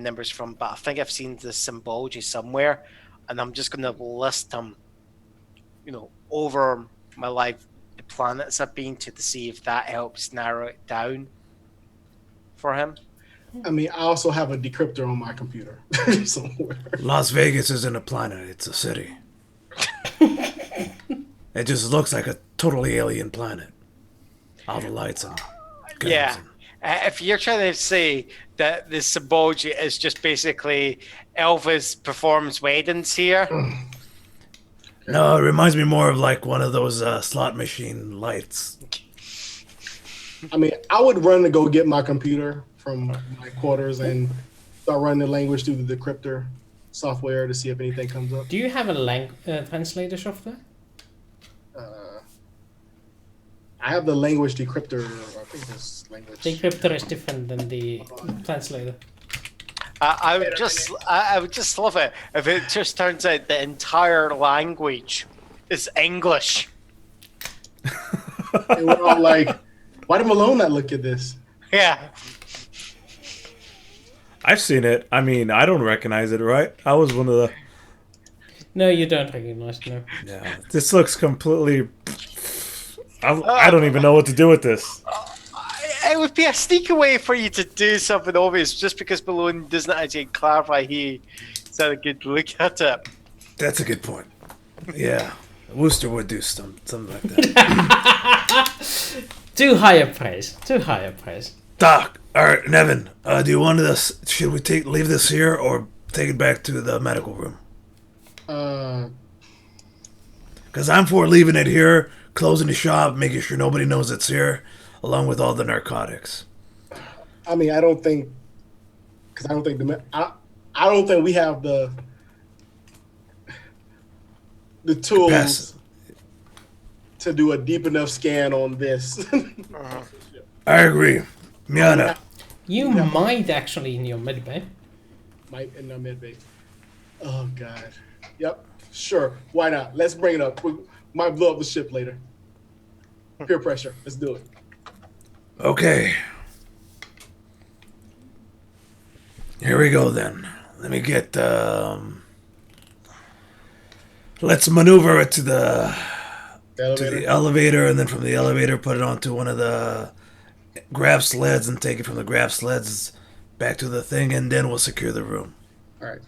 numbers from, but I think I've seen the symbology somewhere, and I'm just gonna list them, over my life, the planets I've been to see if that helps narrow it down for him. I mean, I also have a decryptor on my computer somewhere. Las Vegas isn't a planet, it's a city. It just looks like a totally alien planet. All the lights and guns Yeah. and- If you're trying to say that the symbology is just basically Elvis performs weddings here, No, it reminds me more of like one of those slot machine lights. I mean, I would run to go get my computer from my quarters and start running the language through the decryptor software to see if anything comes up. Do you have a translator software? I have the language decryptor. I think this language. Decryptor is different than the translator. I would just love it if it just turns out the entire language is English. And we're all like, why did Malone not look at this? Yeah. I've seen it. I mean, I don't recognize it, right? I was one of the... No, you don't recognize. No. Yeah, this looks completely... I don't even know what to do with this. It would be a sneaky way for you to do something obvious just because Malone doesn't actually clarify he said a good look at it. That's a good point. Yeah, Wooster would do something like that. Too high a praise. Too high a praise. Doc, all right, Nevin. Do you want this? Should we leave this here or take it back to the medical room? Because I'm for leaving it here, closing the shop, making sure nobody knows it's here, along with all the narcotics. I mean, I don't think we have the tools to do a deep enough scan on this. I agree. Miana. You might actually in your medbay. Might in the mid-base. Oh God. Yep. Sure. Why not? Let's bring it up. We might blow up the ship later. Peer pressure. Let's do it. Okay. Here we go then. Let me get let's maneuver it to the elevator, and then from the elevator put it onto one of the grab sleds and take it from the grab sleds back to the thing, and then we'll secure the room. All right.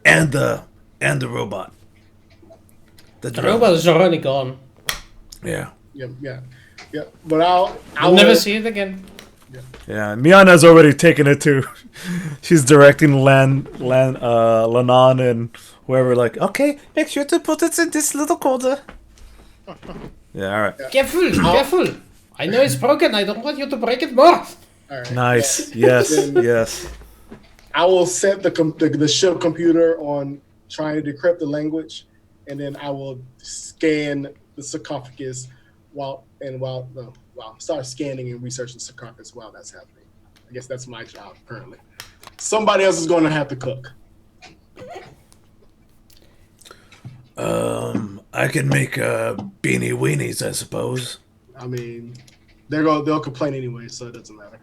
And the robot. The robot is already gone. Yeah. Yeah. But I'll never see it again. Yeah, Miana's already taken it too. She's directing Lanon and whoever, like, okay, make sure to put it in this little corner. Yeah, all right. Careful. I know it's broken. I don't want you to break it more. All right. Nice. Yes. Yes. I will set the ship computer on trying to decrypt the language, and then I will scan the sarcophagus while start scanning and researching the sarcophagus while that's happening. I guess that's my job currently. Somebody else is going to have to cook. I can make beanie weenies, I suppose. I mean, they'll complain anyway, so it doesn't matter.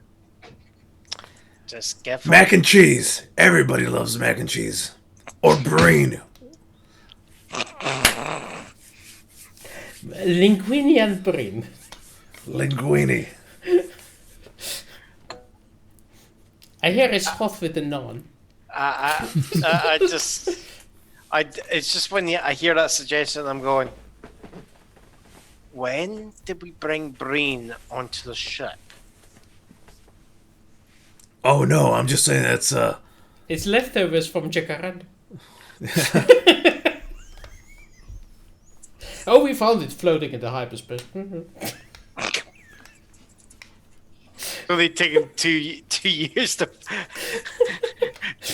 Just get Mac and cheese. Everybody loves mac and cheese. Or brine. Linguini and brim. Linguini. I hear it's hot with the naan. It's just when I hear that suggestion, I'm going, when did we bring Breen onto the ship? Oh no, I'm just saying that's It's leftovers from Jacaranda. Oh, we found it floating in the hyperspace. Only taken two years to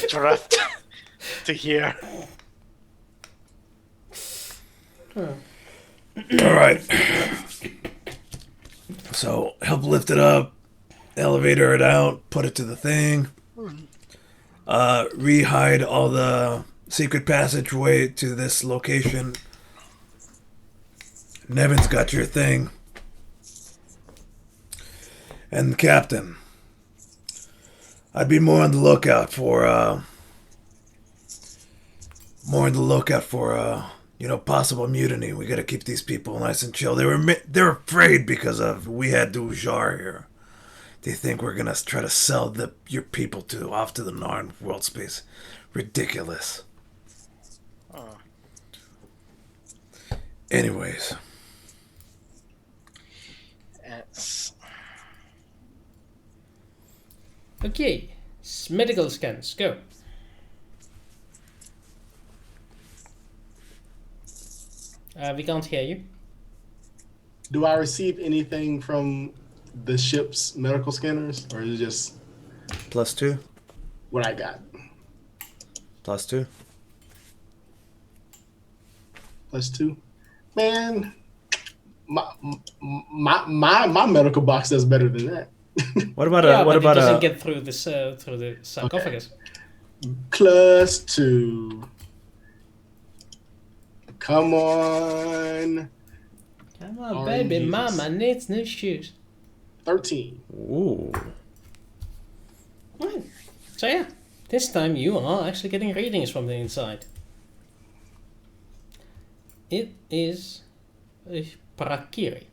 drift to here. alright. So help lift it up, elevator it out, put it to the thing. Re-hide all the secret passageway to this location. Nevin's got your thing. And Captain, I'd be more on the lookout for possible mutiny. We gotta keep these people nice and chill. They're afraid because of we had Dujar here. They think we're gonna try to sell your people off to the Narn world space. Ridiculous. Anyways. Okay, medical scans, go. We can't hear you. Do I receive anything from the ship's medical scanners, or is it just +2. what I got? +2. +2. Man, my medical box does better than that. What about it doesn't get through this through the sarcophagus. +2. Come on. Come on, baby, Jesus. mama needs new shoes. 13. Ooh. Right. So yeah, this time you are actually getting readings from the inside. It is a Prakiri.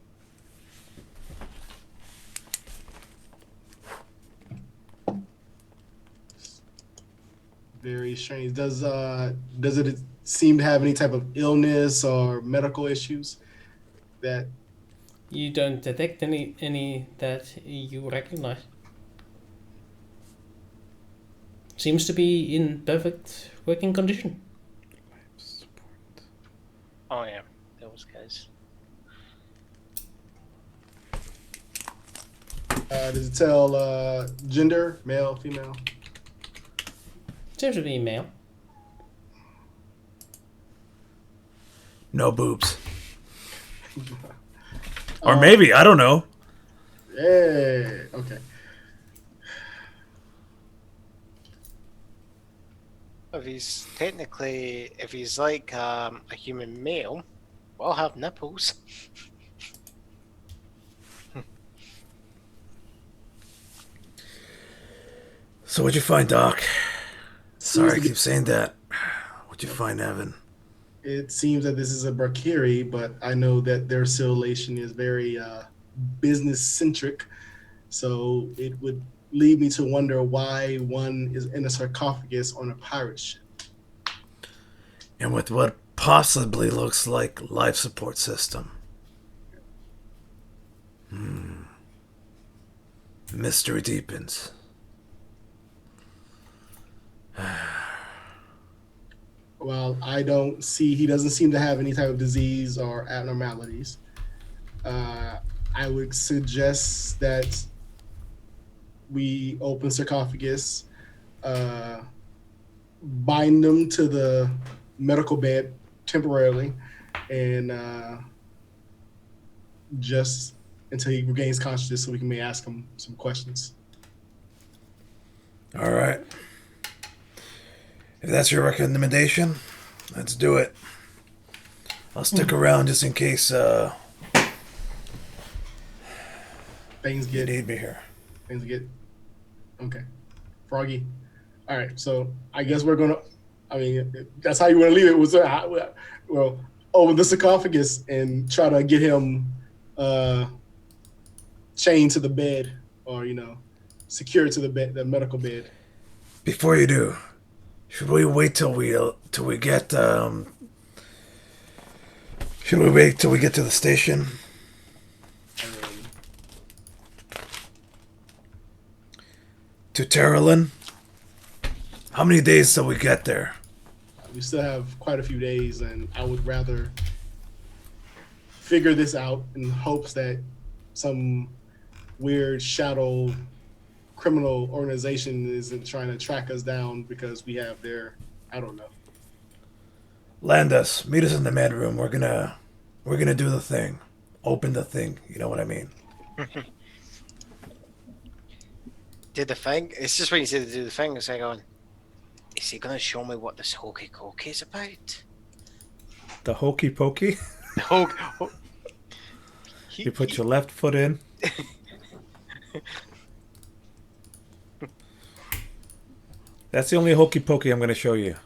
Very strange. Does it seem to have any type of illness or medical issues that You don't detect any that you recognize. Seems to be in perfect working condition. Oh yeah, those guys. does it tell gender, male, female? Seems to be male. No boobs. Or maybe, I don't know. Yeah. Okay. If he's like a human male, we'll have nipples. So what'd you find, Doc? Sorry I Seems to keep saying that. What'd you find, Evan? It seems that this is a Brachiri, but I know that their civilization is very business centric. So it would lead me to wonder why one is in a sarcophagus on a pirate ship. And with what possibly looks like life support system. Mystery deepens. Well, he doesn't seem to have any type of disease or abnormalities. I would suggest that we open sarcophagus, bind them to the medical bed temporarily, and just until he regains consciousness so we can may ask him some questions. All right. If that's your recommendation, let's do it. I'll stick around just in case Things you get need me here. okay. Froggy. All right, so I guess we're gonna. I mean, that's how you want to leave it. Was well, open the sarcophagus and try to get him chained to the bed, or secured to the bed, the medical bed. Before you do, should we wait till we get should we wait till we get to the station? To Terralin? How many days till we get there? We still have quite a few days, and I would rather figure this out in hopes that some weird shadow criminal organization isn't trying to track us down because we have their, I don't know. Land us. Meet us in the med room. We're gonna do the thing. Open the thing. You know what I mean? Do the thing. It's just when you say to do the thing, it's like going, is he going to show me what this hokey cokey is about? The hokey pokey. The You put your left foot in. That's the only hokey pokey I'm going to show you.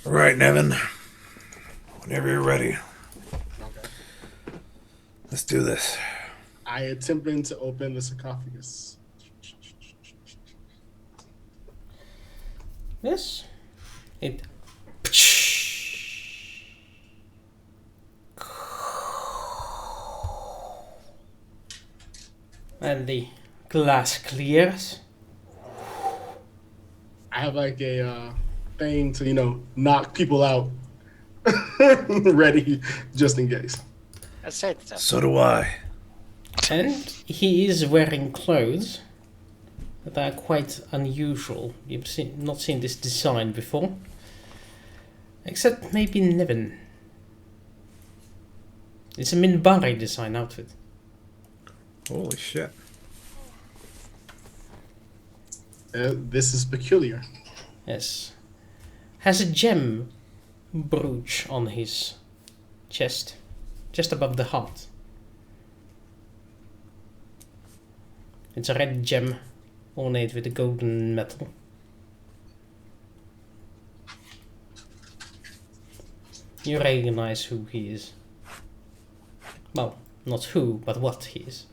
All right, Nevin. Whenever you're ready. Okay. Let's do this. I attempting to open the sarcophagus. Yes. It. And the glass clears. I have like a thing to knock people out, ready just in case. I said that. So do I. And he is wearing clothes that are quite unusual. You've not seen this design before. Except maybe Nevin. It's a Minbari design outfit. Holy shit. This is peculiar. Yes. Has a gem brooch on his chest, just above the heart. It's a red gem ornate with a golden metal. You recognize who he is. Well, not who, but what he is.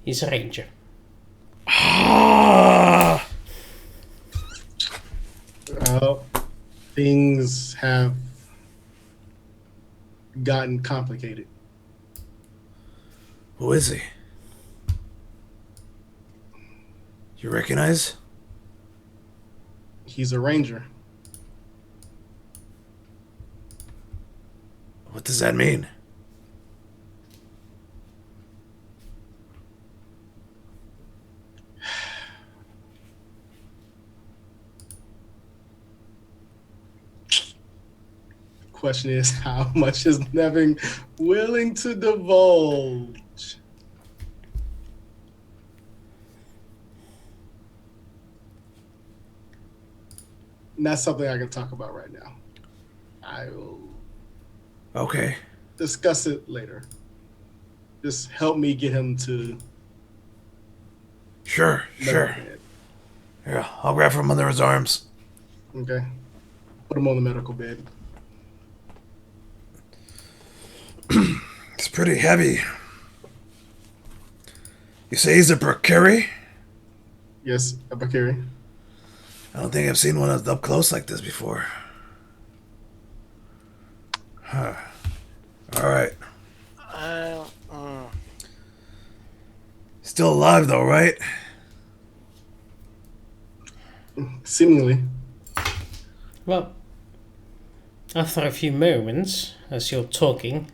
He's a ranger. Things have gotten complicated. Who is he? You recognize? He's a ranger. What does that mean? Question is, how much is Nevin willing to divulge? Not something I can talk about right now. I will Okay. discuss it later. Just help me get him to Sure. medical bed. Here, I'll grab from under his arms. Okay. Put him on the medical bed. It's pretty heavy. You say he's a Berkeri? Yes, Abakiri. I don't think I've seen one up close like this before. Huh. Alright. Still alive though, right? Seemingly. Well, after a few moments, as you're talking,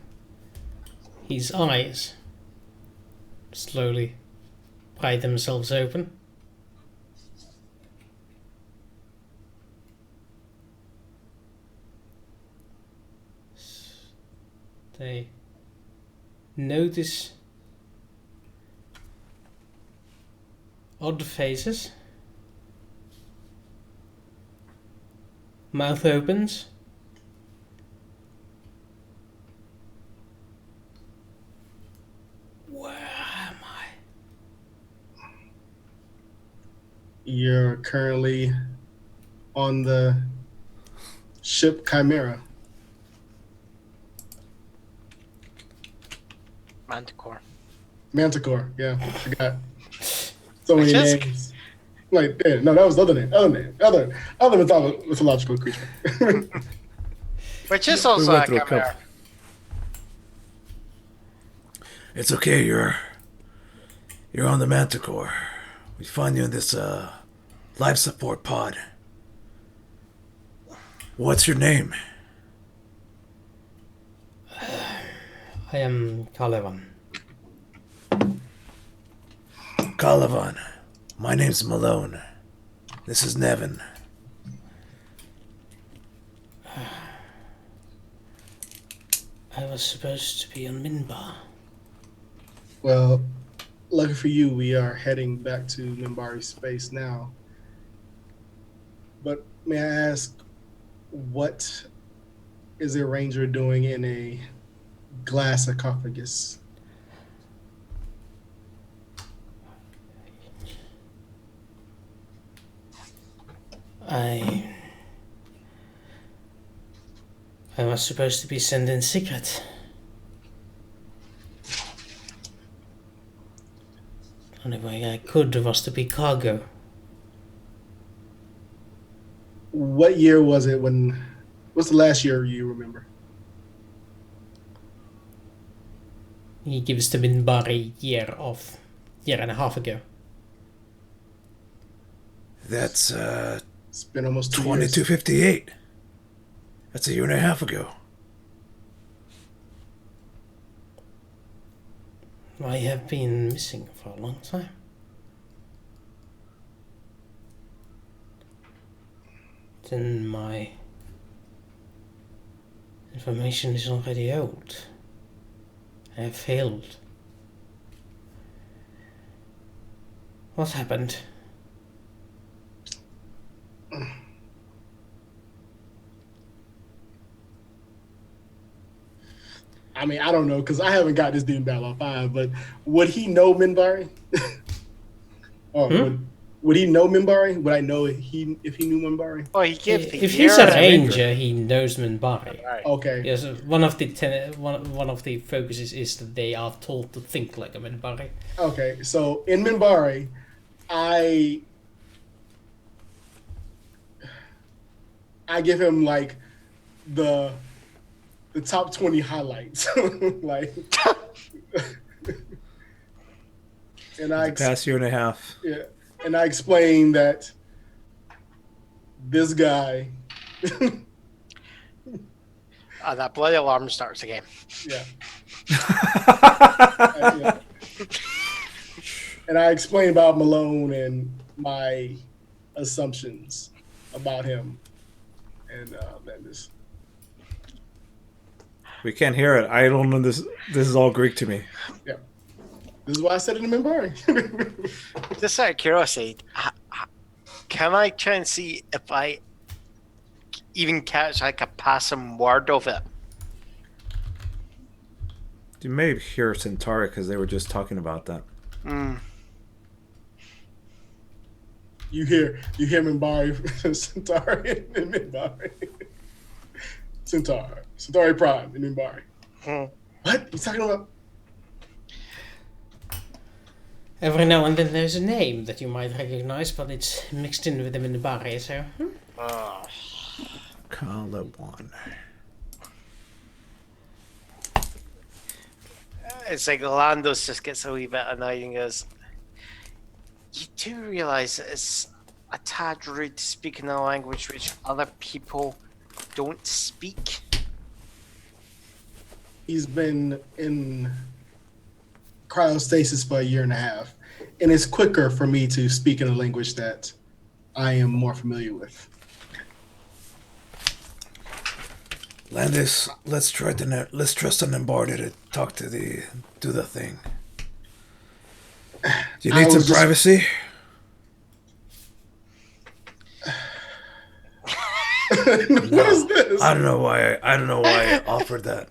his eyes slowly pry themselves open. They notice odd faces. Mouth opens. Where am I? You're currently on the ship Chimera. Manticore. Manticore, yeah. I forgot. So many Which is- names. Like, yeah, no, that was the other name. Other mythological creature. Which is We also went a through a chimera. couple. It's okay, you're on the Manticore. We find you in this life support pod. What's your name? I am Caliban. Caliban. My name's Malone. This is Nevin. I was supposed to be on Minbar. Well, lucky for you, we are heading back to Minbari space now. But may I ask, what is a ranger doing in a glass sarcophagus? I was supposed to be sent in secret. Only way I could was to be cargo. What year was it when? What's the last year you remember? He gives the Minbari year and a half ago. That's It's been almost 2 years. 2258. That's a year and a half ago. I have been missing for a long time. Then my information is already old. I have failed. What happened? I mean, I don't know because I haven't got this dude in Babylon 5, but would he know Minbari? Or would he know Minbari? Would I know if he knew Minbari? Well, he gave the If he's a year. ranger, he knows Minbari. Right. Okay. Yes, one of the focuses is that they are told to think like a Minbari. Okay. So in Minbari, I give him like the top 20 highlights, like, and The past year and a half. yeah, and I explain that this guy, That bloody alarm starts again. yeah, yeah. And I explain about Malone and my assumptions about him, and that is. We can't hear it. I don't know this. This is all Greek to me. Yeah. This is why I said it in Minbari. Just out of curiosity, can I try and see if I even catch like a passing word of it? You may hear Centauri because they were just talking about that. You hear Minbari, Centauri, and Minbari. Centauri Prime, and Minbari. What? You talking about? Every now and then there's a name that you might recognize, but it's mixed in with the Minbari, so... Call it one. It's like Landos just gets a wee bit annoyed and goes, you do realise that it's a tad rude to speak in a language which other people don't speak? He's been in cryostasis for a year and a half, and it's quicker for me to speak in a language that I am more familiar with. Landis, let's trust an Minbari to talk to do the thing. Do you need some privacy? What is this? I don't know why I offered that.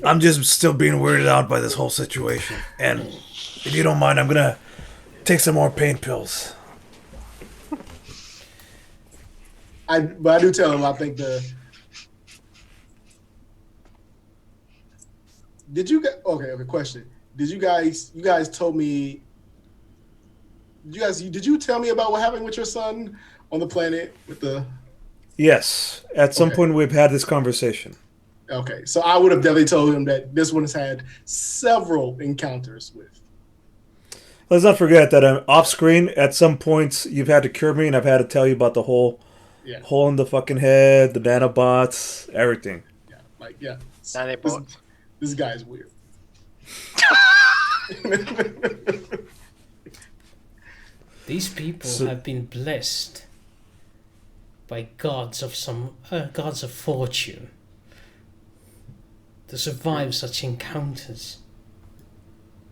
I'm just still being weirded out by this whole situation. And if you don't mind, I'm gonna take some more pain pills. But I do tell him. I think Did you guys? Okay. Question. Did you guys told me? Did you tell me about what happened with your son on the planet with the? Yes. At some point, we've had this conversation. Okay, so I would have definitely told him that this one has had several encounters with. Let's not forget that off screen, at some points, you've had to cure me, and I've had to tell you about the whole hole in the fucking head, the nanobots, everything. Yeah. Nanobots. This guy's weird. These people have been blessed by gods of fortune to survive such encounters.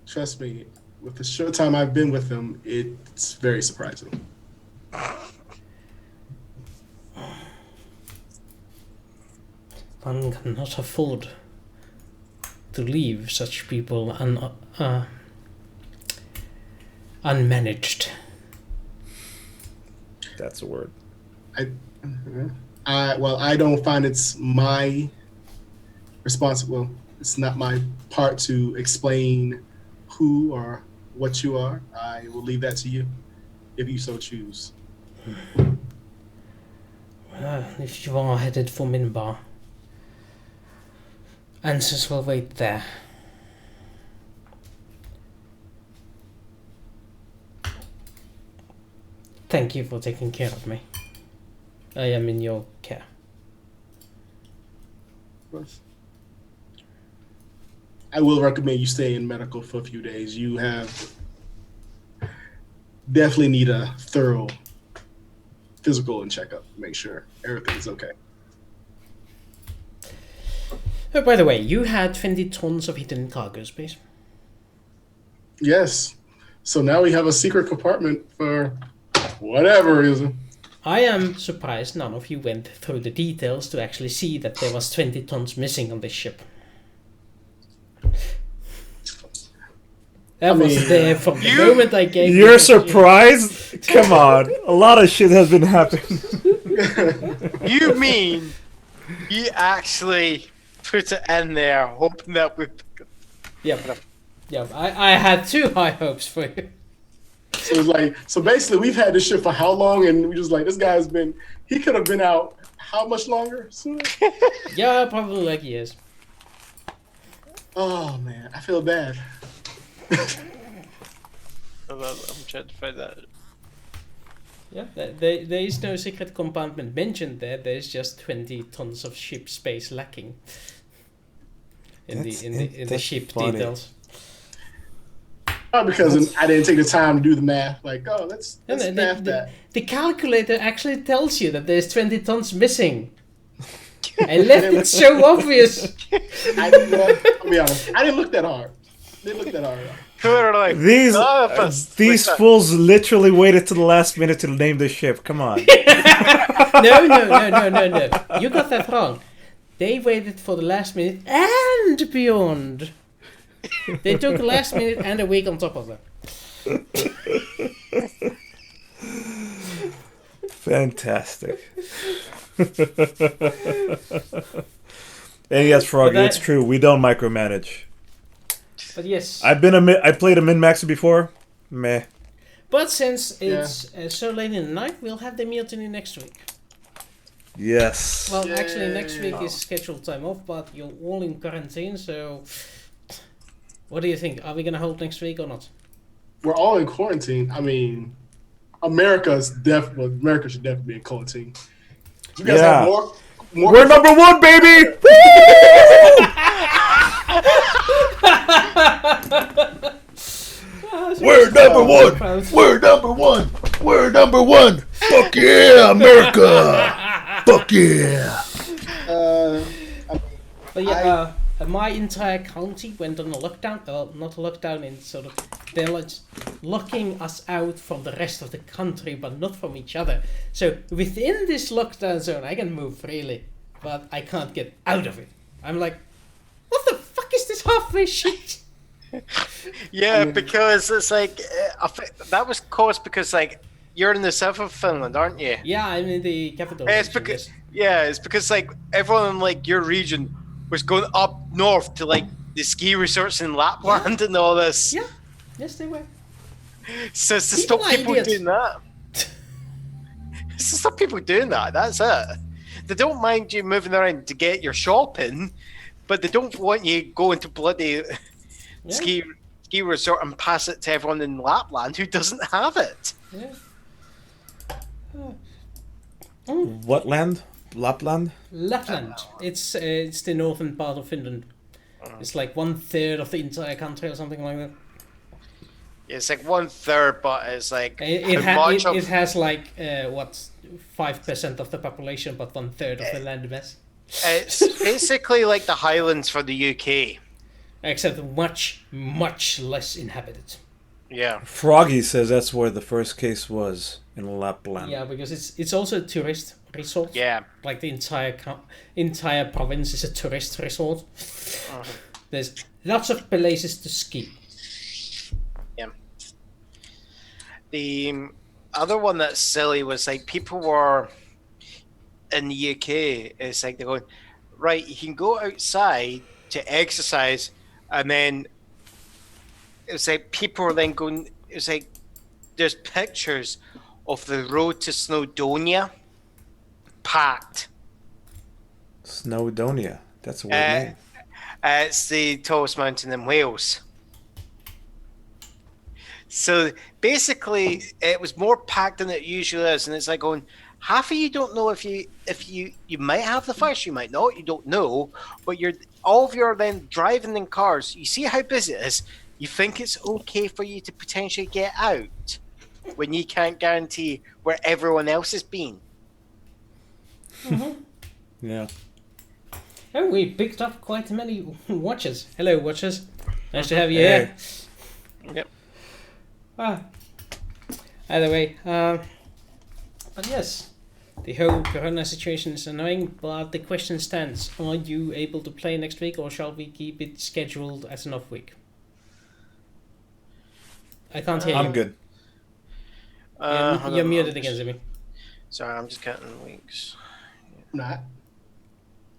Trust me, with the short time I've been with him, it's very surprising. One cannot afford to leave such people unmanaged. That's a word. I don't find it's my responsible. It's not my part to explain who or what you are. I will leave that to you, if you so choose. If you are headed for Minbar, answers will wait there. Thank you for taking care of me. I am in your care. I will recommend you stay in medical for a few days. You definitely need a thorough physical and checkup to make sure everything's okay. Oh, by the way, you had 20 tons of hidden cargo space. Yes. So now we have a secret compartment for whatever reason. I am surprised none of you went through the details to actually see that there was 20 tons missing on this ship. That was mean, there from the moment I gave You're you. surprised? Come on. A lot of shit has been happening. You mean you actually put it in there, hoping that we. Yep. I had too high hopes for you. So it's like, so basically, we've had this shit for how long? And we just like, this guy's been. He could have been out how much longer? Sooner? Yeah, probably like years. Oh man, I feel bad. I'm trying to find that. Yeah, there is no secret compartment mentioned there. There's just 20 tons of ship space lacking in the That's ship funny. details. Probably because I didn't take the time to do the math. Like, oh, let's And math that. the calculator actually tells you that there's 20 tons missing. I left it so obvious. I'll be honest. I didn't look that hard. They're like, These fools literally waited to the last minute to name the ship. Come on. No. You got that wrong. They waited for the last minute and beyond. They took the last minute and a week on top of that. Fantastic. And yes, Froggy, it's true. We don't micromanage. But yes. I played a min-maxer before. Meh. But since it's so late in the night, we'll have the mutiny next week. Yes. Well, actually, next week is scheduled time off, but you're all in quarantine, so... What do you think? Are we going to hold next week or not? We're all in quarantine. I mean, America should definitely be in quarantine. You guys have more We're number one, baby! We're number one. We're number one. We're number one. Fuck yeah, America. Fuck yeah. But yeah, my entire county went on a lockdown. Well, not a lockdown in sort of... They're like locking us out from the rest of the country, but not from each other. So within this lockdown zone, I can move freely, but I can't get out of it. I'm like, what the fuck is this halfway shit? Yeah, because it's like that was caused because like you're in the south of Finland, aren't you? Yeah, I'm in the capital. It's because it's because like everyone in like your region was going up north to like the ski resorts in Lapland and all this. Yeah, yes they were. So it's to stop people doing that. It's to stop people doing that. That's it. They don't mind you moving around to get your shopping, but they don't want you going to bloody ski resort and pass it to everyone in Lapland who doesn't have it. Yeah. What land? Lapland? Lapland. It's the northern part of Finland. It's like 1/3 of the entire country or something like that. It's like 1/3, but it's like It has like 5% of the population, but 1/3 of the land mass. It's basically like the Highlands for the UK. Except much less inhabited. Yeah. Froggy says that's where the first case was, in Lapland. Yeah, because it's also a tourist resort. Yeah. Like the entire province is a tourist resort. There's lots of places to ski. Yeah. The other one that's silly was like people were in the UK. It's like they're going, right, you can go outside to exercise, and then it's like people are then going. It's like there's pictures of the road to Snowdonia packed. Snowdonia. That's a weird name. It's the tallest mountain in Wales. So basically, it was more packed than it usually is, and it's like going. Half of you don't know if you might have the virus, you might not, you don't know, but all of you are then driving in cars. You see how busy it is. You think it's okay for you to potentially get out when you can't guarantee where everyone else has been. Mm-hmm. Yeah. Oh, we picked up quite many watchers. Hello, watchers. Nice to have you here. Yep. Either way, but yes, the whole corona situation is annoying, but the question stands, are you able to play next week, or shall we keep it scheduled as an off week? I can't hear you. I'm good. Hold You're on, muted I'm again, just- Zimmy. Sorry, I'm just counting weeks. Not.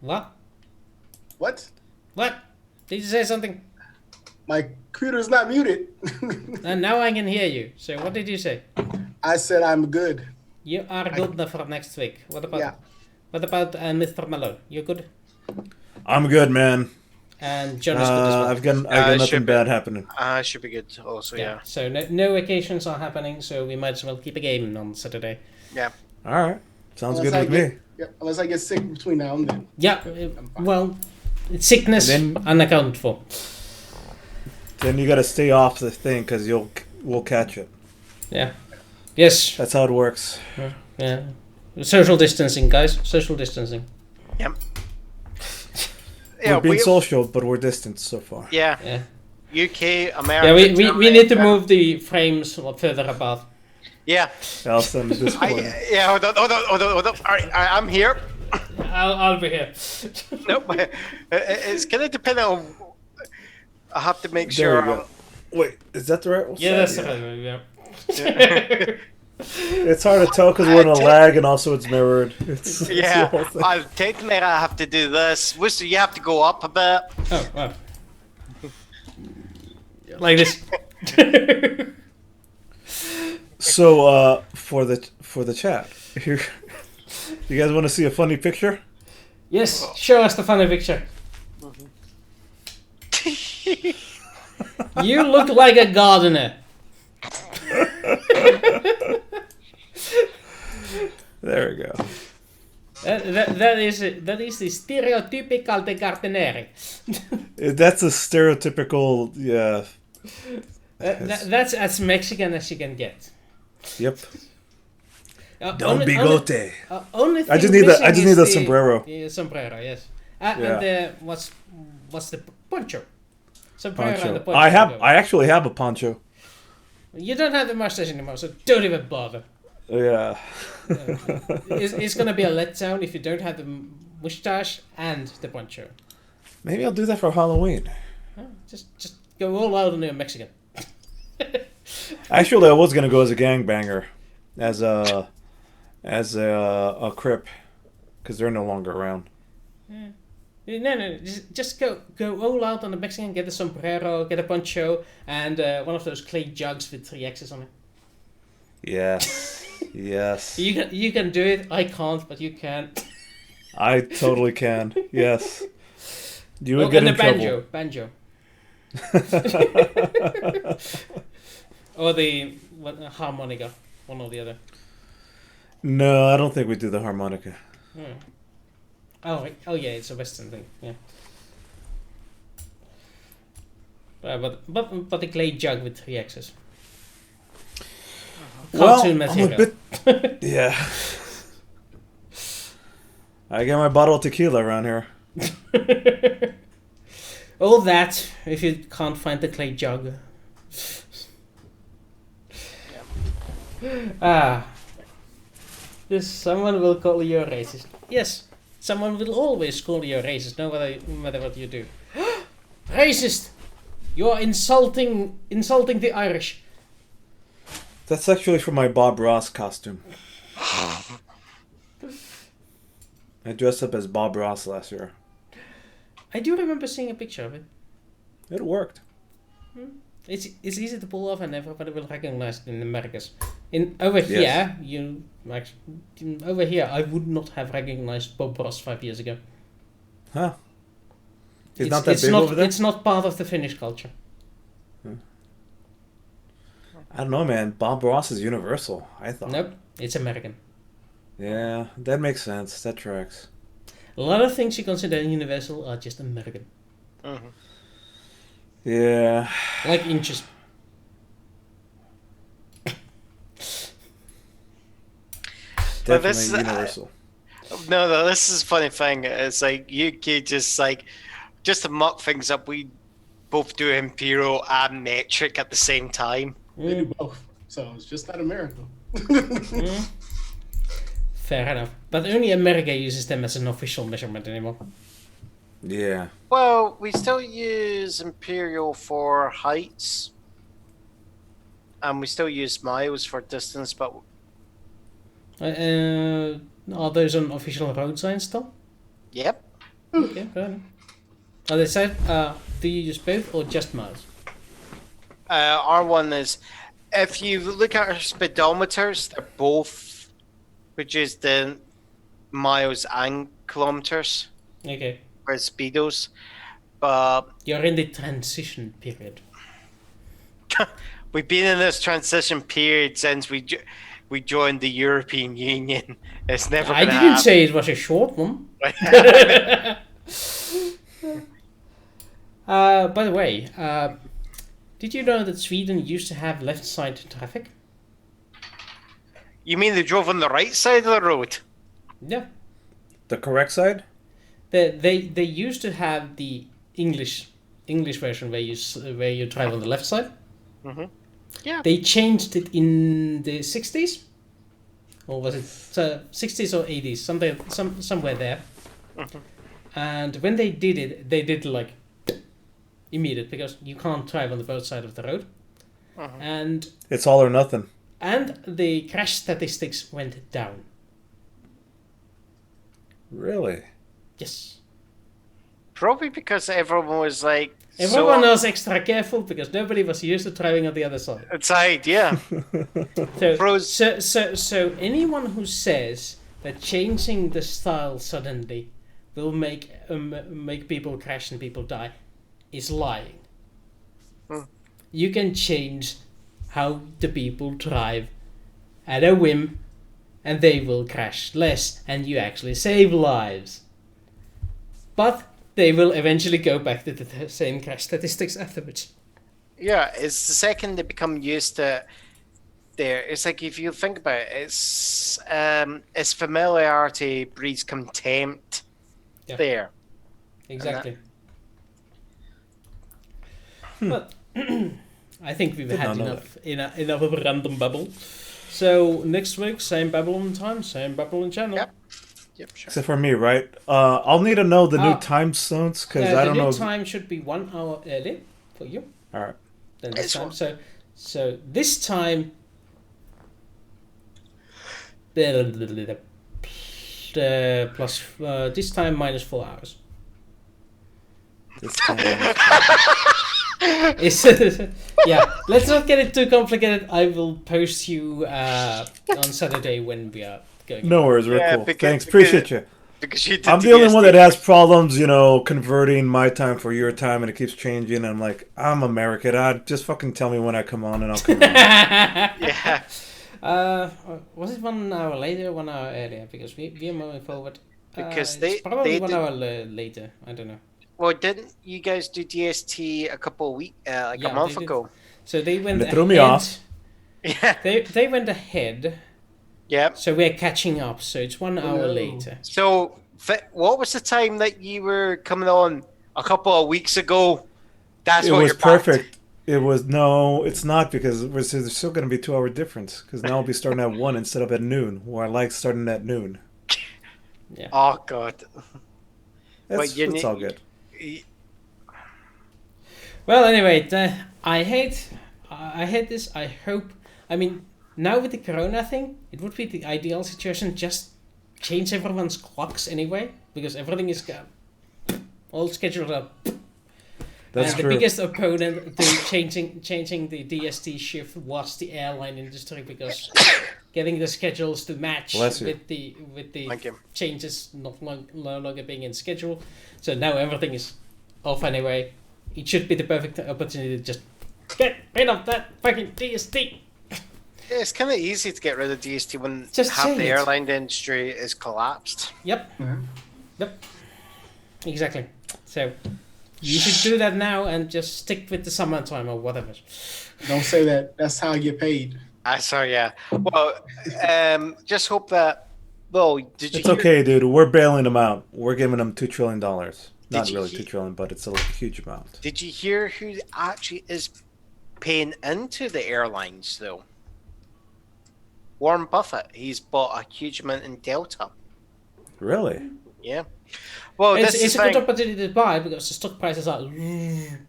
What? What? What? Did you say something? My computer's not muted. And now I can hear you. So what did you say? I said I'm good. You are good enough for next week. What about? Yeah. What about Mr. Malone? You good? I'm good, man. And John is good as well. I've got it nothing should be- bad happening. Should be good also, yeah. So no occasions are happening. So we might as well keep a game on Saturday. Yeah. All right. Sounds Unless good with me. Unless I get sick between now and then. Yeah. Well, sickness And then- unaccounted for. Then you gotta stay off the thing because we'll catch it. Yeah. Yes. That's how it works. Yeah. Social distancing, guys. Social distancing. Yeah, We're being social, but we're distant so far. Yeah. Yeah. UK, America. Yeah. We Germany, need to and- move the frames further apart. Yeah. Else I'm disappointed. Yeah, hold on. All right, I'm here. I'll be here. Nope. It's gonna depend on. I have to make There sure. we go. Wait, is that the right one? Yeah, that's the right one. Yeah. It's hard to tell because we're in a lag and also it's mirrored. It's the Yeah, whole thing. technically I have to do this. Worcester, you have to go up a bit. Oh, wow. Like this. So for the chat, here, you guys want to see a funny picture? Yes, show us the funny picture. You look like a gardener. There we go. That is the stereotypical de gardenere. That's a stereotypical, yeah. That's as Mexican as you can get. Yep. Don Bigote. Only I just thing need missing I just is need a the- sombrero. Yeah, sombrero, yes. Yeah. And the what's the poncho? Sombrero and the Poncho. poncho. I actually have a poncho. You don't have the mustache anymore, so don't even bother. Yeah. It's gonna be a letdown if you don't have the mustache and the poncho. Maybe I'll do that for Halloween. Just go all out on a Mexican. Actually, I was gonna go as a gangbanger, as a crip, because they're no longer around. No, just go all out on the Mexican. Get a sombrero, get a poncho, and one of those clay jugs with 3 X's on it. Yes. Yes. You can do it. I can't, but you can. I totally can. Yes. You would get and in the trouble. banjo. Or the harmonica, one or the other. No, I don't think we do the harmonica. Oh yeah, it's a Western thing. Yeah. But the clay jug with 3 X's. Cartoon I'm a material. bit. Yeah. I got my bottle of tequila around here. All that if you can't find the clay jug. Someone will call you a racist. Yes, someone will always call you a racist, no matter what you do. Racist! You're insulting the Irish. That's actually from my Bob Ross costume. I dressed up as Bob Ross last year. I do remember seeing a picture of it. It worked. It's easy to pull off, and everybody will recognize it in Americas. Over here, I would not have recognized Bob Ross 5 years ago. Huh? It's not that big over there? It's not part of the Finnish culture. I don't know, man. Bob Ross is universal, I thought. Nope, it's American. Yeah, that makes sense. That tracks. A lot of things you consider universal are just American. Yeah. Like inches. Definitely universal. No, this is a funny thing. It's like UK just to muck things up. We both do imperial and metric at the same time. They do both. So it's just not America. Fair enough. But only America uses them as an official measurement anymore. Yeah. Well, we still use imperial for heights. and we still use miles for distance, but Are those on official road signs still? yep. Okay, fair enough. Are they said? Do you use both or just miles? Our one is, if you look at our speedometers, they're both, which is the miles and kilometers Okay, for speedos. But you're in the transition period. we've been in this transition period since we joined the European Union. It's never I going to didn't happen. say it was a short one. By the way, did you know that Sweden used to have left side traffic? You mean they drove on the right side of the road? Yeah. The correct side? They used to have the English version where you drive on the left side. Mm-hmm. Yeah. They changed it in the 60s, or was it 60s or 80s? Somewhere there. Mm-hmm. And when they did it, they did like immediate, because you can't drive on the both side of the road. Mm-hmm. And It's all or nothing. the crash statistics went down. Really? Yes. Probably because everyone was like, Everyone was extra careful because nobody was used to driving on the other side. outside, yeah. So anyone who says that changing the style suddenly will make people crash and people die is lying. You can change how the people drive at a whim, and they will crash less, and you actually save lives. But they will eventually go back to the same crash statistics afterwards. Yeah, it's the second they become used to there. It's like, if you think about it, it's familiarity breeds contempt. Yeah. There. Exactly. But I think we've Did had not know enough of a random babble. So next week, same Babylon time, same Babylon channel. Yep. Yep, sure. Except for me, right? I'll need to know the new Ah. time zones because I don't the know. new time should be 1 hour early for you All right. than this It's time. one- So this time. Plus this time minus 4 hours. This time. It's, yeah, let's not get it too complicated. I will post you on Saturday when we are going. No worries, we're Yeah, cool. because- Thanks, appreciate you. Because you did I'm the only one that has problems, converting my time for your time, and it keeps changing. And I'm like, I'm American. Just fucking tell me when I come on, and I'll come on. Yeah. Was it 1 hour later, 1 hour earlier? Because we are moving forward. Because it's probably they 1 did- hour later. I don't know. Well, didn't you guys do DST a couple of weeks, Yeah, a month they did. ago? So they went They ahead. threw me off. Yeah. They went ahead. Yep. So we're catching up. So it's 1 hour no. later. So, what was the time that you were coming on a couple of weeks ago? That's It what was you're back to. perfect. It was no, it's not because there's still going to be 2 hour difference. Because now I'll be starting at 1 instead of at noon, where I like starting at noon. Oh God. It's you all good. Well, anyway, I hate this. I hope. I mean, now with the Corona thing, it would be the ideal situation. Just change everyone's clocks anyway, because everything is all scheduled up. That's and true. the biggest opponent to changing the DST shift was the airline industry, because getting the schedules to match Bless you. with the Thank you. changes no longer being in schedule. So now everything is off anyway. It should be the perfect opportunity to just get rid of that fucking DST. Yeah, it's kind of easy to get rid of DST when Just half say the it. airline industry is collapsed. Yep. Yep. Exactly. So you should do that now and just stick with the summertime or whatever. Don't say that. That's how I get paid. Sorry, yeah. Well, just hope that. Well, did you? It's hear- okay, dude. We're bailing them out. We're giving them $2 trillion. Not you really hear- 2 trillion, but it's a huge amount. Did you hear who actually is paying into the airlines, though? Warren Buffett. He's bought a huge amount in Delta. Really? Yeah. Well, it's this is a the good thing. opportunity to buy because the stock prices are.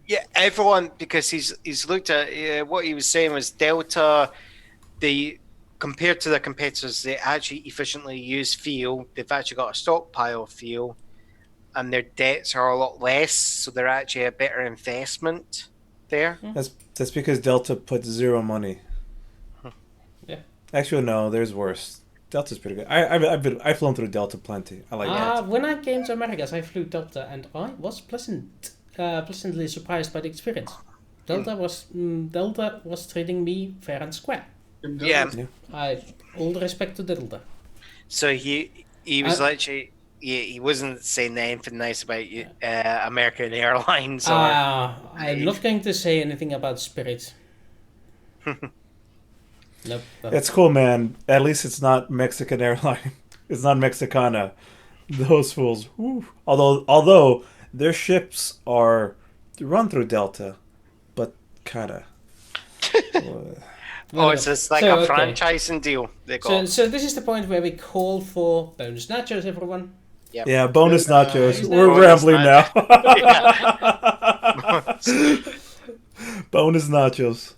Yeah, everyone, because he's looked at what he was saying was Delta. They compared to their competitors, they actually efficiently use fuel. They've actually got a stockpile of fuel, and their debts are a lot less, so they're actually a better investment there. That's because Delta puts zero money. Yeah. Actually, no. There's worse. Delta's pretty good. I've flown through Delta plenty. I like Delta. When I came to Americas, I flew Delta, and I was pleasantly surprised by the experience. Delta was treating me fair and square. Yeah. All the respect to Delta. So he was actually he wasn't saying anything nice about American Airlines or. I'm not going to say anything about Spirit. Nope. It's cool, man. At least it's not Mexican airline. It's not Mexicana. Those fools. Whew. Although their ships are run through Delta, but kinda. Oh, it's just like a franchising deal they got. So this is the point where we call for bonus nachos, everyone. Yep. Yeah, bonus nachos. We're bonus rambling now. Yeah. Bonus nachos.